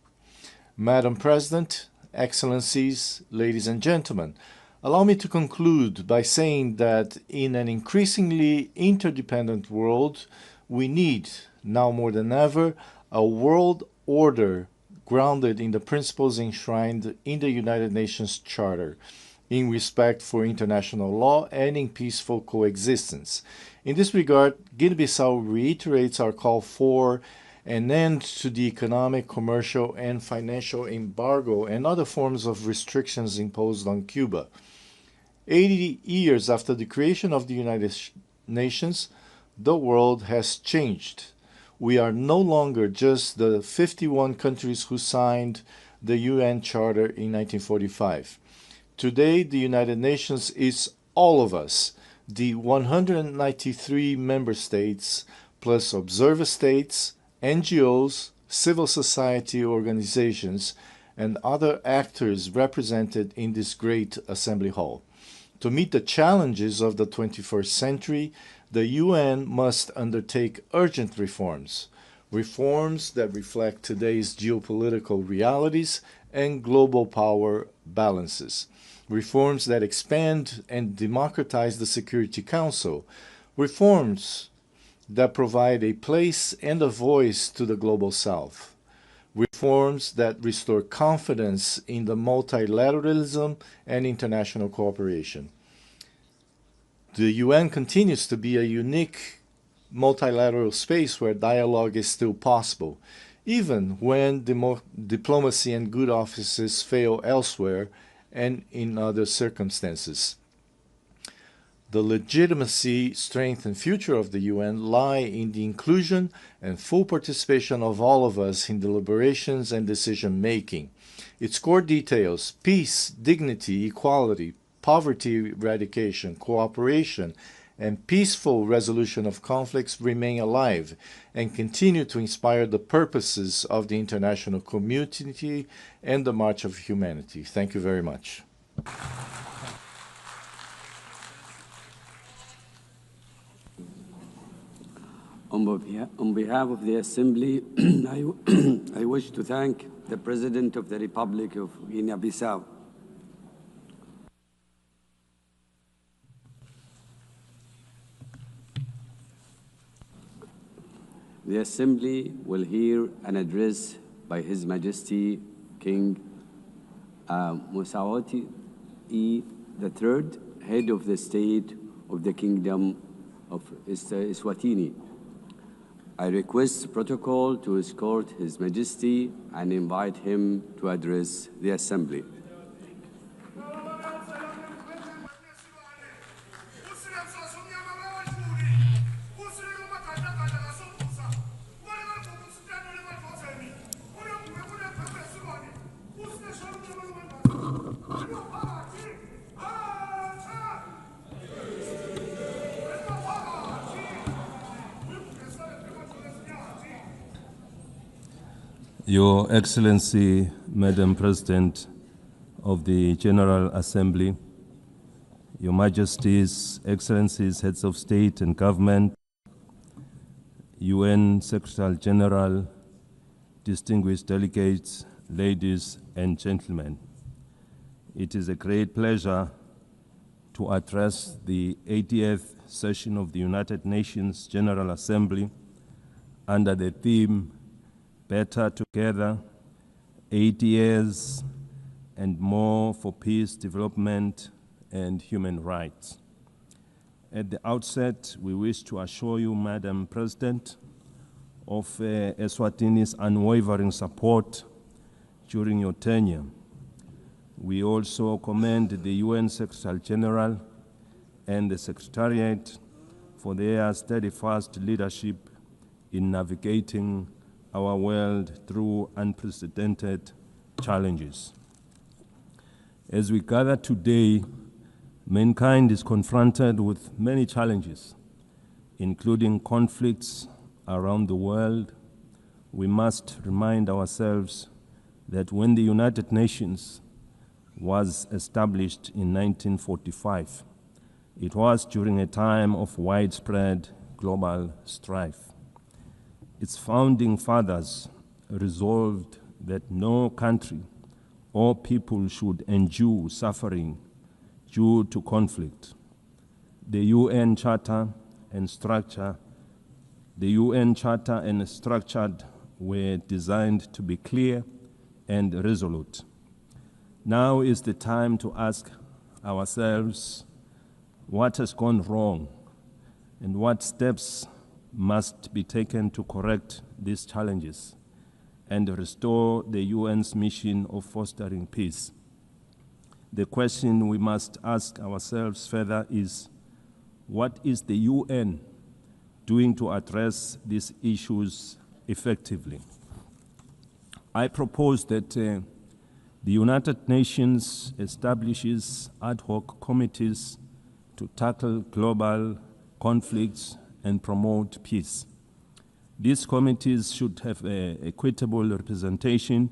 Madam President, Excellencies, ladies and gentlemen, allow me to conclude by saying that in an increasingly interdependent world, we need, now more than ever, a world order grounded in the principles enshrined in the United Nations Charter, in respect for international law and in peaceful coexistence. In this regard, Guinea-Bissau reiterates our call for an end to the economic, commercial, and financial embargo and other forms of restrictions imposed on Cuba. 80 years after the creation of the United Nations, the world has changed. We are no longer just the 51 countries who signed the UN Charter in 1945. Today, the United Nations is all of us, the 193 member states, plus observer states, NGOs, civil society organizations, and other actors represented in this great assembly hall. To meet the challenges of the 21st century, the UN must undertake urgent reforms, reforms that reflect today's geopolitical realities and global power balances, reforms that expand and democratize the Security Council, reforms that provide a place and a voice to the Global South, reforms that restore confidence in the multilateralism and international cooperation. The UN continues to be a unique multilateral space where dialogue is still possible, even when diplomacy and good offices fail elsewhere and in other circumstances. The legitimacy, strength, and future of the UN lie in the inclusion and full participation of all of us in deliberations and decision-making. Its core details, peace, dignity, equality, poverty eradication, cooperation, and peaceful resolution of conflicts remain alive and continue to inspire the purposes of the international community and the March of Humanity. Thank you very much. On behalf of the Assembly, I wish to thank the President of the Republic of Guinea-Bissau, The Assembly will hear an address by His Majesty King Mswati III, Head of the State of the Kingdom of Eswatini. I request protocol to escort His Majesty and invite him to address the Assembly. Your Excellency, Madam President of the General Assembly, Your Majesties, Excellencies, Heads of State and Government, UN Secretary General, distinguished delegates, ladies and gentlemen. It is a great pleasure to address the 80th session of the United Nations General Assembly under the theme, Better Together, 80 years and more for peace, development, and human rights. At the outset, we wish to assure you, Madam President, of Eswatini's unwavering support during your tenure. We also commend the UN Secretary General and the Secretariat for their steadfast leadership in navigating our world through unprecedented challenges. As we gather today, mankind is confronted with many challenges, including conflicts around the world. We must remind ourselves that when the United Nations was established in 1945, it was during a time of widespread global strife. Its founding fathers resolved that no country or people should endure suffering due to conflict. The UN Charter and structure were designed to be clear and resolute. Now is the time to ask ourselves what has gone wrong and what steps must be taken to correct these challenges and restore the UN's mission of fostering peace. The question we must ask ourselves further is, what is the UN doing to address these issues effectively? I propose that the United Nations establishes ad hoc committees to tackle global conflicts and promote peace. These committees should have equitable representation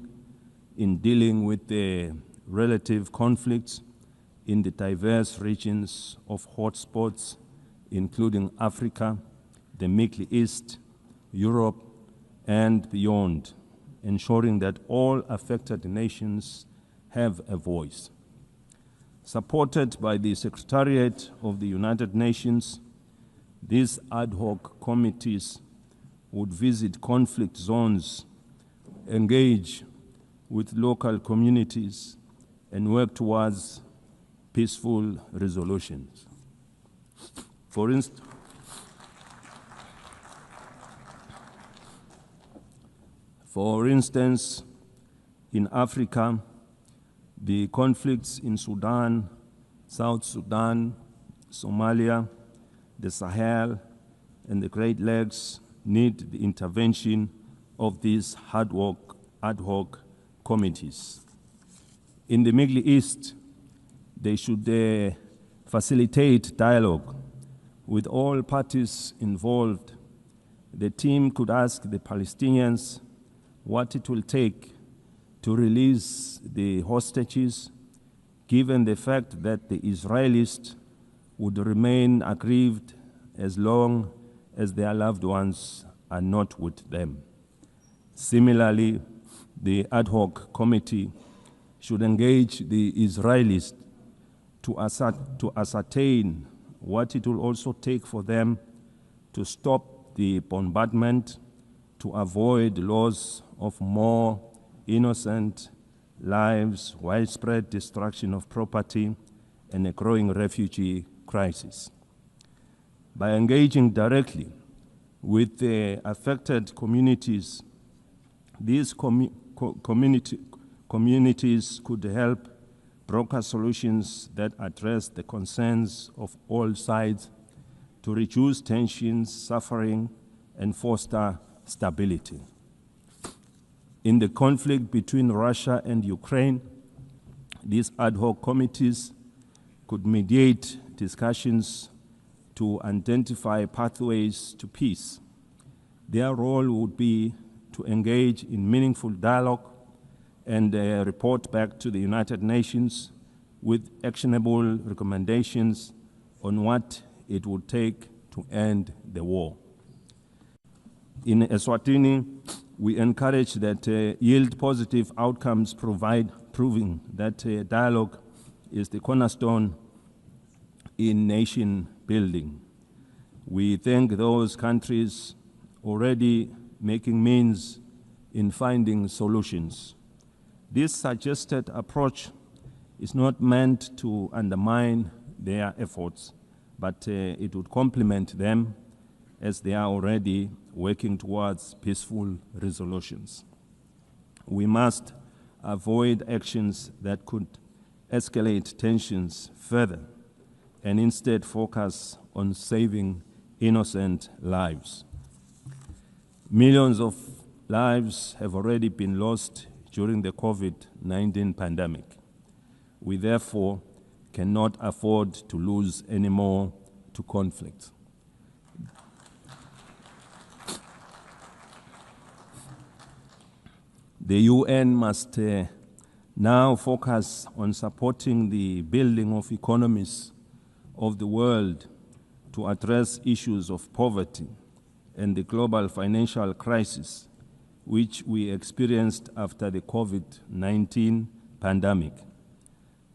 in dealing with the relative conflicts in the diverse regions of hotspots, including Africa, the Middle East, Europe, and beyond, ensuring that all affected nations have a voice. Supported by the Secretariat of the United Nations, these ad hoc committees would visit conflict zones, engage with local communities, and work towards peaceful resolutions. For instance, in Africa, the conflicts in Sudan, South Sudan, Somalia, the Sahel, and the Great Lakes need the intervention of these ad hoc committees. In the Middle East, they should facilitate dialogue with all parties involved. The team could ask the Palestinians what it will take to release the hostages, given the fact that the Israelis would remain aggrieved as long as their loved ones are not with them. Similarly, the ad hoc committee should engage the Israelis to ascertain what it will also take for them to stop the bombardment, to avoid loss of more innocent lives, widespread destruction of property, and a growing refugee crisis. By engaging directly with the affected communities, these communities could help broker solutions that address the concerns of all sides to reduce tensions, suffering, and foster stability. In the conflict between Russia and Ukraine, these ad hoc committees could mediate discussions to identify pathways to peace. Their role would be to engage in meaningful dialogue and report back to the United Nations with actionable recommendations on what it would take to end the war. In Eswatini, we encourage that yield positive outcomes proving that dialogue is the cornerstone in nation building. We thank those countries already making means in finding solutions. This suggested approach is not meant to undermine their efforts, but it would complement them as they are already working towards peaceful resolutions. We must avoid actions that could escalate tensions further and instead focus on saving innocent lives. Millions of lives have already been lost during the COVID-19 pandemic. We therefore cannot afford to lose any more to conflict. The UN must now focus on supporting the building of economies of the world to address issues of poverty and the global financial crisis which we experienced after the COVID-19 pandemic.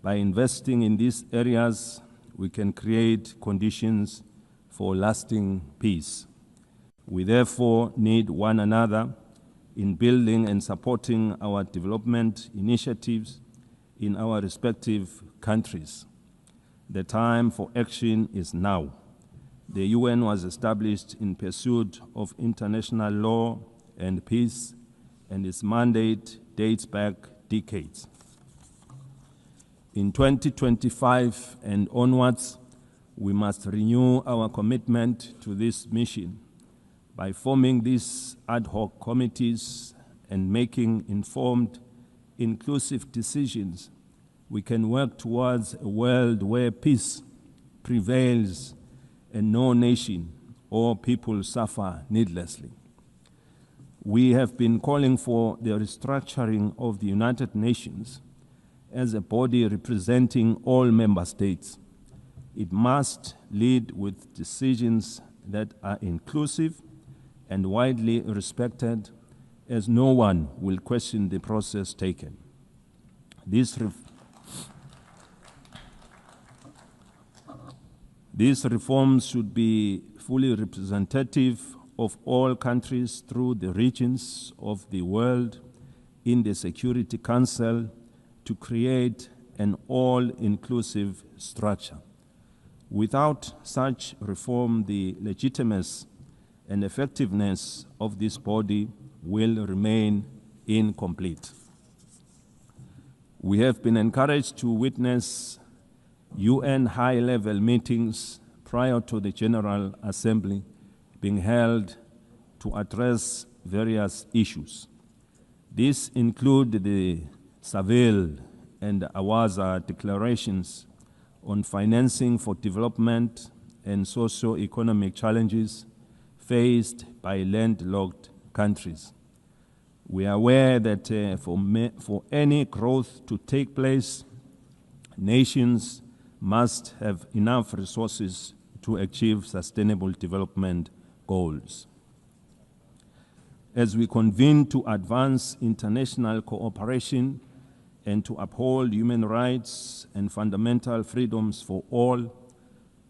By investing in these areas, we can create conditions for lasting peace. We therefore need one another in building and supporting our development initiatives in our respective countries. The time for action is now. The UN was established in pursuit of international law and peace, and its mandate dates back decades. In 2025 and onwards, we must renew our commitment to this mission by forming these ad hoc committees and making informed, inclusive decisions. We can work towards a world where peace prevails and no nation or people suffer needlessly. We have been calling for the restructuring of the United Nations as a body representing all member states. It must lead with decisions that are inclusive and widely respected, as no one will question the process taken. These reforms should be fully representative of all countries through the regions of the world in the Security Council to create an all-inclusive structure. Without such reform, the legitimacy and effectiveness of this body will remain incomplete. We have been encouraged to witness UN high-level meetings prior to the General Assembly being held to address various issues. These include the Seville and Awaza declarations on financing for development and socio-economic challenges faced by landlocked countries. We are aware that for any growth to take place, nations must have enough resources to achieve sustainable development goals. As we convene to advance international cooperation and to uphold human rights and fundamental freedoms for all,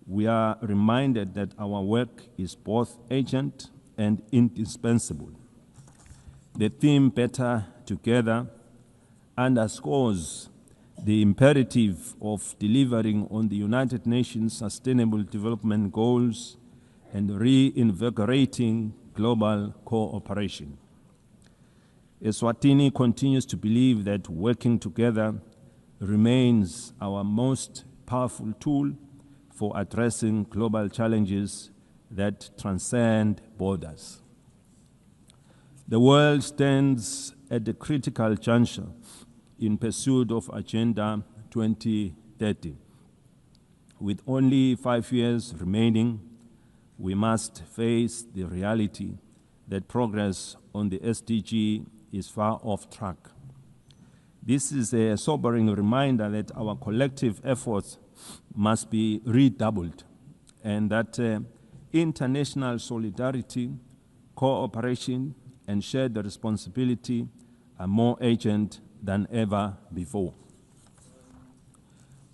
we are reminded that our work is both urgent and indispensable. The theme Better Together underscores the imperative of delivering on the United Nations Sustainable Development Goals and reinvigorating global cooperation. Eswatini continues to believe that working together remains our most powerful tool for addressing global challenges that transcend borders. The world stands at a critical juncture in pursuit of Agenda 2030. With only 5 years remaining, we must face the reality that progress on the SDG is far off track. This is a sobering reminder that our collective efforts must be redoubled and that international solidarity, cooperation, and shared responsibility are more urgent than ever before.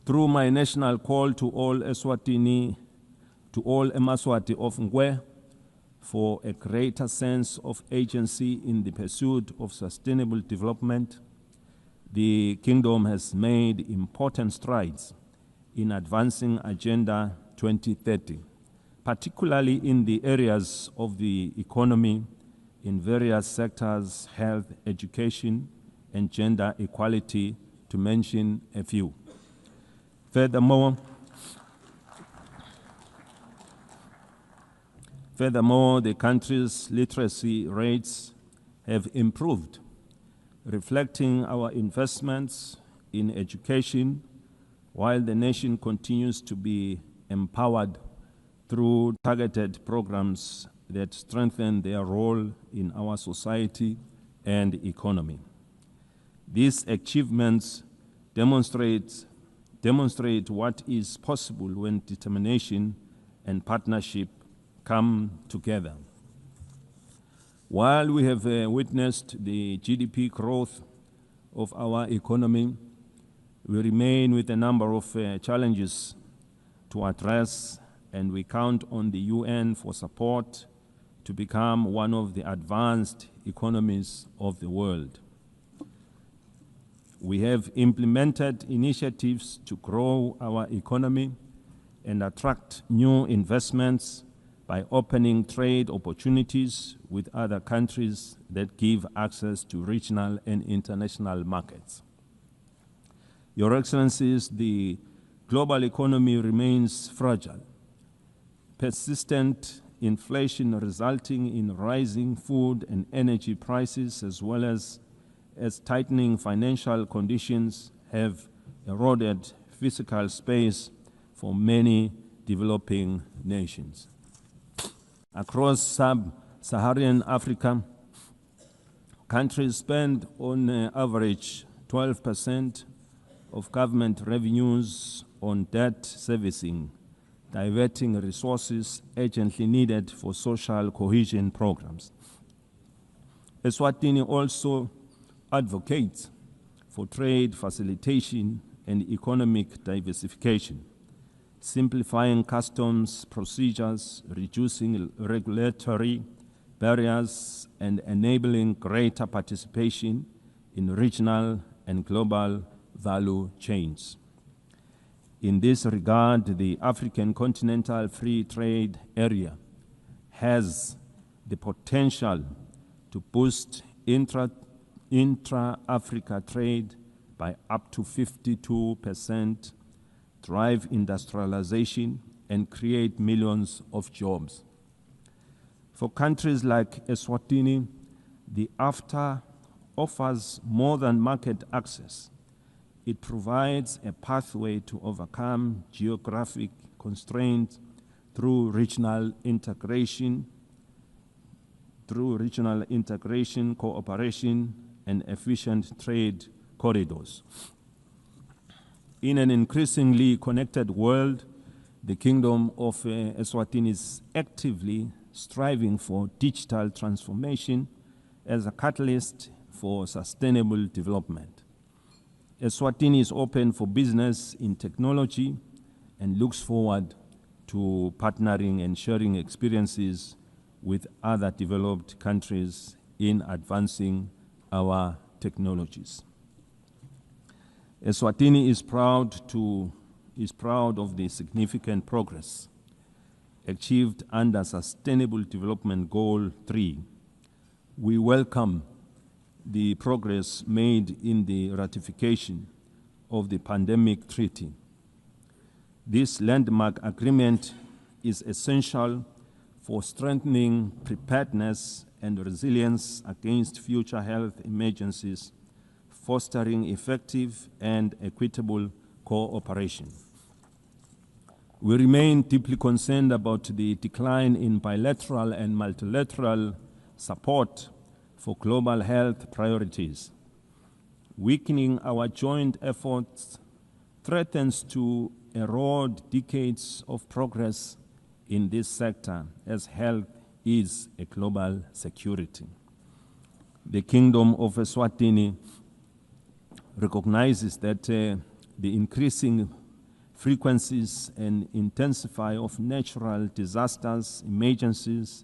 Through my national call to all Mswati of Nguema for a greater sense of agency in the pursuit of sustainable development, the Kingdom has made important strides in advancing Agenda 2030, particularly in the areas of the economy in various sectors, health, education, and gender equality, to mention a few. Furthermore, the country's literacy rates have improved, reflecting our investments in education, while the nation continues to be empowered through targeted programs that strengthen their role in our society and economy. These achievements demonstrate what is possible when determination and partnership come together. While we have witnessed the GDP growth of our economy, we remain with a number of challenges to address, and we count on the UN for support to become one of the advanced economies of the world. We have implemented initiatives to grow our economy and attract new investments by opening trade opportunities with other countries that give access to regional and international markets. Your Excellencies, the global economy remains fragile. Persistent inflation resulting in rising food and energy prices, as well as tightening financial conditions, have eroded fiscal space for many developing nations. Across sub-Saharan Africa, countries spend on average 12% of government revenues on debt servicing, diverting resources urgently needed for social cohesion programs. Eswatini also advocates for trade facilitation and economic diversification, simplifying customs procedures, reducing regulatory barriers, and enabling greater participation in regional and global value chains. In this regard, the African Continental Free Trade Area has the potential to boost intra-Africa trade by up to 52%, drive industrialization, and create millions of jobs. For countries like Eswatini, the AfTA offers more than market access. It provides a pathway to overcome geographic constraints through regional integration, cooperation, and efficient trade corridors. In an increasingly connected world, the Kingdom of Eswatini is actively striving for digital transformation as a catalyst for sustainable development. Eswatini is open for business in technology and looks forward to partnering and sharing experiences with other developed countries in advancing our technologies. Eswatini is proud of the significant progress achieved under Sustainable Development Goal 3. We welcome the progress made in the ratification of the Pandemic Treaty. This landmark agreement is essential for strengthening preparedness and resilience against future health emergencies, fostering effective and equitable cooperation. We remain deeply concerned about the decline in bilateral and multilateral support for global health priorities. Weakening our joint efforts threatens to erode decades of progress in this sector, as health is a global security. The Kingdom of Eswatini recognizes that the increasing frequencies and intensity of natural disasters, emergencies,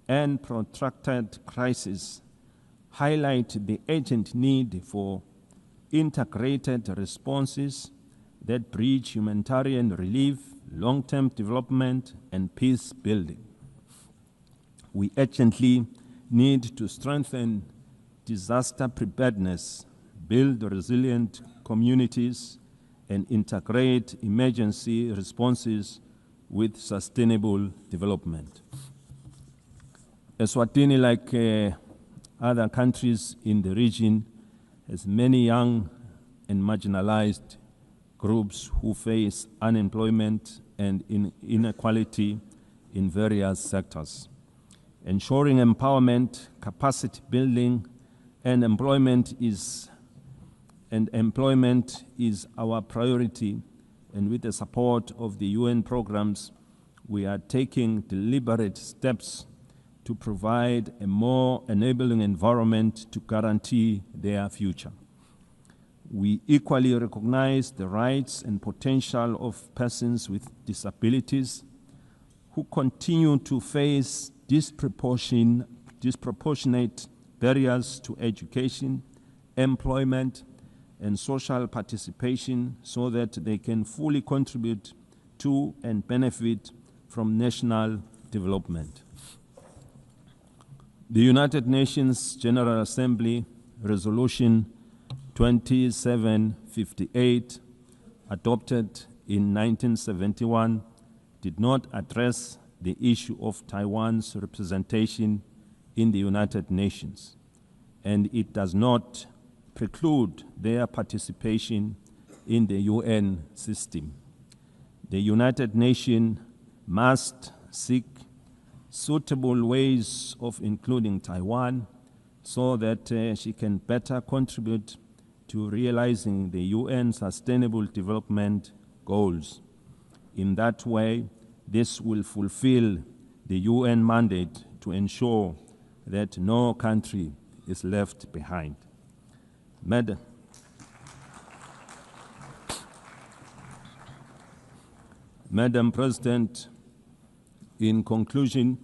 and protracted crises highlight the urgent need for integrated responses that bridge humanitarian relief, long-term development, and peace building. We urgently need to strengthen disaster preparedness, build resilient communities, and integrate emergency responses with sustainable development. Eswatini, like other countries in the region, has many young and marginalized groups who face unemployment and inequality in various sectors. Ensuring empowerment, capacity building, and employment is our priority, and with the support of the UN programs, we are taking deliberate steps to provide a more enabling environment to guarantee their future. We equally recognize the rights and potential of persons with disabilities who continue to face disproportionate barriers to education, employment, and social participation so that they can fully contribute to and benefit from national development. The United Nations General Assembly Resolution 2758, adopted in 1971, did not address the issue of Taiwan's representation in the United Nations, and it does not preclude their participation in the UN system. The United Nations must seek suitable ways of including Taiwan so that she can better contribute to realizing the UN Sustainable Development Goals. In that way, this will fulfill the UN mandate to ensure that no country is left behind. Madam President, in conclusion,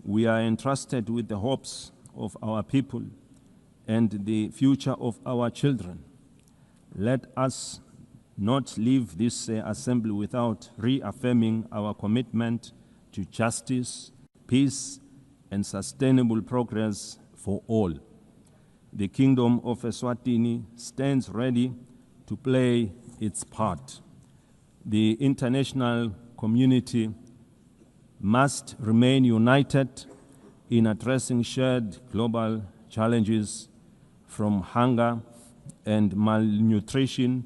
we are entrusted with the hopes of our people and the future of our children. Let us not leave this assembly without reaffirming our commitment to justice, peace, and sustainable progress for all. The Kingdom of Eswatini stands ready to play its part. The international community must remain united in addressing shared global challenges, from hunger and malnutrition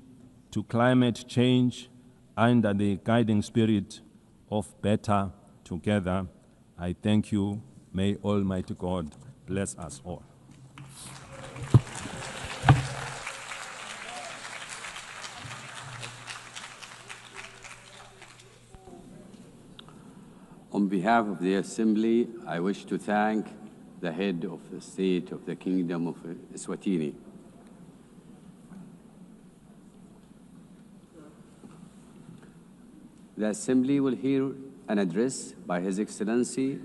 to climate change, under the guiding spirit of better together. I thank you. May Almighty God bless us all. On behalf of the Assembly, I wish to thank the head of the state of the Kingdom of Eswatini. The Assembly will hear an address by His Excellency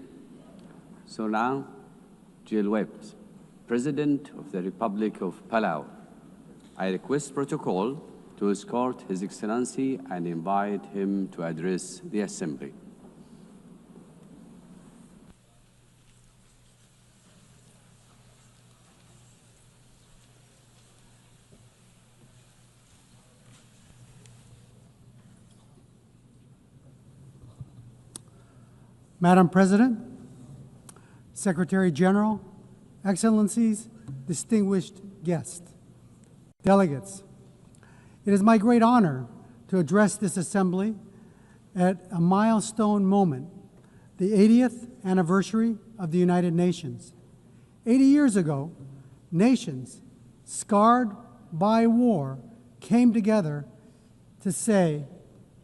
Surangel, President of the Republic of Palau. I request protocol to escort His Excellency and invite him to address the Assembly. Madam President, Secretary General, Excellencies, distinguished guests, delegates, it is my great honor to address this assembly at a milestone moment, the 80th anniversary of the United Nations. 80 years ago, nations scarred by war came together to say,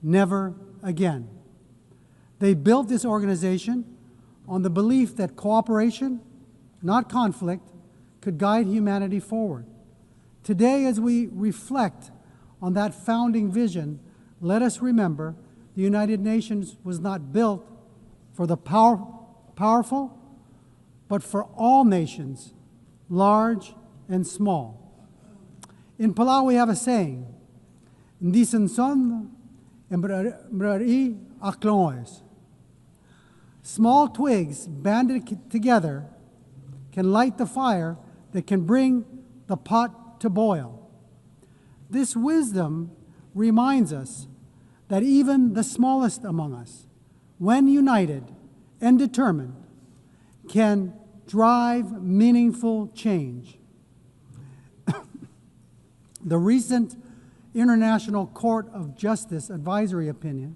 never again. They built this organization on the belief that cooperation, not conflict, could guide humanity forward. Today, as we reflect on that founding vision, let us remember the United Nations was not built for the powerful, but for all nations, large and small. In Palau, we have a saying, "Ndisen son embrari akloes." Small twigs banded together can light the fire that can bring the pot to boil. This wisdom reminds us that even the smallest among us, when united and determined, can drive meaningful change. The recent International Court of Justice advisory opinion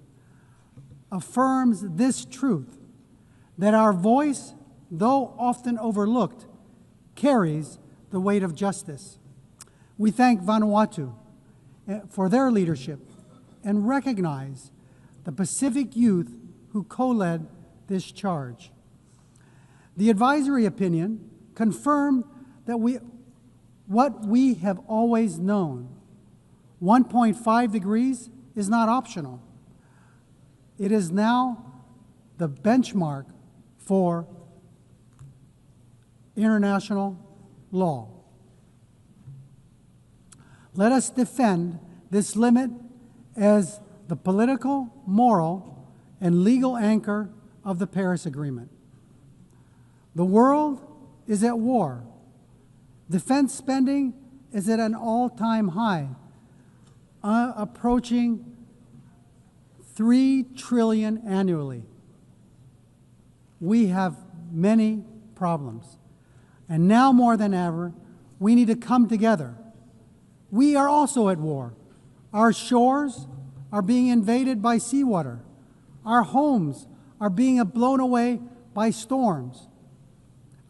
affirms this truth, that our voice, though often overlooked, carries the weight of justice. We thank Vanuatu for their leadership and recognize the Pacific youth who co-led this charge. The advisory opinion confirmed that what we have always known. 1.5 degrees is not optional. It is now the benchmark for international law. Let us defend this limit as the political, moral, and legal anchor of the Paris Agreement. The world is at war. Defense spending is at an all-time high, approaching $3 trillion annually. We have many problems. And now more than ever, we need to come together. We are also at war. Our shores are being invaded by seawater. Our homes are being blown away by storms.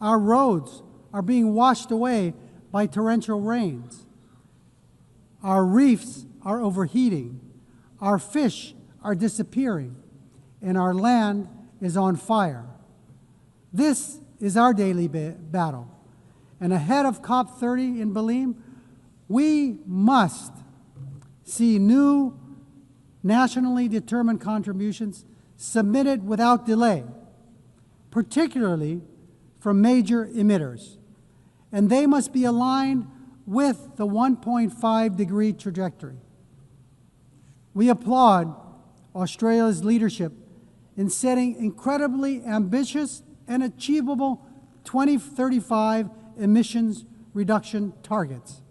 Our roads are being washed away by torrential rains. Our reefs are overheating. Our fish are disappearing. And our land is on fire. This is our daily battle. And ahead of COP30 in Belém, we must see new nationally determined contributions submitted without delay, particularly from major emitters. And they must be aligned with the 1.5 degree trajectory. We applaud Australia's leadership in setting incredibly ambitious and achievable 2035 emissions reduction targets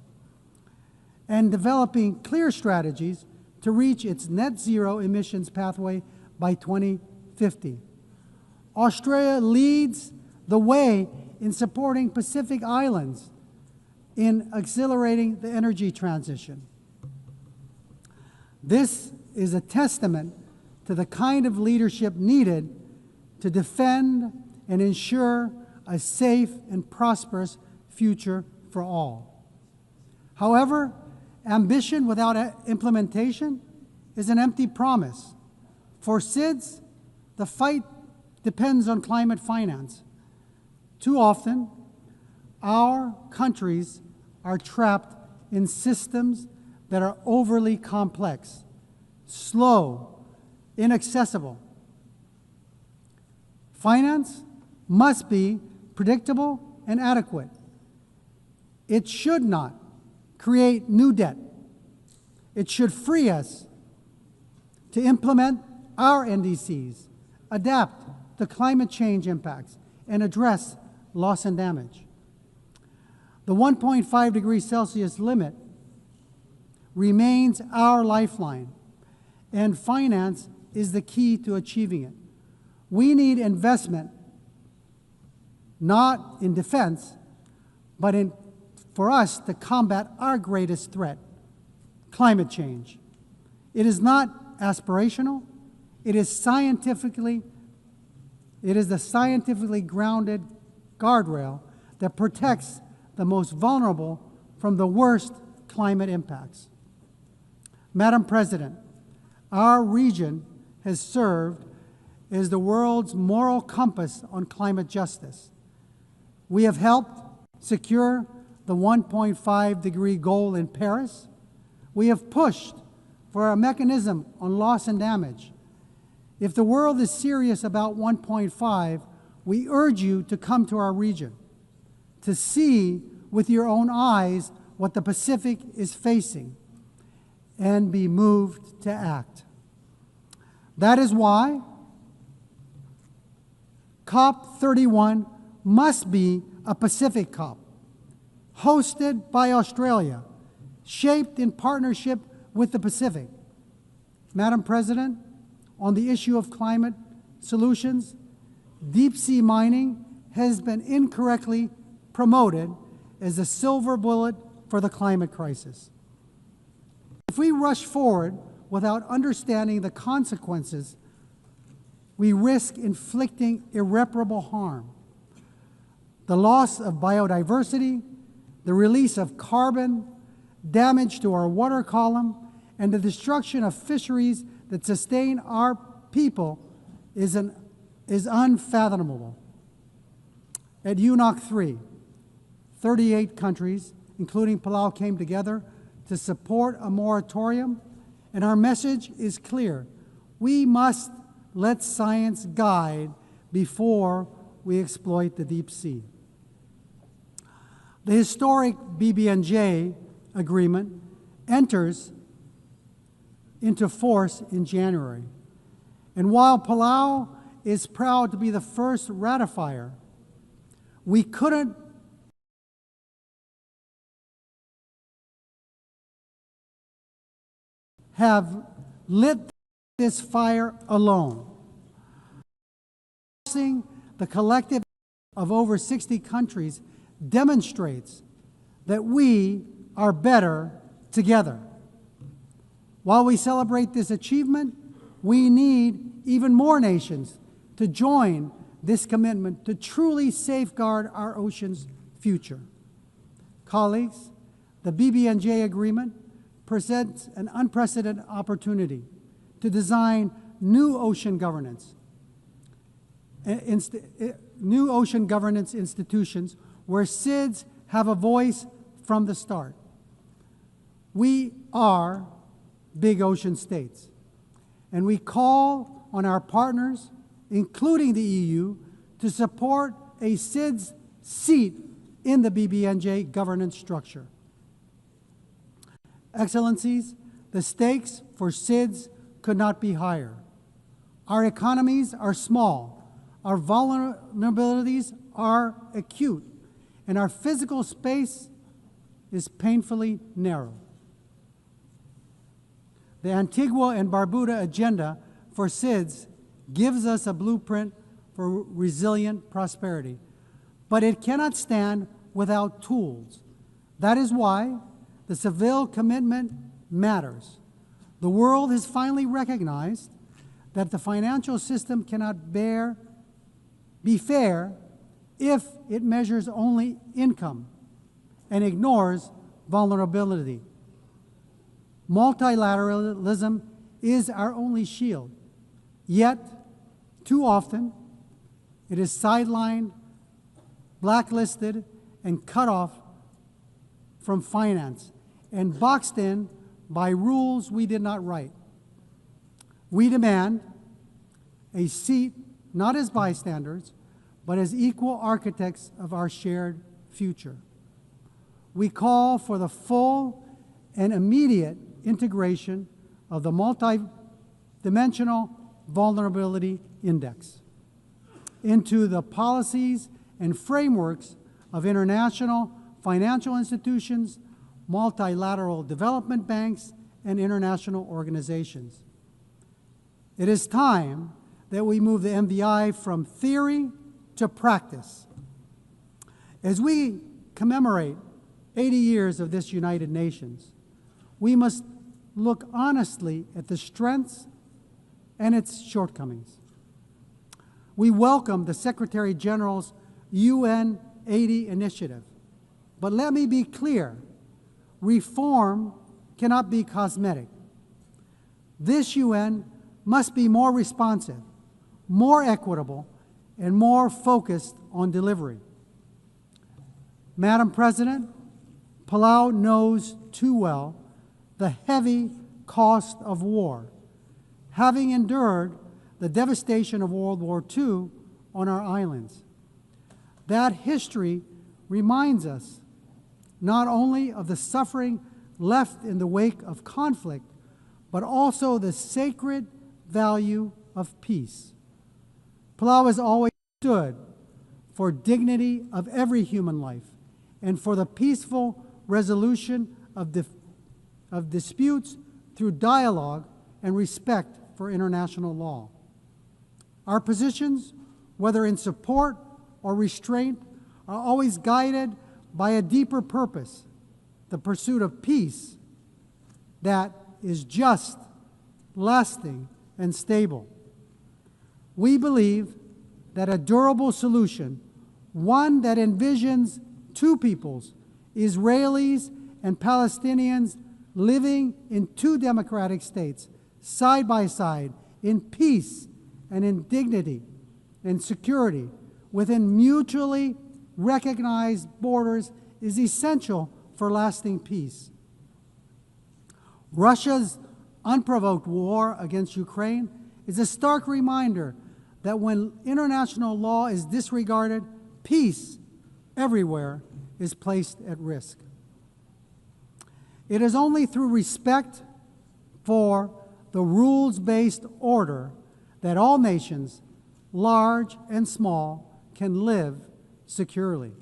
and developing clear strategies to reach its net zero emissions pathway by 2050. Australia leads the way in supporting Pacific Islands in accelerating the energy transition. This is a testament to the kind of leadership needed to defend and ensure a safe and prosperous future for all. However, ambition without implementation is an empty promise. For SIDS, the fight depends on climate finance. Too often, our countries are trapped in systems that are overly complex, slow, inaccessible. Finance must be predictable and adequate. It should not create new debt. It should free us to implement our NDCs, adapt to climate change impacts, and address loss and damage. The 1.5 degrees Celsius limit remains our lifeline, and finance is the key to achieving it. We need investment, not in defense, but for us to combat our greatest threat, climate change. It is not aspirational. It is the scientifically grounded guardrail that protects the most vulnerable from the worst climate climate impacts. Madam President, our region has served as the world's moral compass on climate justice. We have helped secure the 1.5-degree goal in Paris. We have pushed for a mechanism on loss and damage. If the world is serious about 1.5, we urge you to come to our region, to see with your own eyes what the Pacific is facing, and be moved to act. That is why COP31 must be a Pacific COP, hosted by Australia, shaped in partnership with the Pacific. Madam President, on the issue of climate solutions, deep-sea mining has been incorrectly promoted as a silver bullet for the climate crisis. If we rush forward without understanding the consequences, we risk inflicting irreparable harm. The loss of biodiversity, the release of carbon, damage to our water column, and the destruction of fisheries that sustain our people is unfathomable. At UNOC 3, 38 countries, including Palau, came together to support a moratorium, and our message is clear. We must let science guide before we exploit the deep sea. The historic BBNJ agreement enters into force in January. And while Palau is proud to be the first ratifier, we couldn't have lit this fire alone. The collective of over 60 countries demonstrates that we are better together. While we celebrate this achievement, we need even more nations to join this commitment to truly safeguard our ocean's future. Colleagues, the BBNJ agreement presents an unprecedented opportunity to design new ocean governance, institutions where SIDS have a voice from the start. We are big ocean states, and we call on our partners, including the EU, to support a SIDS seat in the BBNJ governance structure. Excellencies, the stakes for SIDS could not be higher. Our economies are small, our vulnerabilities are acute, and our physical space is painfully narrow. The Antigua and Barbuda agenda for SIDS gives us a blueprint for resilient prosperity, but it cannot stand without tools. That is why the Seville commitment matters. The world has finally recognized that the financial system cannot be fair if it measures only income and ignores vulnerability. Multilateralism is our only shield, yet too often it is sidelined, blacklisted, and cut off from finance and boxed in by rules we did not write. We demand a seat not as bystanders, but as equal architects of our shared future. We call for the full and immediate integration of the multi-dimensional vulnerability index into the policies and frameworks of international financial institutions, multilateral development banks, and international organizations. It is time that we move the MVI from theory to practice. As we commemorate 80 years of this United Nations, we must look honestly at the strengths and its shortcomings. We welcome the Secretary General's UN 80 initiative, but let me be clear, reform cannot be cosmetic. This UN must be more responsive, more equitable, and more focused on delivery. Madam President, Palau knows too well the heavy cost of war, having endured the devastation of World War II on our islands. That history reminds us not only of the suffering left in the wake of conflict, but also the sacred value of peace. Palau has always stood for dignity of every human life and for the peaceful resolution of disputes through dialogue and respect for international law. Our positions, whether in support or restraint, are always guided by a deeper purpose, the pursuit of peace that is just, lasting, and stable. We believe that a durable solution, one that envisions two peoples, Israelis and Palestinians living in two democratic states, side by side, in peace and in dignity and security, within mutually recognized borders, is essential for lasting peace. Russia's unprovoked war against Ukraine is a stark reminder that when international law is disregarded, peace everywhere is placed at risk. It is only through respect for the rules-based order that all nations, large and small, can live securely.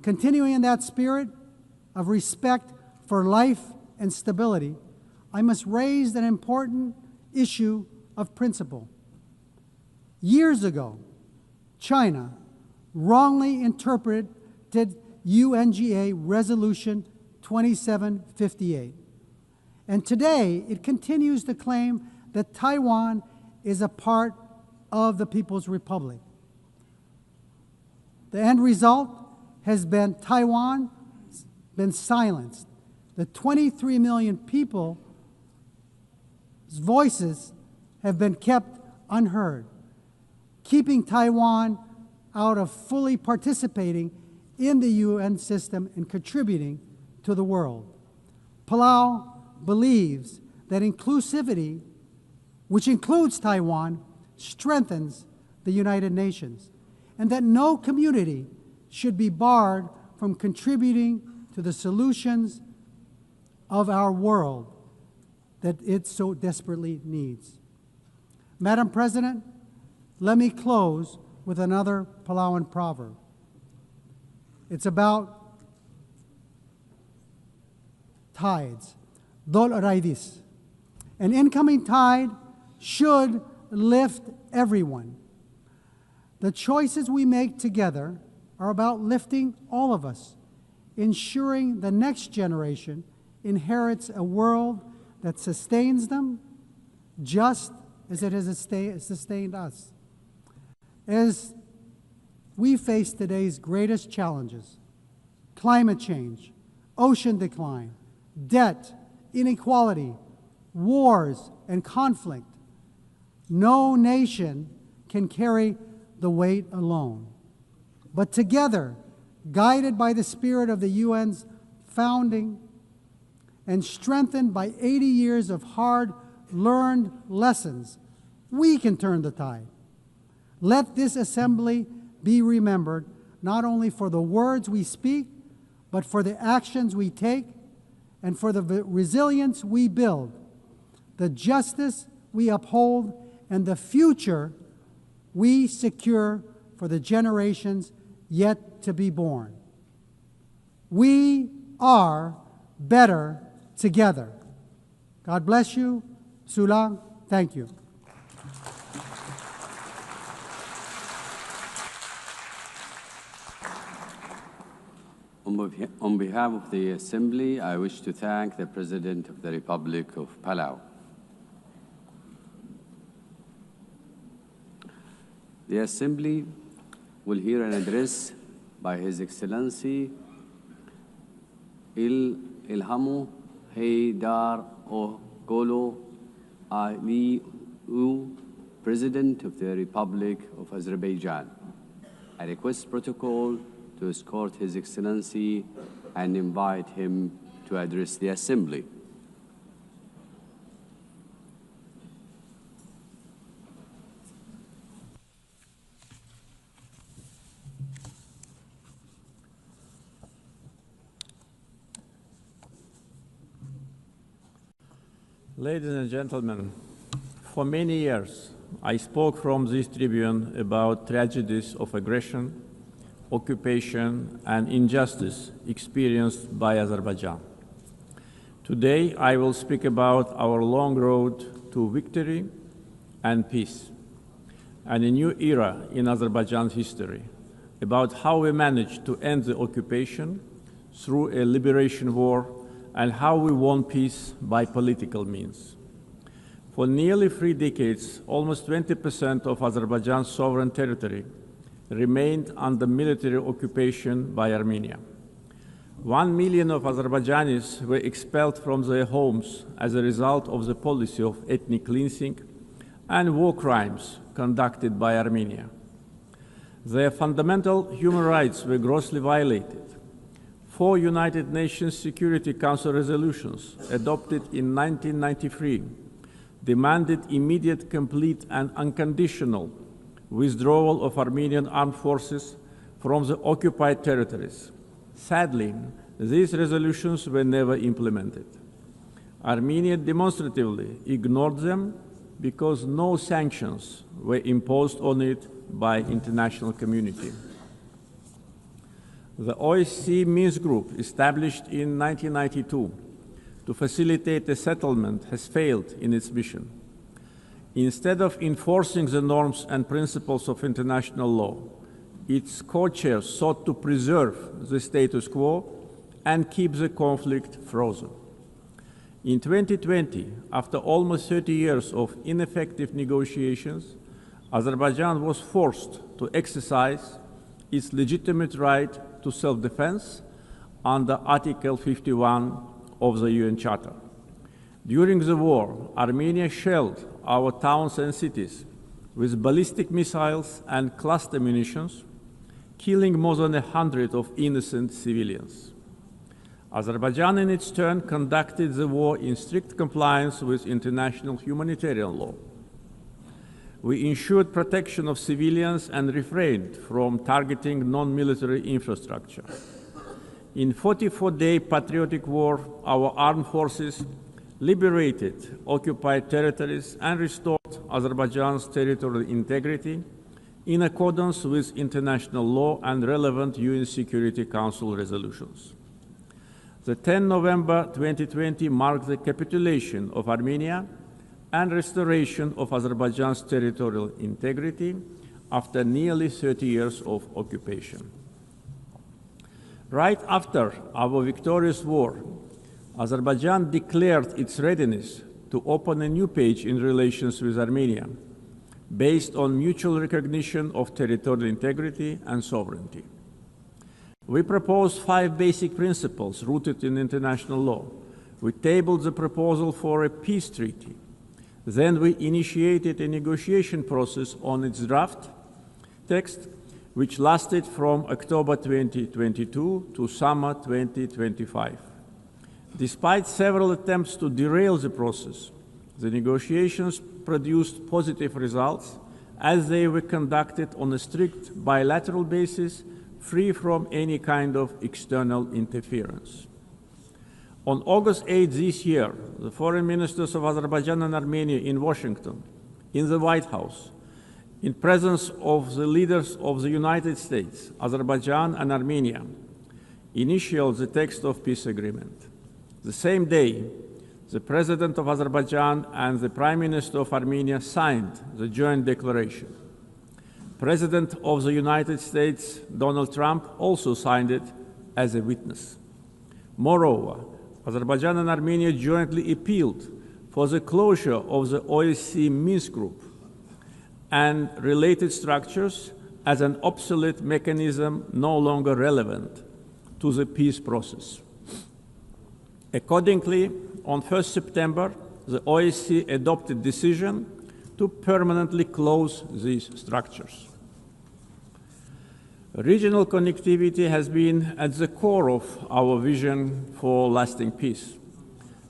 Continuing in that spirit of respect for life and stability, I must raise an important issue of principle. Years ago, China wrongly interpreted UNGA Resolution 2758. And today, it continues to claim that Taiwan is a part of the People's Republic. The end result has been Taiwan been silenced. The 23 million people's voices have been kept unheard, keeping Taiwan out of fully participating in the UN system and contributing to the world. Palau believes that inclusivity, which includes Taiwan, strengthens the United Nations, and that no community should be barred from contributing to the solutions of our world that it so desperately needs. Madam President, let me close with another Palauan proverb. It's about tides, dol raidis. An incoming tide should lift everyone. The choices we make together are about lifting all of us, ensuring the next generation inherits a world that sustains them just as it has sustained us. As we face today's greatest challenges, climate change, ocean decline, debt, inequality, wars, and conflict, no nation can carry the weight alone. But together, guided by the spirit of the UN's founding and strengthened by 80 years of hard-learned lessons, we can turn the tide. Let this assembly be remembered not only for the words we speak, but for the actions we take and for the resilience we build, the justice we uphold, and the future we secure for the generations yet to be born. We are better together. God bless you. Sulang, thank you. On behalf of the Assembly, I wish to thank the President of the Republic of Palau. The Assembly will hear an address by His Excellency Ilham Haydar Ogolo Aliyev, President of the Republic of Azerbaijan. I request protocol to escort His Excellency and invite him to address the Assembly. Ladies and gentlemen, for many years, I spoke from this tribune about tragedies of aggression, occupation, and injustice experienced by Azerbaijan. Today, I will speak about our long road to victory and peace, and a new era in Azerbaijan's history, about how we managed to end the occupation through a liberation war and how we won peace by political means. For nearly 3 decades, almost 20% of Azerbaijan's sovereign territory remained under military occupation by Armenia. 1 million of Azerbaijanis were expelled from their homes as a result of the policy of ethnic cleansing and war crimes conducted by Armenia. Their fundamental human rights were grossly violated. 4 United Nations Security Council resolutions adopted in 1993 demanded immediate, complete, and unconditional withdrawal of Armenian armed forces from the occupied territories. Sadly, these resolutions were never implemented. Armenia demonstratively ignored them because no sanctions were imposed on it by international community. The OSCE Minsk Group, established in 1992 to facilitate a settlement, has failed in its mission. Instead of enforcing the norms and principles of international law, its co-chairs sought to preserve the status quo and keep the conflict frozen. In 2020, after almost 30 years of ineffective negotiations, Azerbaijan was forced to exercise its legitimate right to self-defense under Article 51 of the UN Charter. During the war, Armenia shelled our towns and cities with ballistic missiles and cluster munitions, killing more than 100 of innocent civilians. Azerbaijan, in its turn, conducted the war in strict compliance with international humanitarian law. We ensured protection of civilians and refrained from targeting non-military infrastructure. In 44-day patriotic war, our armed forces liberated occupied territories and restored Azerbaijan's territorial integrity in accordance with international law and relevant UN Security Council resolutions. The 10 November 2020 marked the capitulation of Armenia and restoration of Azerbaijan's territorial integrity after nearly 30 years of occupation. Right after our victorious war, Azerbaijan declared its readiness to open a new page in relations with Armenia, based on mutual recognition of territorial integrity and sovereignty. We proposed 5 basic principles rooted in international law. We tabled the proposal for a peace treaty. Then we initiated a negotiation process on its draft text, which lasted from October 2022 to summer 2025. Despite several attempts to derail the process, the negotiations produced positive results as they were conducted on a strict bilateral basis, free from any kind of external interference. On August 8 this year, the foreign ministers of Azerbaijan and Armenia in Washington, in the White House, in presence of the leaders of the United States, Azerbaijan and Armenia, initialed the text of peace agreement. The same day, the President of Azerbaijan and the Prime Minister of Armenia signed the joint declaration. President of the United States, Donald Trump, also signed it as a witness. Moreover, Azerbaijan and Armenia jointly appealed for the closure of the OSCE Minsk Group and related structures as an obsolete mechanism no longer relevant to the peace process. Accordingly, on 1st September, the OSCE adopted decision to permanently close these structures. Regional connectivity has been at the core of our vision for lasting peace.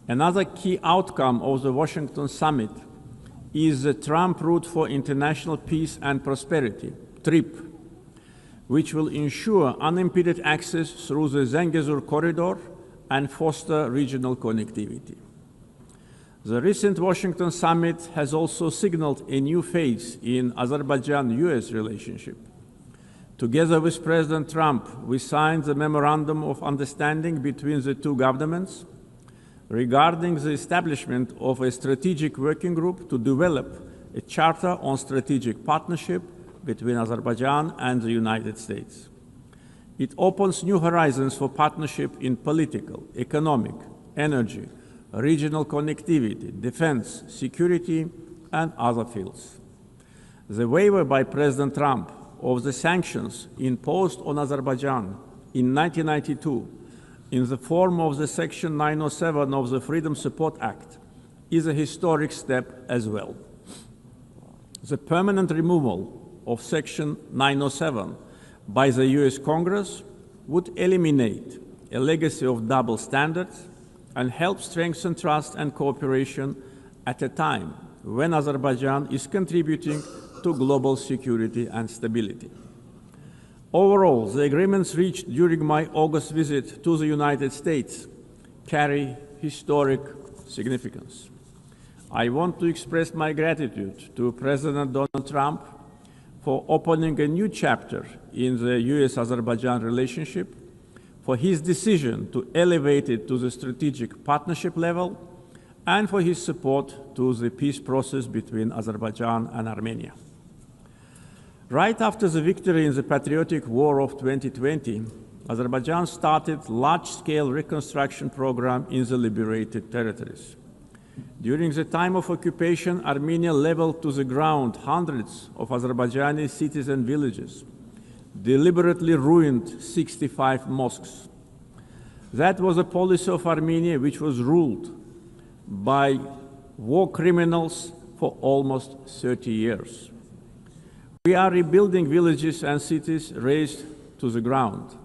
Another key outcome of the Washington summit is the Trump Route for International Peace and Prosperity, TRIP, which will ensure unimpeded access through the Zangezur corridor and foster regional connectivity. The recent Washington summit has also signaled a new phase in Azerbaijan-US relationship. Together with President Trump, we signed the Memorandum of Understanding between the two governments regarding the establishment of a strategic working group to develop a charter on strategic partnership between Azerbaijan and the United States. It opens new horizons for partnership in political, economic, energy, regional connectivity, defense, security, and other fields. The waiver by President Trump of the sanctions imposed on Azerbaijan in 1992 in the form of the Section 907 of the Freedom Support Act is a historic step as well. The permanent removal of Section 907 by the US Congress would eliminate a legacy of double standards and help strengthen trust and cooperation at a time when Azerbaijan is contributing to global security and stability. Overall, the agreements reached during my August visit to the United States carry historic significance. I want to express my gratitude to President Donald Trump for opening a new chapter in the US-Azerbaijan relationship, for his decision to elevate it to the strategic partnership level, and for his support to the peace process between Azerbaijan and Armenia. Right after the victory in the Patriotic War of 2020, Azerbaijan started large-scale reconstruction program in the liberated territories. During the time of occupation, Armenia leveled to the ground hundreds of Azerbaijani cities and villages, deliberately ruined 65 mosques. That was a policy of Armenia which was ruled by war criminals for almost 30 years. We are rebuilding villages and cities razed to the ground.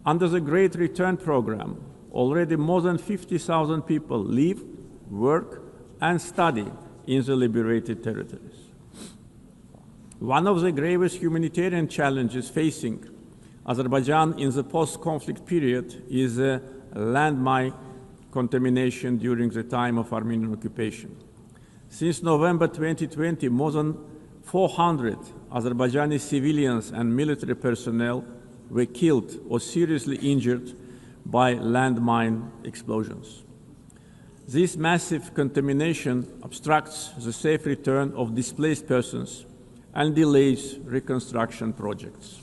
Under the Great Return Program, already more than 50,000 people live, work, and study in the liberated territories. One of the gravest humanitarian challenges facing Azerbaijan in the post-conflict period is landmine contamination during the time of Armenian occupation. Since November 2020, more than 400 Azerbaijani civilians and military personnel were killed or seriously injured by landmine explosions. This massive contamination obstructs the safe return of displaced persons and delays reconstruction projects.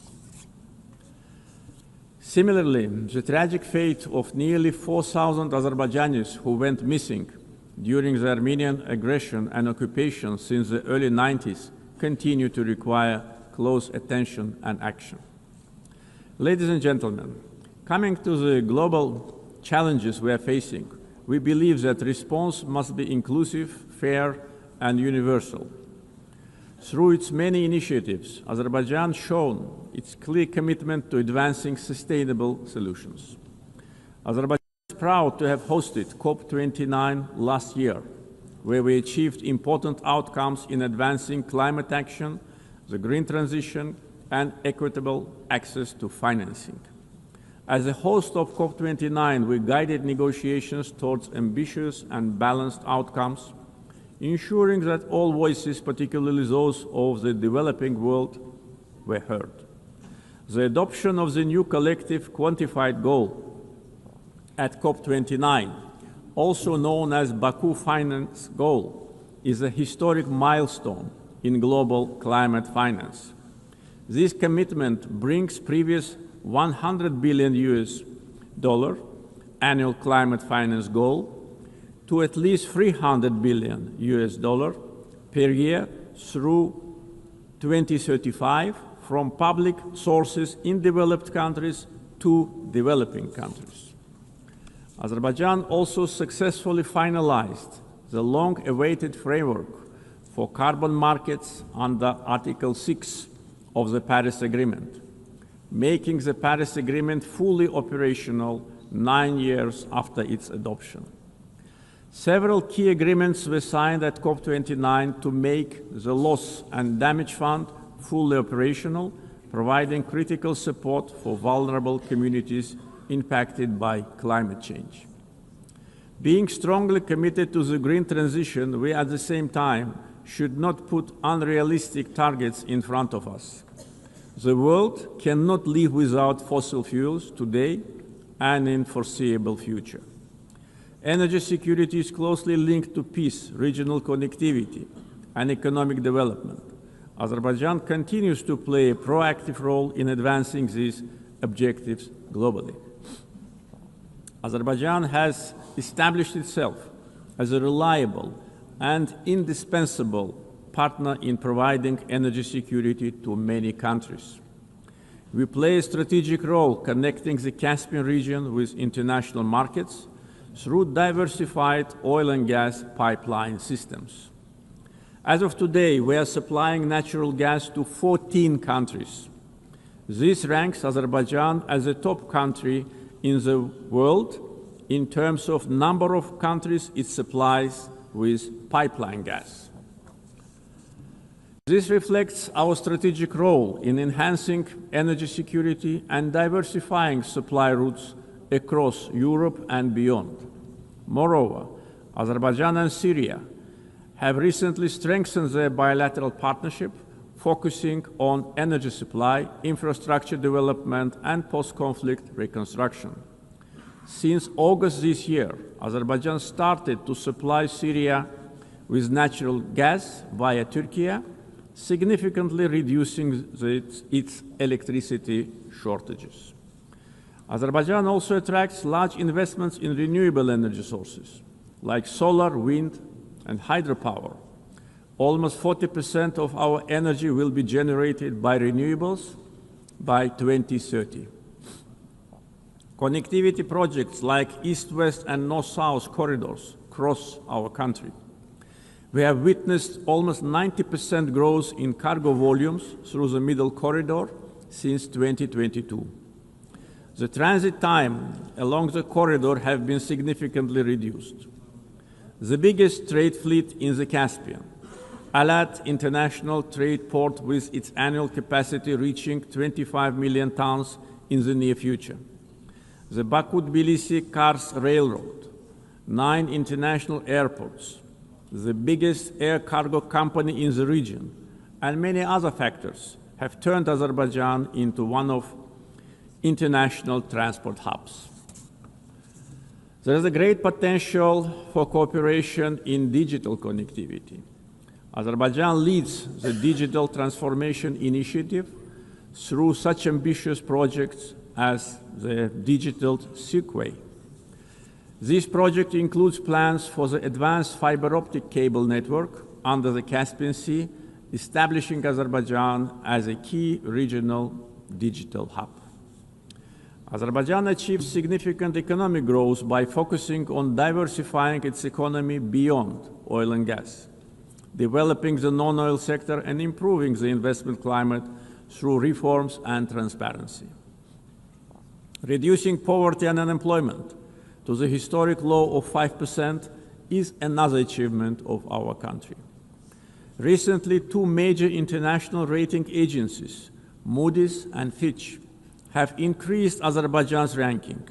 Similarly, the tragic fate of nearly 4,000 Azerbaijanis who went missing during the Armenian aggression and occupation since the early 90s continue to require close attention and action. Ladies and gentlemen, coming to the global challenges we are facing, we believe that response must be inclusive, fair, and universal. Through its many initiatives, Azerbaijan has shown its clear commitment to advancing sustainable solutions. Azerbaijan is proud to have hosted COP29 last year, where we achieved important outcomes in advancing climate action, the green transition, and equitable access to financing. As a host of COP29, we guided negotiations towards ambitious and balanced outcomes, ensuring that all voices, particularly those of the developing world, were heard. The adoption of the new collective quantified goal at COP29, also known as Baku Finance Goal, is a historic milestone in global climate finance. This commitment brings previous $100 billion annual climate finance goal to at least $300 billion per year through 2035 from public sources in developed countries to developing countries. Azerbaijan also successfully finalized the long-awaited framework for carbon markets under Article 6 of the Paris Agreement, making the Paris Agreement fully operational 9 years after its adoption. Several key agreements were signed at COP29 to make the Loss and Damage Fund fully operational, providing critical support for vulnerable communities impacted by climate change. Being strongly committed to the green transition, we at the same time should not put unrealistic targets in front of us. The world cannot live without fossil fuels today and in foreseeable future. Energy security is closely linked to peace, regional connectivity, and economic development. Azerbaijan continues to play a proactive role in advancing these objectives globally. Azerbaijan has established itself as a reliable and indispensable partner in providing energy security to many countries. We play a strategic role connecting the Caspian region with international markets through diversified oil and gas pipeline systems. As of today, we are supplying natural gas to 14 countries. This ranks Azerbaijan as a top country in the world in terms of number of countries it supplies with pipeline gas. This reflects our strategic role in enhancing energy security and diversifying supply routes across Europe and beyond. Moreover, Azerbaijan and Syria have recently strengthened their bilateral partnership, focusing on energy supply, infrastructure development, and post-conflict reconstruction. Since August this year, Azerbaijan started to supply Syria with natural gas via Turkey, significantly reducing its electricity shortages. Azerbaijan also attracts large investments in renewable energy sources, like solar, wind, and hydropower. Almost 40% of our energy will be generated by renewables by 2030. Connectivity projects like East-West and North-South corridors cross our country. We have witnessed almost 90% growth in cargo volumes through the Middle Corridor since 2022. The transit time along the corridor have been significantly reduced. The biggest trade fleet in the Caspian, Alat International Trade Port, with its annual capacity reaching 25 million tons in the near future. The Baku-Tbilisi-Kars Railroad, 9 international airports, the biggest air cargo company in the region, and many other factors have turned Azerbaijan into one of international transport hubs. There is a great potential for cooperation in digital connectivity. Azerbaijan leads the Digital Transformation Initiative through such ambitious projects as the Digital Silkway. This project includes plans for the advanced fiber optic cable network under the Caspian Sea, establishing Azerbaijan as a key regional digital hub. Azerbaijan achieved significant economic growth by focusing on diversifying its economy beyond oil and gas, developing the non-oil sector and improving the investment climate through reforms and transparency. Reducing poverty and unemployment to the historic low of 5% is another achievement of our country. Recently, 2 major international rating agencies, Moody's and Fitch, have increased Azerbaijan's ranking.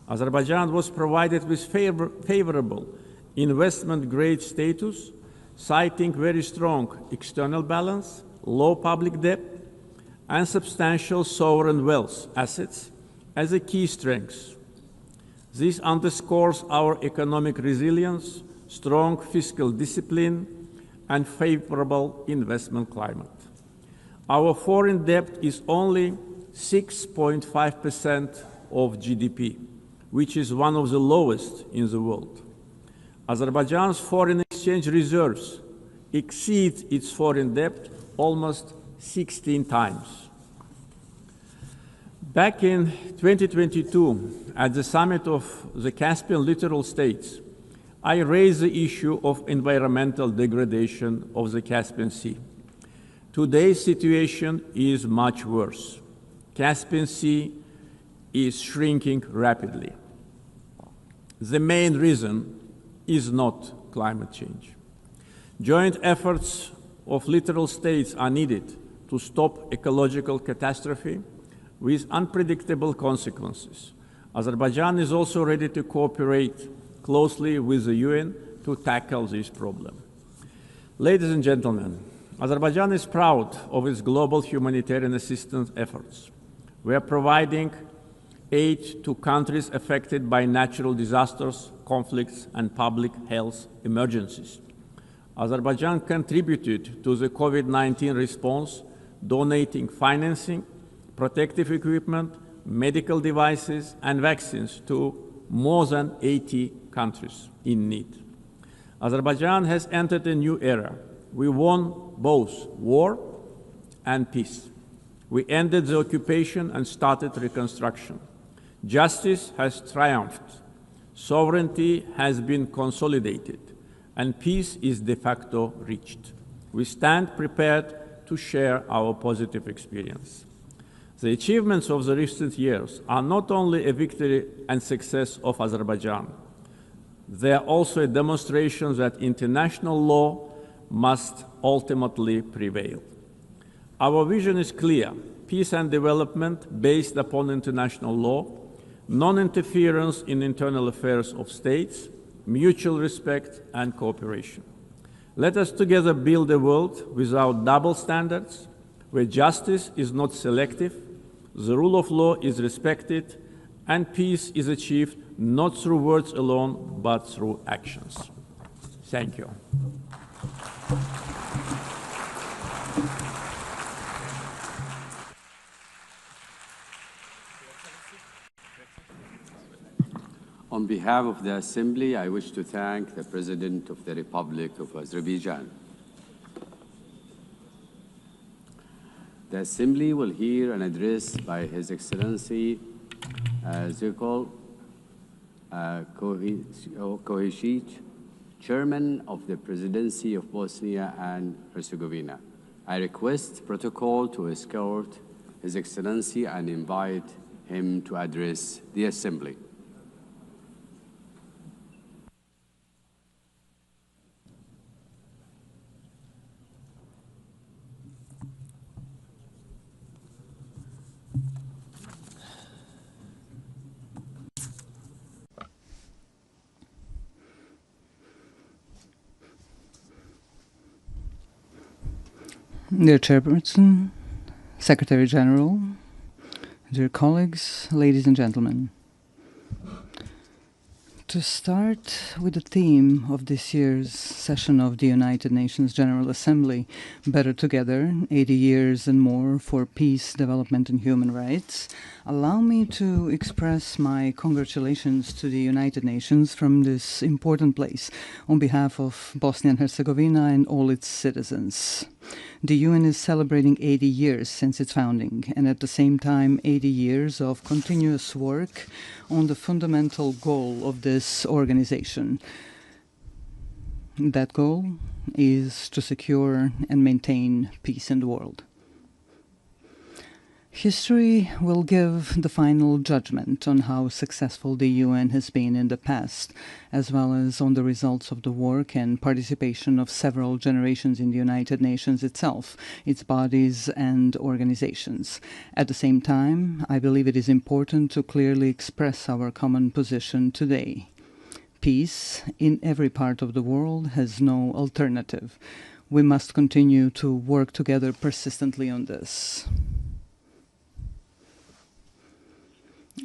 Azerbaijan was provided with favorable investment-grade status, citing very strong external balance, low public debt, and substantial sovereign wealth assets as a key strength. This underscores our economic resilience, strong fiscal discipline, and favorable investment climate. Our foreign debt is only 6.5% of GDP, which is one of the lowest in the world. Azerbaijan's foreign exchange reserves exceed its foreign debt almost 16 times. Back in 2022, at the summit of the Caspian littoral states, I raised the issue of environmental degradation of the Caspian Sea. Today's situation is much worse. Caspian Sea is shrinking rapidly. The main reason is not climate change. Joint efforts of littoral states are needed to stop ecological catastrophe with unpredictable consequences. Azerbaijan is also ready to cooperate closely with the UN to tackle this problem. Ladies and gentlemen, Azerbaijan is proud of its global humanitarian assistance efforts. We are providing aid to countries affected by natural disasters, conflicts, and public health emergencies. Azerbaijan contributed to the COVID-19 response, donating financing, protective equipment, medical devices, and vaccines to more than 80 countries in need. Azerbaijan has entered a new era. We won both war and peace. We ended the occupation and started reconstruction. Justice has triumphed. Sovereignty has been consolidated, and peace is de facto reached. We stand prepared to share our positive experience. The achievements of the recent years are not only a victory and success of Azerbaijan, they are also a demonstration that international law must ultimately prevail. Our vision is clear: peace and development based upon international law, non-interference in internal affairs of states, mutual respect and cooperation. Let us together build a world without double standards, where justice is not selective, the rule of law is respected, and peace is achieved not through words alone, but through actions. Thank you. On behalf of the Assembly, I wish to thank the President of the Republic of Azerbaijan. The Assembly will hear an address by His Excellency Željko Komšić, Chairman of the Presidency of Bosnia and Herzegovina. I request protocol to escort His Excellency and invite him to address the Assembly. Dear Chairperson, Secretary General, dear colleagues, ladies and gentlemen. To start with the theme of this year's session of the United Nations General Assembly, Better Together, 80 Years and More for Peace, Development and Human Rights, allow me to express my congratulations to the United Nations from this important place on behalf of Bosnia and Herzegovina and all its citizens. The UN is celebrating 80 years since its founding, and at the same time 80 years of continuous work on the fundamental goal of this organization. That goal is to secure and maintain peace in the world. History will give the final judgment on how successful the UN has been in the past, as well as on the results of the work and participation of several generations in the United Nations itself, its bodies and organizations. At the same time, I believe it is important to clearly express our common position today. Peace in every part of the world has no alternative. We must continue to work together persistently on this.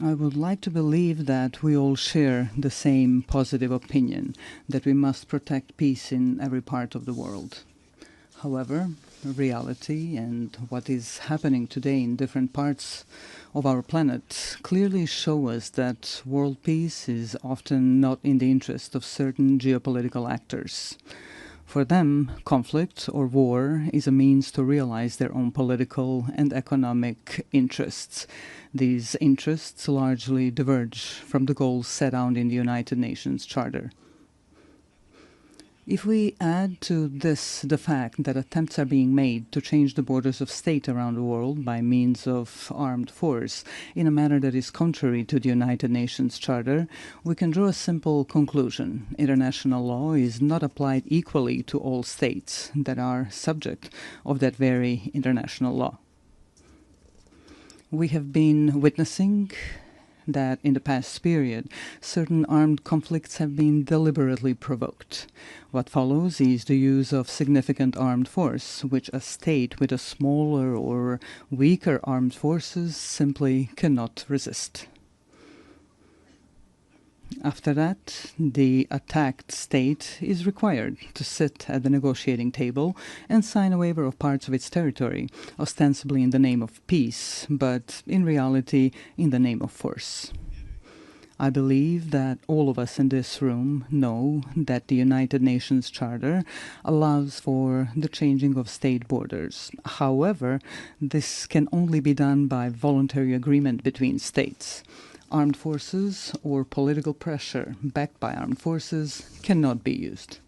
I would like to believe that we all share the same positive opinion, that we must protect peace in every part of the world. However, reality and what is happening today in different parts of our planet clearly show us that world peace is often not in the interest of certain geopolitical actors. For them, conflict or war is a means to realize their own political and economic interests. These interests largely diverge from the goals set out in the United Nations Charter. If we add to this the fact that attempts are being made to change the borders of state around the world by means of armed force in a manner that is contrary to the United Nations Charter, we can draw a simple conclusion. International law is not applied equally to all states that are subject of that very international law. We have been witnessing that in the past period, certain armed conflicts have been deliberately provoked. What follows is the use of significant armed force, which a state with a smaller or weaker armed forces simply cannot resist. After that, the attacked state is required to sit at the negotiating table and sign a waiver of parts of its territory, ostensibly in the name of peace, but in reality in the name of force. I believe that all of us in this room know that the United Nations Charter allows for the changing of state borders. However, this can only be done by voluntary agreement between states. Armed forces or political pressure backed by armed forces cannot be used.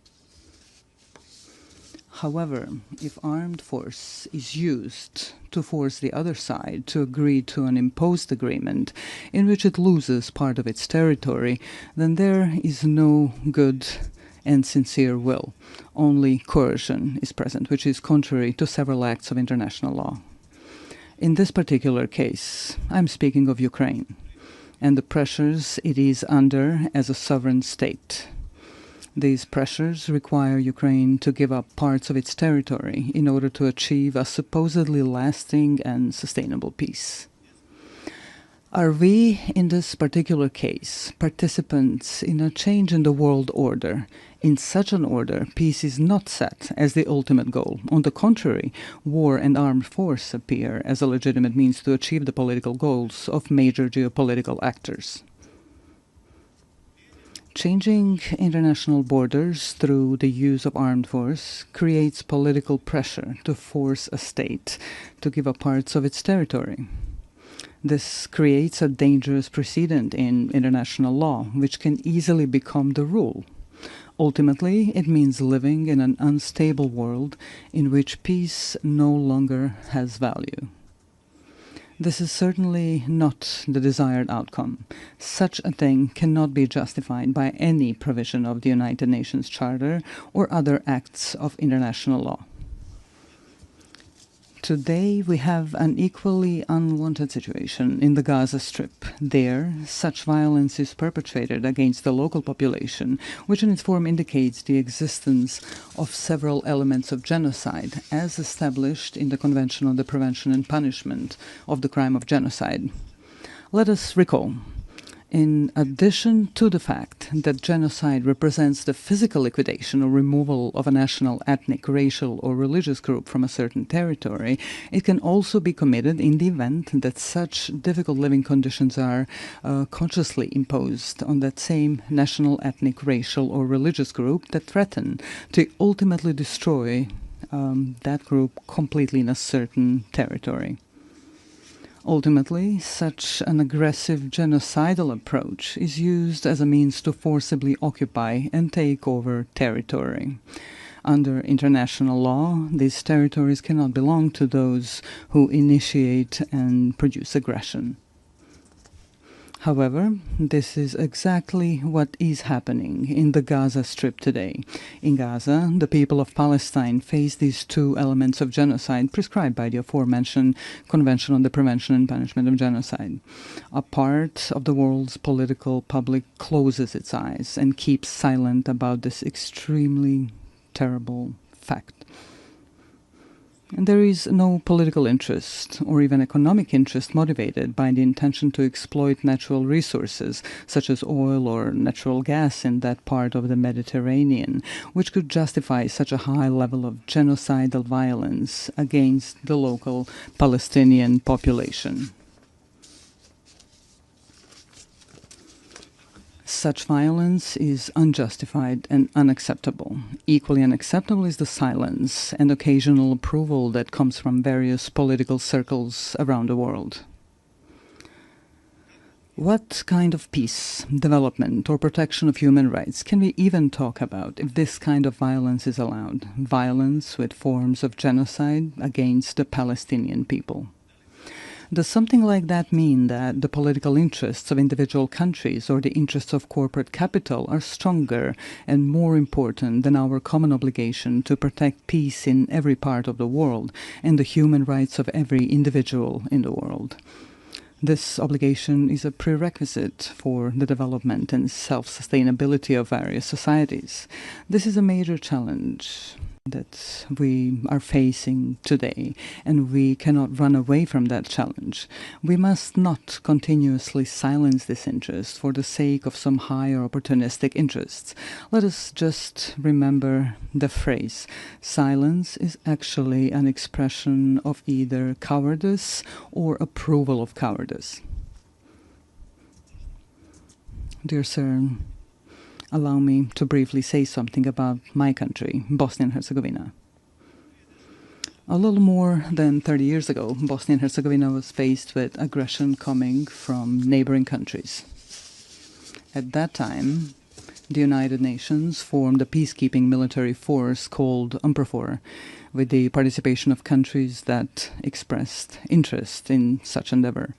However, if armed force is used to force the other side to agree to an imposed agreement in which it loses part of its territory, then there is no good and sincere will. Only coercion is present, which is contrary to several acts of international law. In this particular case, I'm speaking of Ukraine and the pressures it is under as a sovereign state. These pressures require Ukraine to give up parts of its territory in order to achieve a supposedly lasting and sustainable peace. Are we, in this particular case, participants in a change in the world order? In such an order, peace is not set as the ultimate goal. On the contrary, war and armed force appear as a legitimate means to achieve the political goals of major geopolitical actors. Changing international borders through the use of armed force creates political pressure to force a state to give up parts of its territory. This creates a dangerous precedent in international law, which can easily become the rule. Ultimately, it means living in an unstable world in which peace no longer has value. This is certainly not the desired outcome. Such a thing cannot be justified by any provision of the United Nations Charter or other acts of international law. Today, we have an equally unwanted situation in the Gaza Strip. There, such violence is perpetrated against the local population, which in its form indicates the existence of several elements of genocide, as established in the Convention on the Prevention and Punishment of the Crime of Genocide. Let us recall, in addition to the fact that genocide represents the physical liquidation or removal of a national, ethnic, racial, or religious group from a certain territory, it can also be committed in the event that such difficult living conditions are consciously imposed on that same national, ethnic, racial, or religious group that threaten to ultimately destroy that group completely in a certain territory. Ultimately, such an aggressive genocidal approach is used as a means to forcibly occupy and take over territory. Under international law, these territories cannot belong to those who initiate and produce aggression. However, this is exactly what is happening in the Gaza Strip today. In Gaza, the people of Palestine face these two elements of genocide prescribed by the aforementioned Convention on the Prevention and Punishment of Genocide. A part of the world's political public closes its eyes and keeps silent about this extremely terrible fact. And there is no political interest or even economic interest motivated by the intention to exploit natural resources such as oil or natural gas in that part of the Mediterranean, which could justify such a high level of genocidal violence against the local Palestinian population. such violence is unjustified and unacceptable. Equally unacceptable is the silence and occasional approval that comes from various political circles around the world. What kind of peace, development, or protection of human rights can we even talk about if this kind of violence is allowed? Violence with forms of genocide against the Palestinian people. Does something like that mean that the political interests of individual countries or the interests of corporate capital are stronger and more important than our common obligation to protect peace in every part of the world and the human rights of every individual in the world? This obligation is a prerequisite for the development and self-sustainability of various societies. This is a major challenge that we are facing today, and we cannot run away from that challenge. We must not continuously silence this interest for the sake of some higher opportunistic interests. Let us just remember the phrase, silence is actually an expression of either cowardice or approval of cowardice. Dear sir, allow me to briefly say something about my country, Bosnia and Herzegovina. A little more than 30 years ago, Bosnia and Herzegovina was faced with aggression coming from neighboring countries. At that time, the United Nations formed a peacekeeping military force called UNPROFOR, with the participation of countries that expressed interest in such endeavor.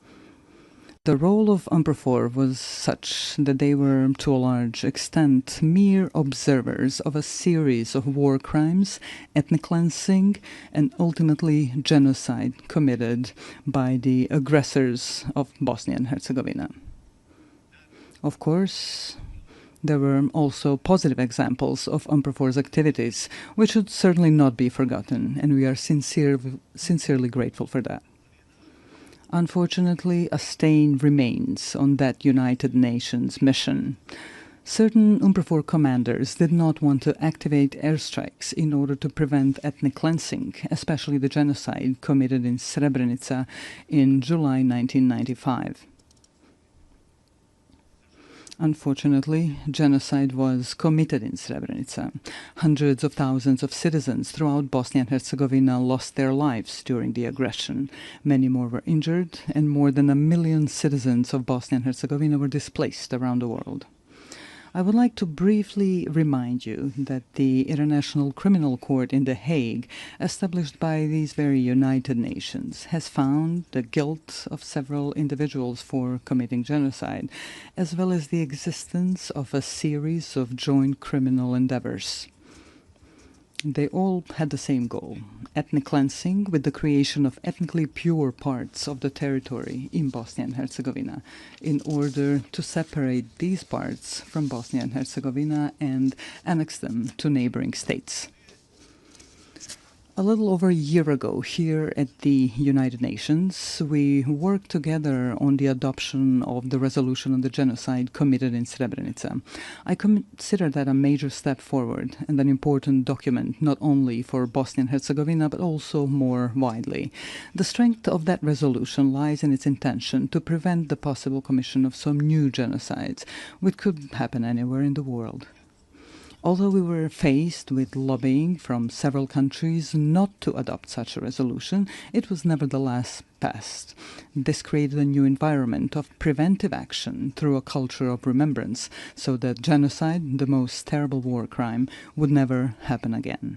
The role of UNPROFOR was such that they were, to a large extent, mere observers of a series of war crimes, ethnic cleansing, and ultimately genocide committed by the aggressors of Bosnia and Herzegovina. Of course, there were also positive examples of UNPROFOR's activities, which should certainly not be forgotten, and we are sincerely grateful for that. Unfortunately, a stain remains on that United Nations mission. Certain UNPROFOR commanders did not want to activate airstrikes in order to prevent ethnic cleansing, especially the genocide committed in Srebrenica in July 1995. Unfortunately, genocide was committed in Srebrenica. Hundreds of thousands of citizens throughout Bosnia and Herzegovina lost their lives during the aggression. Many more were injured, and more than 1 million citizens of Bosnia and Herzegovina were displaced around the world. I would like to briefly remind you that the International Criminal Court in The Hague, established by these very United Nations, has found the guilt of several individuals for committing genocide, as well as the existence of a series of joint criminal endeavors. They all had the same goal, ethnic cleansing with the creation of ethnically pure parts of the territory in Bosnia and Herzegovina, in order to separate these parts from Bosnia and Herzegovina and annex them to neighboring states. A little over a year ago, here at the United Nations, we worked together on the adoption of the resolution on the genocide committed in Srebrenica. I consider that a major step forward and an important document, not only for Bosnia and Herzegovina, but also more widely. The strength of that resolution lies in its intention to prevent the possible commission of some new genocides, which could happen anywhere in the world. Although we were faced with lobbying from several countries not to adopt such a resolution, it was nevertheless passed. This created a new environment of preventive action through a culture of remembrance, so that genocide, the most terrible war crime, would never happen again.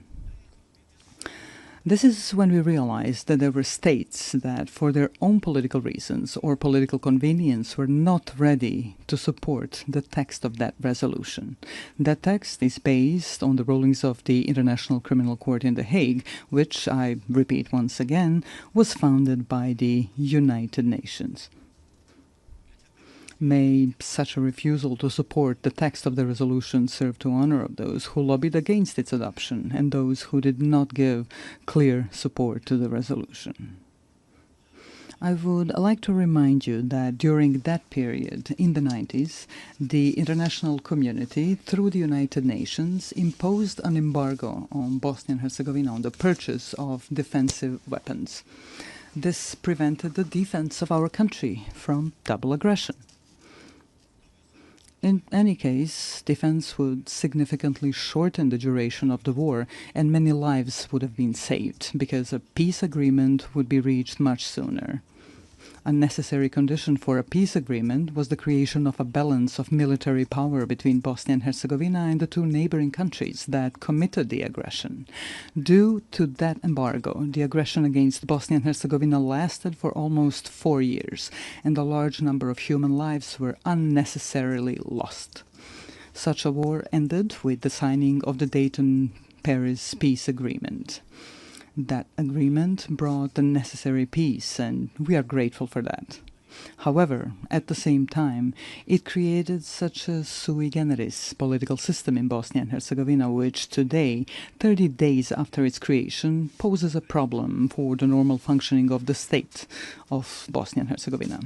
This is when we realized that there were states that, for their own political reasons or political convenience, were not ready to support the text of that resolution. That text is based on the rulings of the International Criminal Court in The Hague, which, I repeat once again, was founded by the United Nations. May such a refusal to support the text of the resolution serve to honor of those who lobbied against its adoption and those who did not give clear support to the resolution. I would like to remind you that during that period, in the 90s, the international community, through the United Nations, imposed an embargo on Bosnia and Herzegovina on the purchase of defensive weapons. This prevented the defense of our country from double aggression. In any case, defense would significantly shorten the duration of the war, and many lives would have been saved, because a peace agreement would be reached much sooner. A necessary condition for a peace agreement was the creation of a balance of military power between Bosnia and Herzegovina and the two neighboring countries that committed the aggression. Due to that embargo, the aggression against Bosnia and Herzegovina lasted for almost 4 years, and a large number of human lives were unnecessarily lost. Such a war ended with the signing of the Dayton-Paris peace agreement. That agreement brought the necessary peace, and we are grateful for that. However, at the same time, it created such a sui generis political system in Bosnia and Herzegovina, which today, 30 days after its creation, poses a problem for the normal functioning of the state of Bosnia and Herzegovina.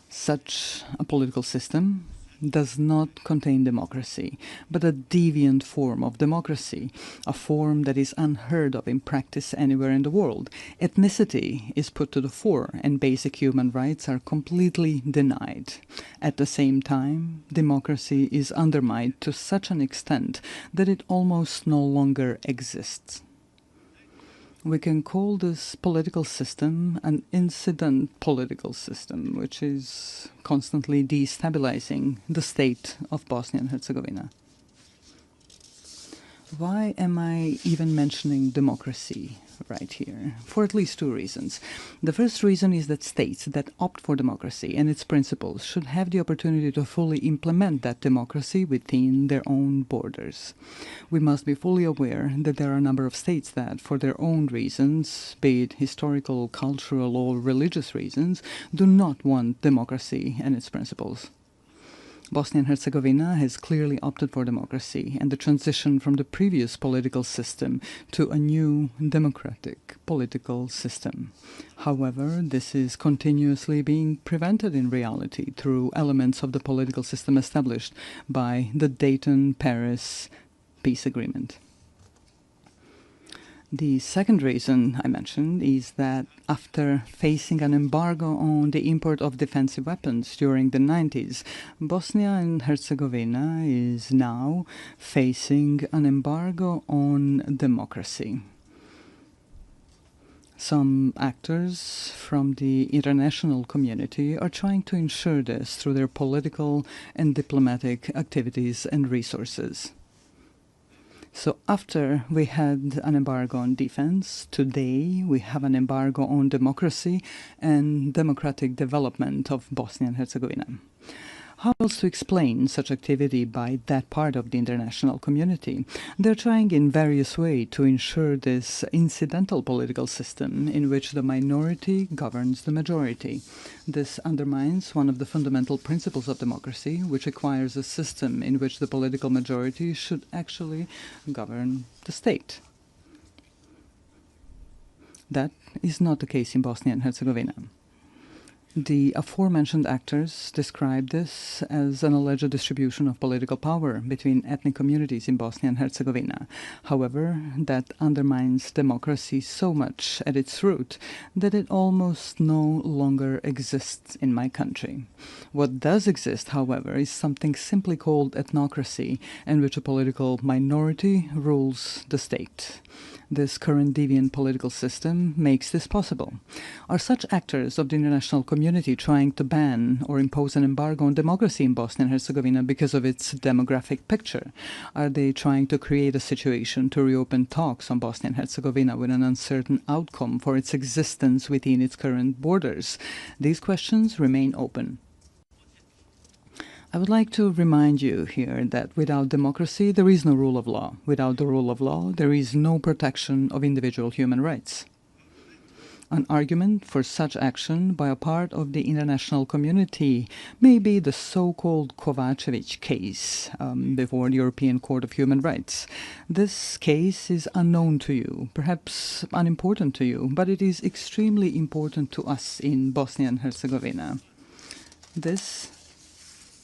Such a political system does not contain democracy, but a deviant form of democracy, a form that is unheard of in practice anywhere in the world. Ethnicity is put to the fore, and basic human rights are completely denied. At the same time, democracy is undermined to such an extent that it almost no longer exists. We can call this political system an incident political system, which is constantly destabilizing the state of Bosnia and Herzegovina. Why am I even mentioning democracy right here? For at least 2 reasons. The first reason is that states that opt for democracy and its principles should have the opportunity to fully implement that democracy within their own borders. We must be fully aware that there are a number of states that, for their own reasons, be it historical, cultural, or religious reasons, do not want democracy and its principles. Bosnia and Herzegovina has clearly opted for democracy and the transition from the previous political system to a new democratic political system. However, this is continuously being prevented in reality through elements of the political system established by the Dayton-Paris peace agreement. The second reason I mentioned is that after facing an embargo on the import of defensive weapons during the 90s, Bosnia and Herzegovina is now facing an embargo on democracy. Some actors from the international community are trying to ensure this through their political and diplomatic activities and resources. So after we had an embargo on defense, today we have an embargo on democracy and democratic development of Bosnia and Herzegovina. How else to explain such activity by that part of the international community? They're trying in various ways to ensure this incidental political system in which the minority governs the majority. This undermines one of the fundamental principles of democracy, which requires a system in which the political majority should actually govern the state. That is not the case in Bosnia and Herzegovina. The aforementioned actors describe this as an alleged distribution of political power between ethnic communities in Bosnia and Herzegovina. However, that undermines democracy so much at its root that it almost no longer exists in my country. What does exist, however, is something simply called ethnocracy, in which a political minority rules the state. This current deviant political system makes this possible. Are such actors of the international community trying to ban or impose an embargo on democracy in Bosnia and Herzegovina because of its demographic picture? Are they trying to create a situation to reopen talks on Bosnia and Herzegovina with an uncertain outcome for its existence within its current borders? These questions remain open. I would like to remind you here that without democracy, there is no rule of law. Without the rule of law, there is no protection of individual human rights. An argument for such action by a part of the international community may be the so-called Kovacevic case before the European Court of Human Rights. This case is unknown to you, perhaps unimportant to you, but it is extremely important to us in Bosnia and Herzegovina. This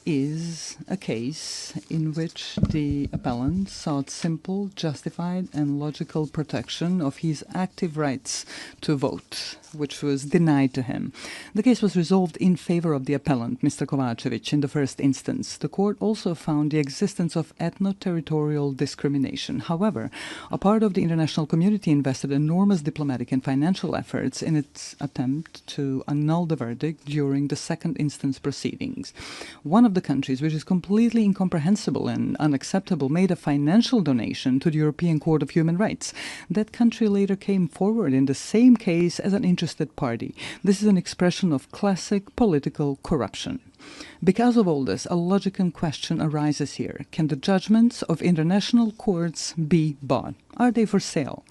is a case in which the appellant sought simple, justified, and logical protection of his active rights to vote, which was denied to him. The case was resolved in favor of the appellant, Mr. Kovacevic, in the first instance. The court also found the existence of ethno-territorial discrimination. However, a part of the international community invested enormous diplomatic and financial efforts in its attempt to annul the verdict during the second instance proceedings. One of the countries, which is completely incomprehensible and unacceptable, made a financial donation to the European Court of Human Rights. That country later came forward in the same case as an interested party. This is an expression of classic political corruption. Because of all this, a logical question arises here. Can the judgments of international courts be bought? Are they for sale?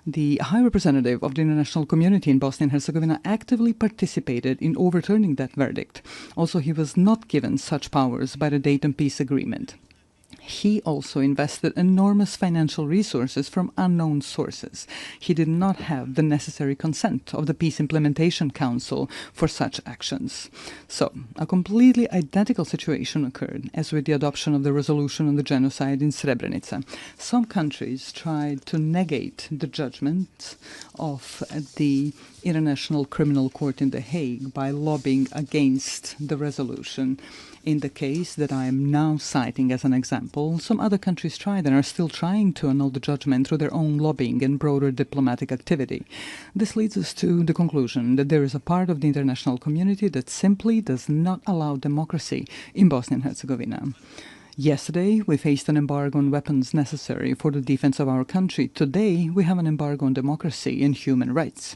The High Representative of the international community in Bosnia and Herzegovina actively participated in overturning that verdict. Also, he was not given such powers by the Dayton Peace Agreement. He also invested enormous financial resources from unknown sources. He did not have the necessary consent of the Peace Implementation Council for such actions. So, a completely identical situation occurred as with the adoption of the resolution on the genocide in Srebrenica. Some countries tried to negate the judgment of the International Criminal Court in The Hague by lobbying against the resolution. In the case that I am now citing as an example, some other countries tried and are still trying to annul the judgment through their own lobbying and broader diplomatic activity. This leads us to the conclusion that there is a part of the international community that simply does not allow democracy in Bosnia and Herzegovina. Yesterday, we faced an embargo on weapons necessary for the defense of our country. Today, we have an embargo on democracy and human rights.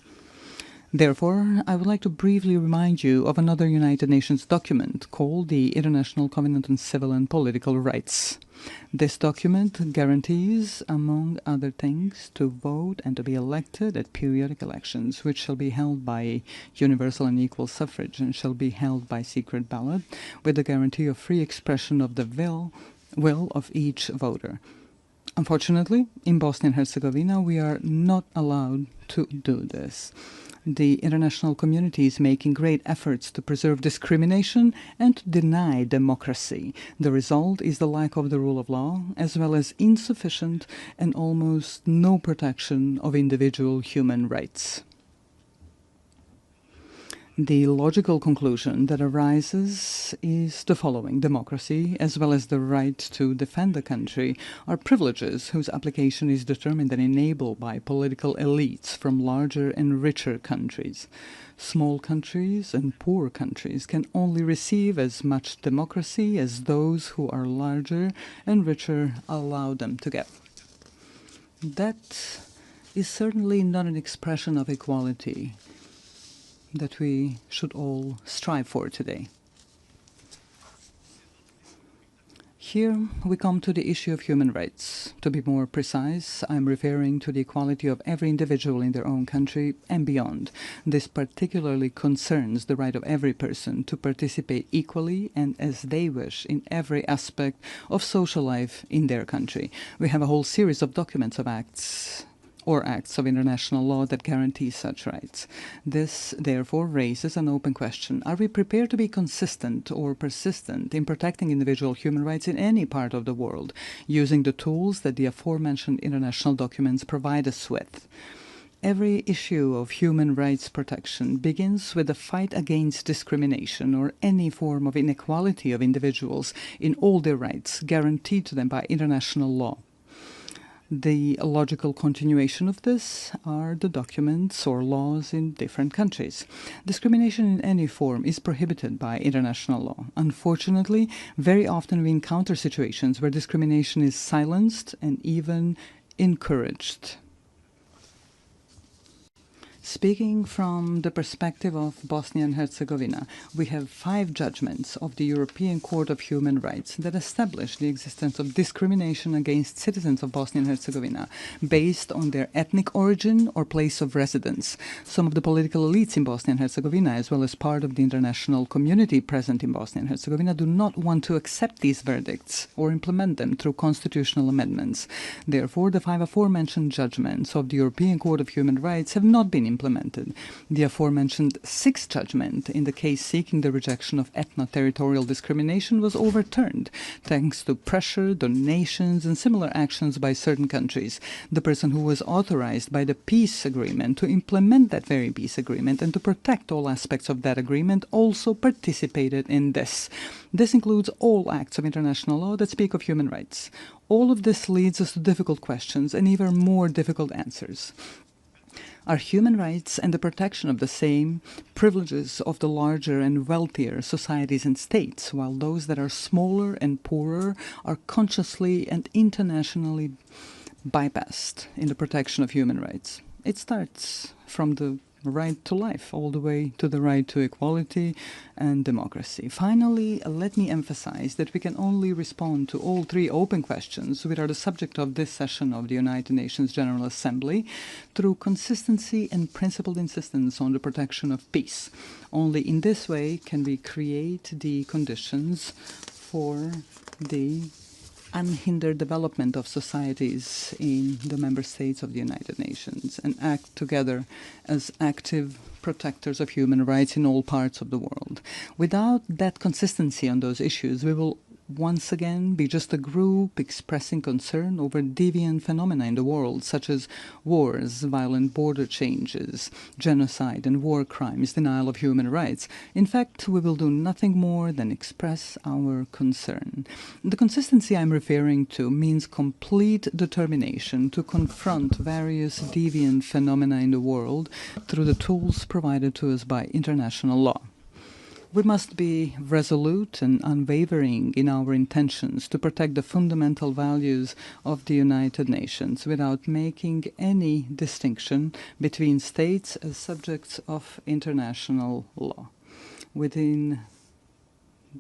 Therefore, I would like to briefly remind you of another United Nations document called the International Covenant on Civil and Political Rights. This document guarantees, among other things, to vote and to be elected at periodic elections, which shall be held by universal and equal suffrage and shall be held by secret ballot, with the guarantee of free expression of the will of each voter. Unfortunately, in Bosnia and Herzegovina, we are not allowed to do this. The international community is making great efforts to preserve discrimination and to deny democracy. The result is the lack of the rule of law, as well as insufficient and almost no protection of individual human rights. The logical conclusion that arises is the following. Democracy, as well as the right to defend the country, are privileges whose application is determined and enabled by political elites from larger and richer countries. Small countries and poor countries can only receive as much democracy as those who are larger and richer allow them to get. That is certainly not an expression of equality that we should all strive for today. Here we come to the issue of human rights. To be more precise, I'm referring to the equality of every individual in their own country and beyond. This particularly concerns the right of every person to participate equally and as they wish in every aspect of social life in their country. We have a whole series of documents of acts of international law that guarantee such rights. This, therefore, raises an open question. Are we prepared to be consistent or persistent in protecting individual human rights in any part of the world, using the tools that the aforementioned international documents provide us with? Every issue of human rights protection begins with a fight against discrimination or any form of inequality of individuals in all their rights guaranteed to them by international law. The logical continuation of this are the documents or laws in different countries. Discrimination in any form is prohibited by international law. Unfortunately, very often we encounter situations where discrimination is silenced and even encouraged. Speaking from the perspective of Bosnia and Herzegovina, we have 5 judgments of the European Court of Human Rights that establish the existence of discrimination against citizens of Bosnia and Herzegovina based on their ethnic origin or place of residence. Some of the political elites in Bosnia and Herzegovina, as well as part of the international community present in Bosnia and Herzegovina, do not want to accept these verdicts or implement them through constitutional amendments. Therefore, the 5 aforementioned judgments of the European Court of Human Rights have not been implemented implemented. The aforementioned sixth judgment in the case seeking the rejection of ethno-territorial discrimination was overturned, thanks to pressure, donations, and similar actions by certain countries. The person who was authorized by the peace agreement to implement that very peace agreement and to protect all aspects of that agreement also participated in this. This includes all acts of international law that speak of human rights. All of this leads us to difficult questions and even more difficult answers. Are human rights and the protection of the same privileges of the larger and wealthier societies and states, while those that are smaller and poorer are consciously and internationally bypassed in the protection of human rights? It starts from the right to life all the way to the right to equality and democracy. Finally, let me emphasize that we can only respond to all three open questions, which are the subject of this session of the United Nations General Assembly, through consistency and principled insistence on the protection of peace. Only in this way can we create the conditions for the unhindered development of societies in the member states of the United Nations and act together as active protectors of human rights in all parts of the world. Without that consistency on those issues, we will once again be just a group expressing concern over deviant phenomena in the world, such as wars, violent border changes, genocide and war crimes, denial of human rights. In fact, we will do nothing more than express our concern. The consistency I'm referring to means complete determination to confront various deviant phenomena in the world through the tools provided to us by international law. We must be resolute and unwavering in our intentions to protect the fundamental values of the United Nations without making any distinction between states as subjects of international law. Within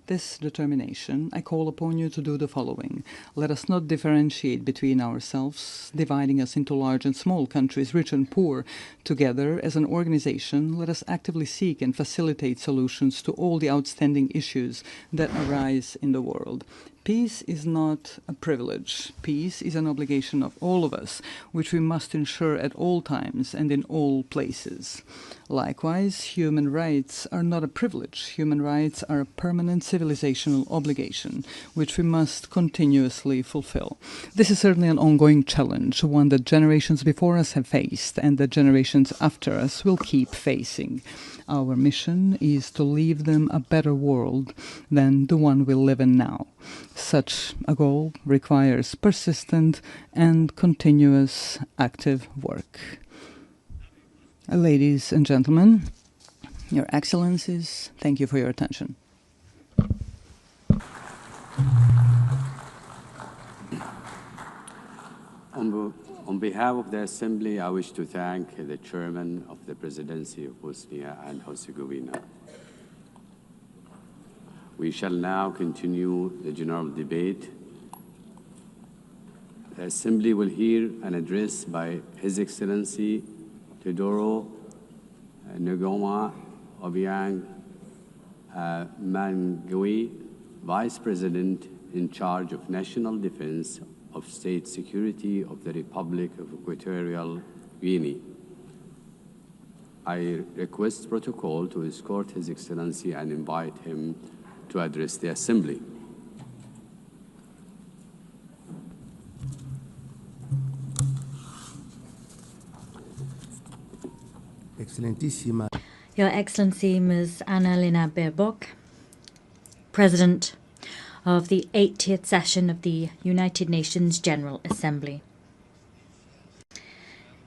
this determination, I call upon you to do the following. Let us not differentiate between ourselves, dividing us into large and small countries, rich and poor. Together, as an organization, let us actively seek and facilitate solutions to all the outstanding issues that arise in the world. Peace is not a privilege. Peace is an obligation of all of us, which we must ensure at all times and in all places. Likewise, human rights are not a privilege. Human rights are a permanent civilizational obligation, which we must continuously fulfill. This is certainly an ongoing challenge, one that generations before us have faced and that generations after us will keep facing. Our mission is to leave them a better world than the one we live in now. Such a goal requires persistent and continuous active work. Ladies and gentlemen, Your Excellencies, thank you for your attention. On behalf of the Assembly, I wish to thank the Chairman of the Presidency of Bosnia and Herzegovina. We shall now continue the general debate. The Assembly will hear an address by His Excellency Teodoro, Nguema, Obiang, Mangue, Vice President in charge of National Defense of State Security of the Republic of Equatorial Guinea. I request protocol to escort His Excellency and invite him to address the Assembly. Excelentissima. Your Excellency Ms. Annalena Baerbock, President of the 80th session of the United Nations General Assembly,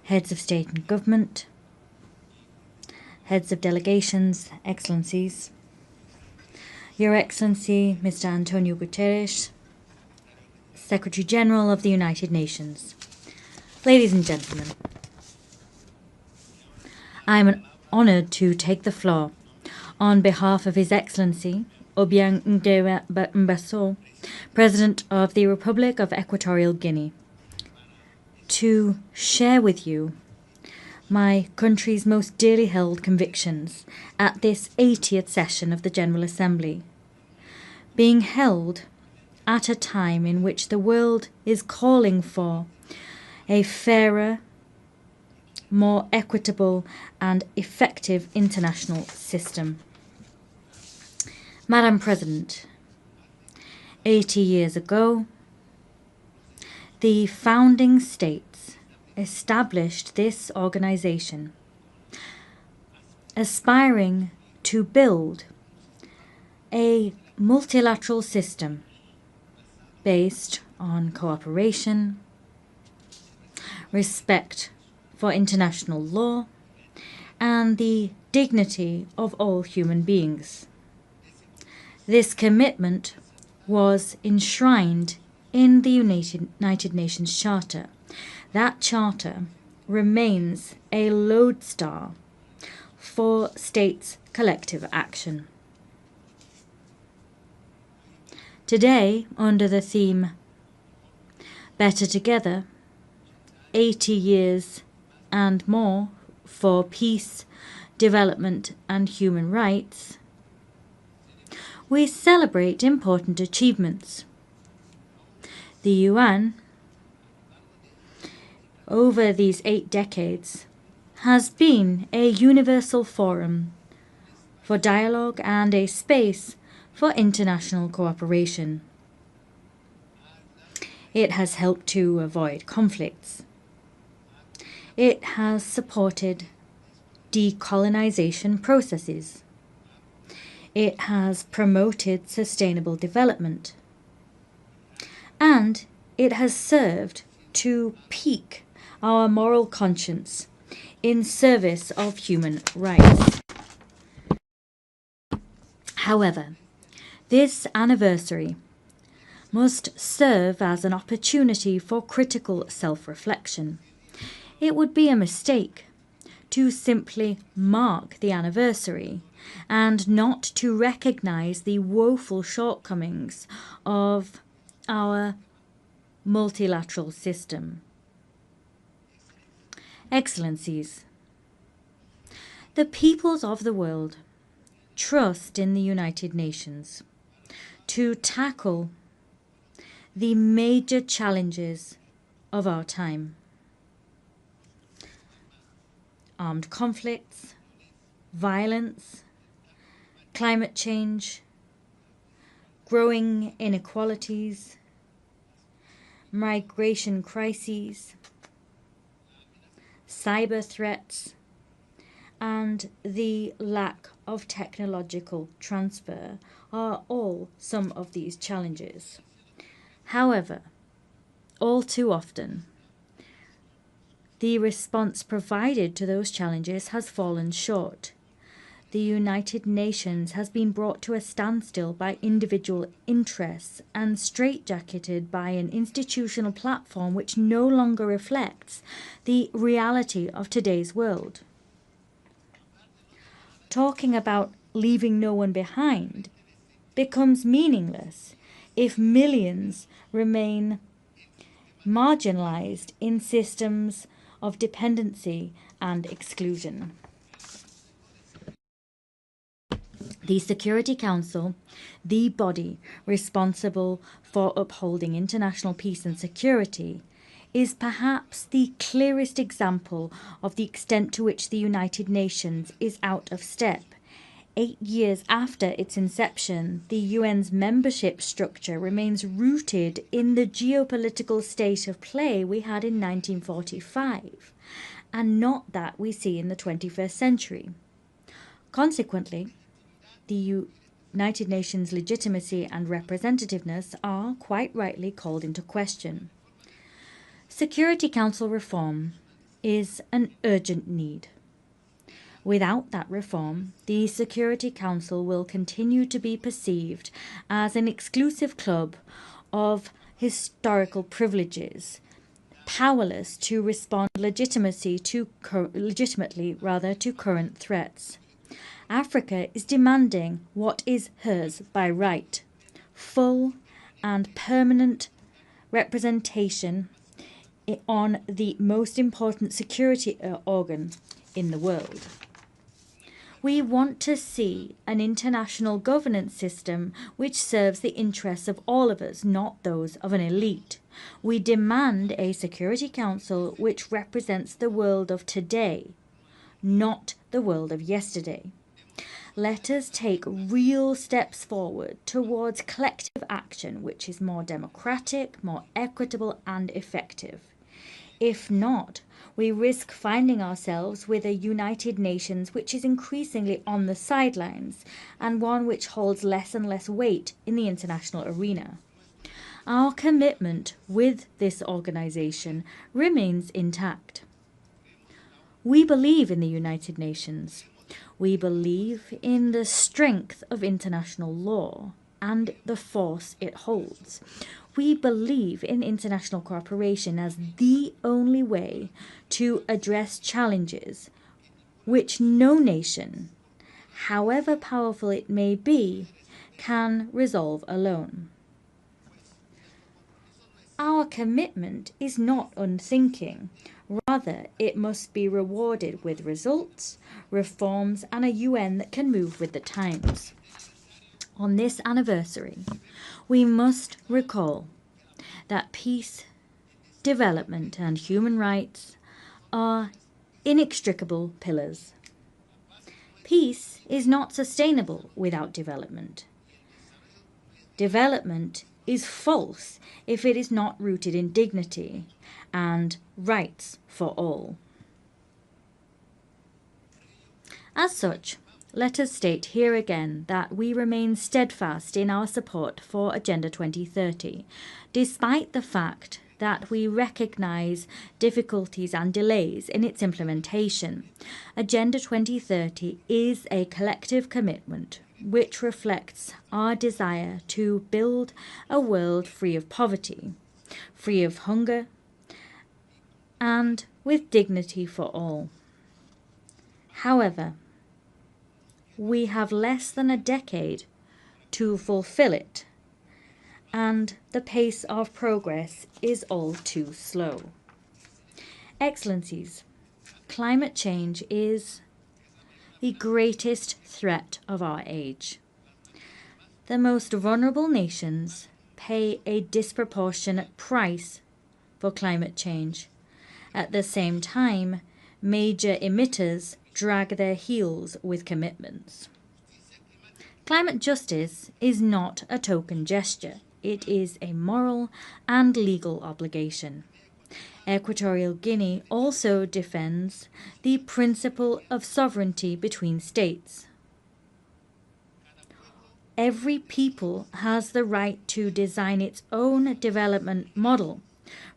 Heads of State and Government, Heads of Delegations, Excellencies, Your Excellency Mr. Antonio Guterres, Secretary General of the United Nations, ladies and gentlemen, I am honoured to take the floor on behalf of His Excellency Obiang Nguema, President of the Republic of Equatorial Guinea, to share with you my country's most dearly held convictions at this 80th session of the General Assembly, being held at a time in which the world is calling for a fairer, more equitable and effective international system. Madam President, 80 years ago, the founding states established this organization, aspiring to build a multilateral system based on cooperation, respect for international law, and the dignity of all human beings. This commitment was enshrined in the United Nations Charter. That charter remains a lodestar for states' collective action. Today, under the theme Better Together, 80 years and more for peace, development and human rights, we celebrate important achievements. The UN, over these 8 decades, has been a universal forum for dialogue and a space for international cooperation. It has helped to avoid conflicts. It has supported decolonization processes. It has promoted sustainable development. And it has served to pique our moral conscience in service of human rights. However, this anniversary must serve as an opportunity for critical self-reflection. It would be a mistake to simply mark the anniversary and not to recognize the woeful shortcomings of our multilateral system. Excellencies, the peoples of the world trust in the United Nations to tackle the major challenges of our time. Armed conflicts, violence, climate change, growing inequalities, migration crises, cyber threats, and the lack of technological transfer are all some of these challenges. However, all too often, the response provided to those challenges has fallen short. The United Nations has been brought to a standstill by individual interests and straitjacketed by an institutional platform which no longer reflects the reality of today's world. Talking about leaving no one behind becomes meaningless if millions remain marginalized in systems of dependency and exclusion. The Security Council, the body responsible for upholding international peace and security, is perhaps the clearest example of the extent to which the United Nations is out of step. 8 years after its inception, the UN's membership structure remains rooted in the geopolitical state of play we had in 1945, and not that we see in the 21st century. Consequently, the United Nations' legitimacy and representativeness are quite rightly called into question. Security Council reform is an urgent need. Without that reform, the Security Council will continue to be perceived as an exclusive club of historical privileges, powerless to respond legitimately to current threats. Africa is demanding what is hers by right: full and permanent representation on the most important security organ in the world. We want to see an international governance system which serves the interests of all of us, not those of an elite. We demand a Security Council which represents the world of today, not the world of yesterday. Let us take real steps forward towards collective action which is more democratic, more equitable and effective. If not, we risk finding ourselves with a United Nations which is increasingly on the sidelines and one which holds less and less weight in the international arena. Our commitment with this organization remains intact. We believe in the United Nations. We believe in the strength of international law and the force it holds. We believe in international cooperation as the only way to address challenges which no nation, however powerful it may be, can resolve alone. Our commitment is not unthinking. Rather, it must be rewarded with results, reforms, and a UN that can move with the times. On this anniversary, we must recall that peace, development, and human rights are inextricable pillars. Peace is not sustainable without development. Development is false if it is not rooted in dignity and rights for all. As such, let us state here again that we remain steadfast in our support for Agenda 2030, despite the fact that we recognize difficulties and delays in its implementation. Agenda 2030 is a collective commitment which reflects our desire to build a world free of poverty, free of hunger, and with dignity for all. However, we have less than a decade to fulfill it, and the pace of progress is all too slow. Excellencies, climate change is the greatest threat of our age. The most vulnerable nations pay a disproportionate price for climate change. At the same time, major emitters drag their heels with commitments. Climate justice is not a token gesture. It is a moral and legal obligation. Equatorial Guinea also defends the principle of sovereignty between states. Every people has the right to design its own development model,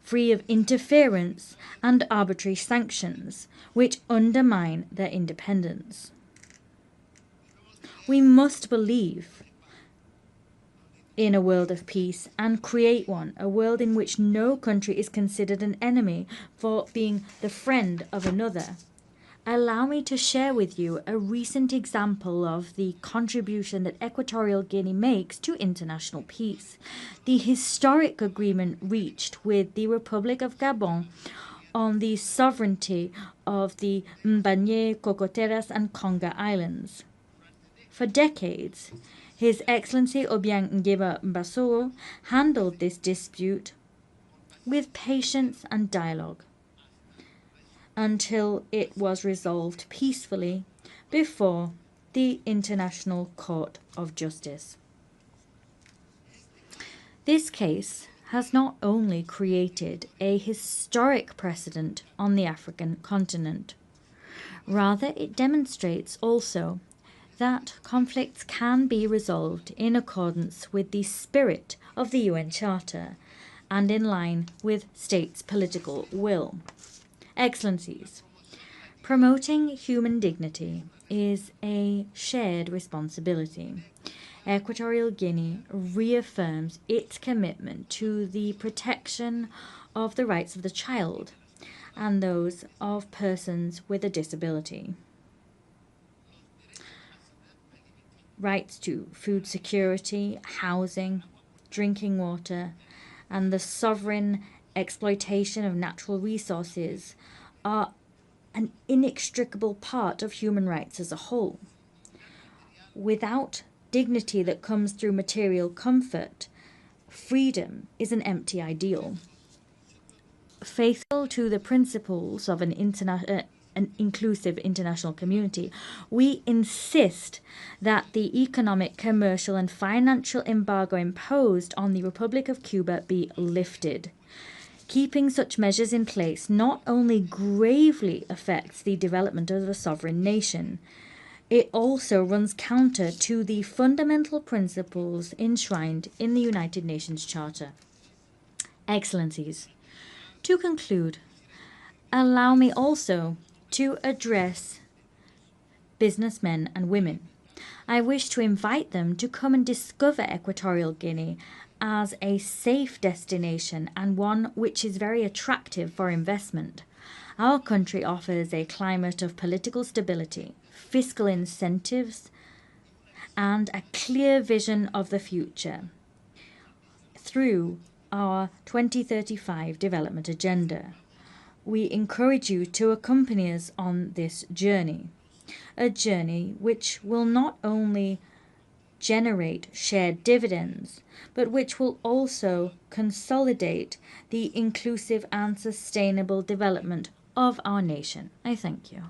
free of interference and arbitrary sanctions, which undermine their independence. We must believe in a world of peace and create one, a world in which no country is considered an enemy for being the friend of another. Allow me to share with you a recent example of the contribution that Equatorial Guinea makes to international peace. The historic agreement reached with the Republic of Gabon on the sovereignty of the Mbanye, Cocoteras, and Conga Islands. For decades, His Excellency Obiang Nguema handled this dispute with patience and dialogue until it was resolved peacefully before the International Court of Justice. This case has not only created a historic precedent on the African continent, rather it demonstrates also that conflicts can be resolved in accordance with the spirit of the UN Charter and in line with states' political will. Excellencies, promoting human dignity is a shared responsibility. Equatorial Guinea reaffirms its commitment to the protection of the rights of the child and those of persons with a disability. Rights to food security, housing, drinking water, and the sovereign exploitation of natural resources are an inextricable part of human rights as a whole. Without dignity that comes through material comfort, freedom is an empty ideal. Faithful to the principles of an inclusive international community, we insist that the economic, commercial, and financial embargo imposed on the Republic of Cuba be lifted. Keeping such measures in place not only gravely affects the development of a sovereign nation, it also runs counter to the fundamental principles enshrined in the United Nations Charter. Excellencies, to conclude, allow me also to address businessmen and women. I wish to invite them to come and discover Equatorial Guinea as a safe destination and one which is very attractive for investment. Our country offers a climate of political stability, fiscal incentives, and a clear vision of the future through our 2035 development agenda. We encourage you to accompany us on this journey, a journey which will not only generate shared dividends, but which will also consolidate the inclusive and sustainable development of our nation. I thank you.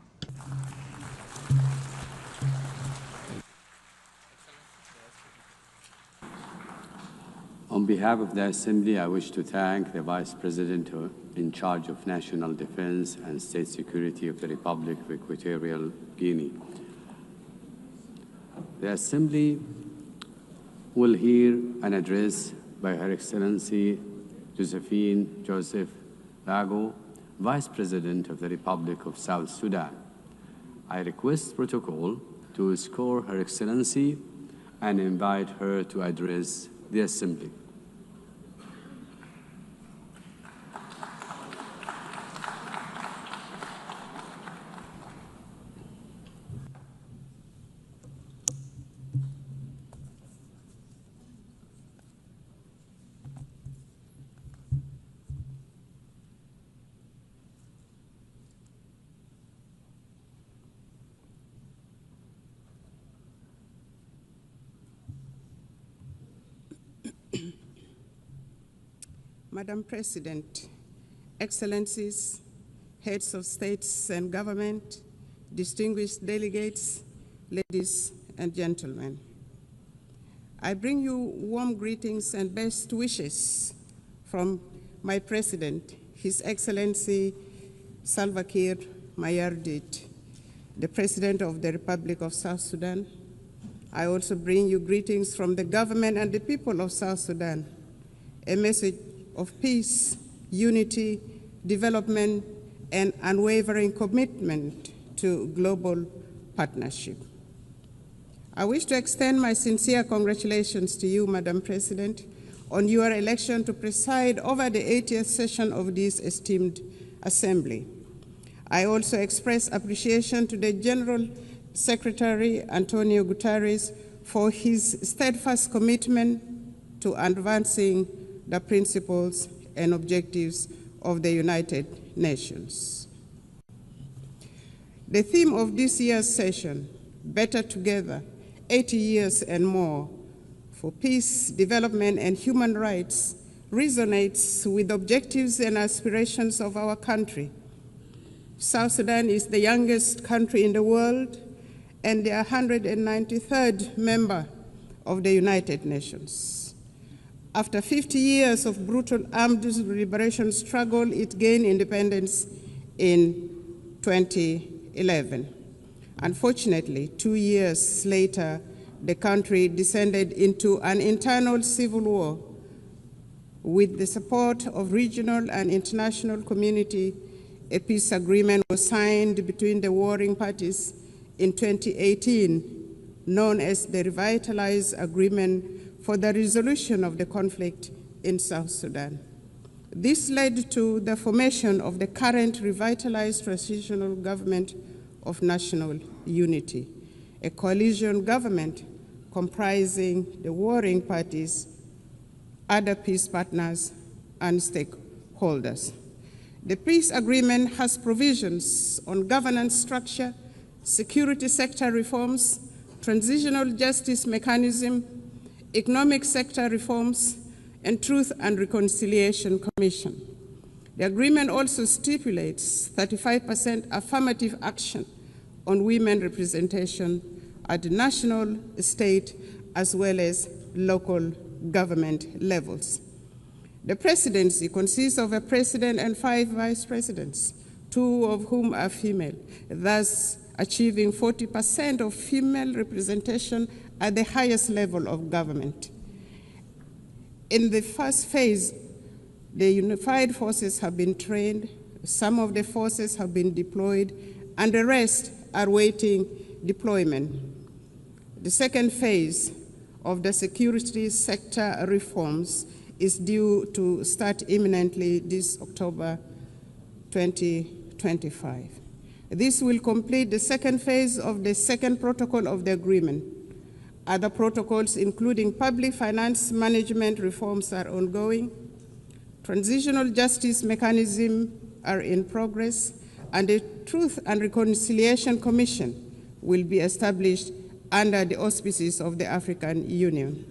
On behalf of the Assembly, I wish to thank the Vice President in charge of National Defense and State Security of the Republic of Equatorial Guinea. The Assembly will hear an address by Her Excellency Josephine Joseph Lago, Vice President of the Republic of South Sudan. I request protocol to escort Her Excellency and invite her to address the Assembly. Madam President, Excellencies, heads of states and government, distinguished delegates, ladies and gentlemen. I bring you warm greetings and best wishes from my President, His Excellency Salva Kiir Mayardit, the President of the Republic of South Sudan. I also bring you greetings from the government and the people of South Sudan, a message of peace, unity, development, and unwavering commitment to global partnership. I wish to extend my sincere congratulations to you, Madam President, on your election to preside over the 80th session of this esteemed Assembly. I also express appreciation to the General Secretary, Antonio Guterres, for his steadfast commitment to advancing the principles and objectives of the United Nations. The theme of this year's session, Better Together, 80 years and more, for peace, development, and human rights, resonates with the objectives and aspirations of our country. South Sudan is the youngest country in the world and the 193rd member of the United Nations. After 50 years of brutal armed liberation struggle, it gained independence in 2011. Unfortunately, 2 years later, the country descended into an internal civil war. With the support of regional and international community, a peace agreement was signed between the warring parties in 2018, known as the Revitalized Agreement for the Resolution of the Conflict in South Sudan. This led to the formation of the current revitalized transitional government of national unity, a coalition government comprising the warring parties, other peace partners, and stakeholders. The peace agreement has provisions on governance structure, security sector reforms, transitional justice mechanism, economic sector reforms, and Truth and Reconciliation Commission. The agreement also stipulates 35% affirmative action on women representation at the national, state, as well as local government levels. The presidency consists of a president and 5 vice presidents, 2 of whom are female, thus achieving 40% of female representation at the highest level of government. In the first phase, the unified forces have been trained, some of the forces have been deployed, and the rest are waiting deployment. The second phase of the security sector reforms is due to start imminently this October 2025. This will complete the second phase of the second protocol of the agreement. Other protocols, including public finance management reforms, are ongoing. Transitional justice mechanisms are in progress, and the Truth and Reconciliation Commission will be established under the auspices of the African Union.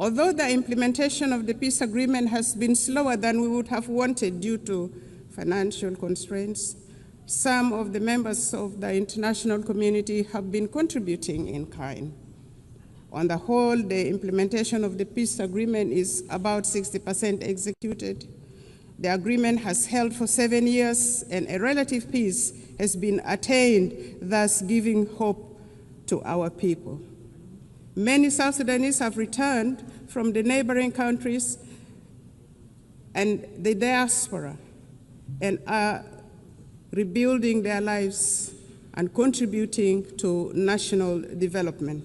Although the implementation of the peace agreement has been slower than we would have wanted due to financial constraints, some of the members of the international community have been contributing in kind. On the whole, the implementation of the peace agreement is about 60% executed. The agreement has held for 7 years, and a relative peace has been attained, thus giving hope to our people. Many South Sudanese have returned from the neighboring countries and the diaspora and are rebuilding their lives and contributing to national development.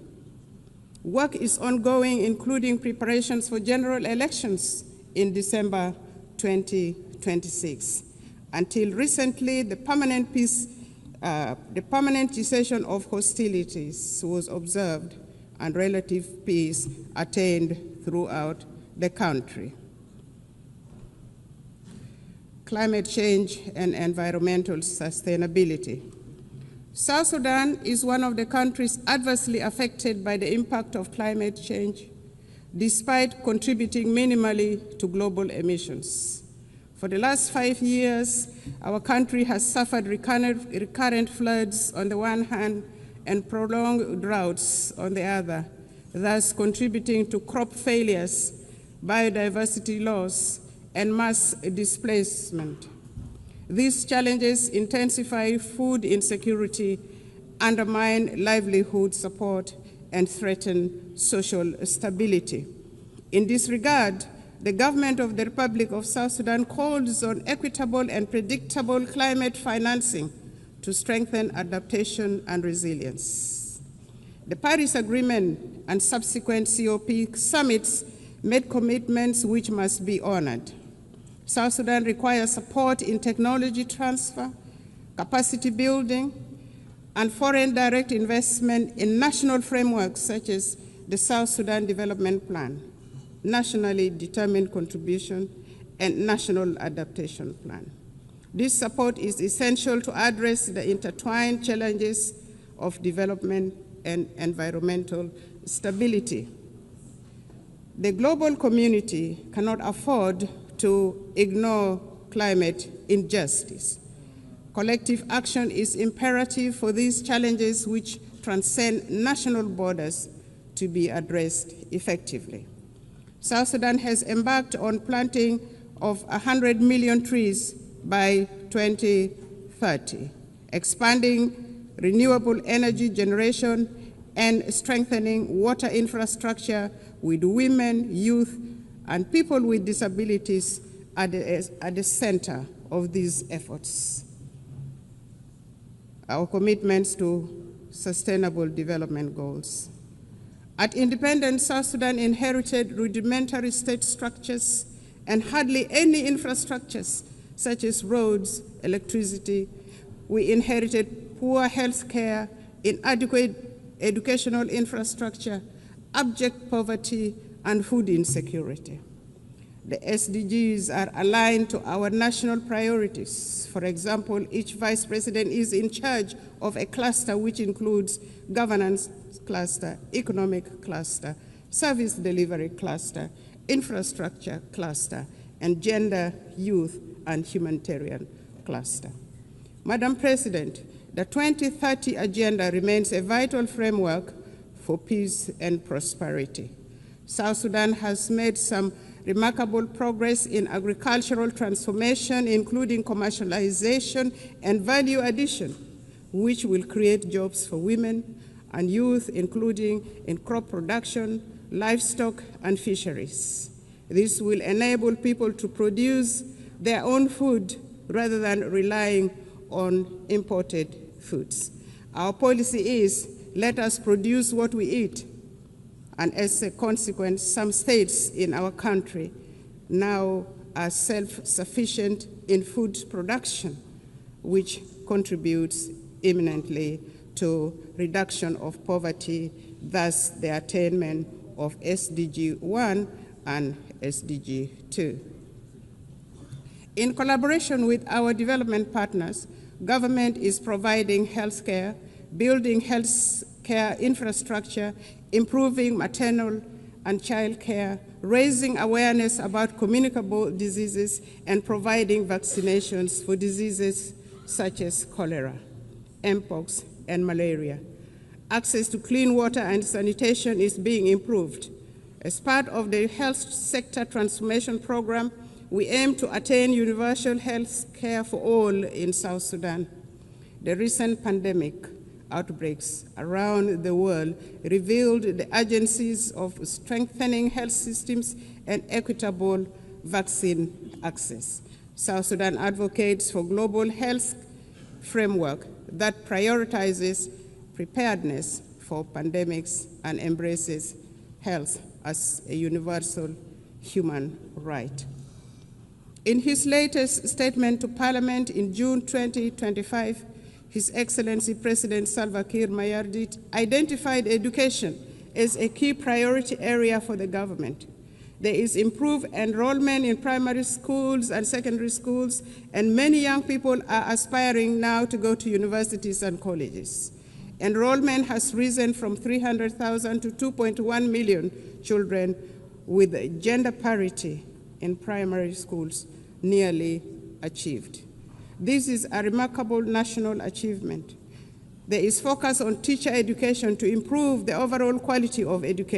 Work is ongoing, including preparations for general elections in December 2026. Until recently, the permanent cessation of hostilities was observed and relative peace attained throughout the country. Climate change and environmental sustainability. South Sudan is one of the countries adversely affected by the impact of climate change, despite contributing minimally to global emissions. For the last 5 years, our country has suffered recurrent floods on the one hand and prolonged droughts on the other, thus contributing to crop failures, biodiversity loss, and mass displacement. These challenges intensify food insecurity, undermine livelihood support, and threaten social stability. In this regard, the government of the Republic of South Sudan calls on equitable and predictable climate financing to strengthen adaptation and resilience. The Paris Agreement and subsequent COP summits made commitments which must be honored. South Sudan requires support in technology transfer, capacity building, and foreign direct investment in national frameworks such as the South Sudan Development Plan, nationally determined contribution, and national adaptation plan. This support is essential to address the intertwined challenges of development and environmental stability. The global community cannot afford to ignore climate injustice. Collective action is imperative for these challenges which transcend national borders to be addressed effectively. South Sudan has embarked on planting of 100 million trees by 2030, expanding renewable energy generation and strengthening water infrastructure with women, youth, and people with disabilities at the center of these efforts. Our commitments to sustainable development goals. At independence, South Sudan inherited rudimentary state structures and hardly any infrastructures such as roads, electricity. We inherited poor health care, inadequate educational infrastructure, abject poverty, and food insecurity. The SDGs are aligned to our national priorities. For example, each vice president is in charge of a cluster which includes governance cluster, economic cluster, service delivery cluster, infrastructure cluster, and gender, youth, and humanitarian cluster. Madam President, the 2030 Agenda remains a vital framework for peace and prosperity. South Sudan has made some remarkable progress in agricultural transformation, including commercialization and value addition, which will create jobs for women and youth, including in crop production, livestock, and fisheries. This will enable people to produce their own food rather than relying on imported foods. Our policy is, let us produce what we eat. And as a consequence, some states in our country now are self-sufficient in food production, which contributes eminently to reduction of poverty, thus the attainment of SDG 1 and SDG 2. In collaboration with our development partners, government is providing health care, building health care infrastructure, improving maternal and child care, raising awareness about communicable diseases, and providing vaccinations for diseases such as cholera, mpox, and malaria. Access to clean water and sanitation is being improved. As part of the health sector transformation program, we aim to attain universal health care for all in South Sudan. The recent pandemic outbreaks around the world revealed the urgencies of strengthening health systems and equitable vaccine access. South Sudan advocates for global health framework that prioritizes preparedness for pandemics and embraces health as a universal human right. In his latest statement to Parliament in June 2025, His Excellency President Salva Kiir Mayardit identified education as a key priority area for the government. There is improved enrollment in primary schools and secondary schools, and many young people are aspiring now to go to universities and colleges. Enrollment has risen from 300,000 to 2.1 million children, with gender parity in primary schools nearly achieved. This is a remarkable national achievement. There is focus on teacher education to improve the overall quality of education.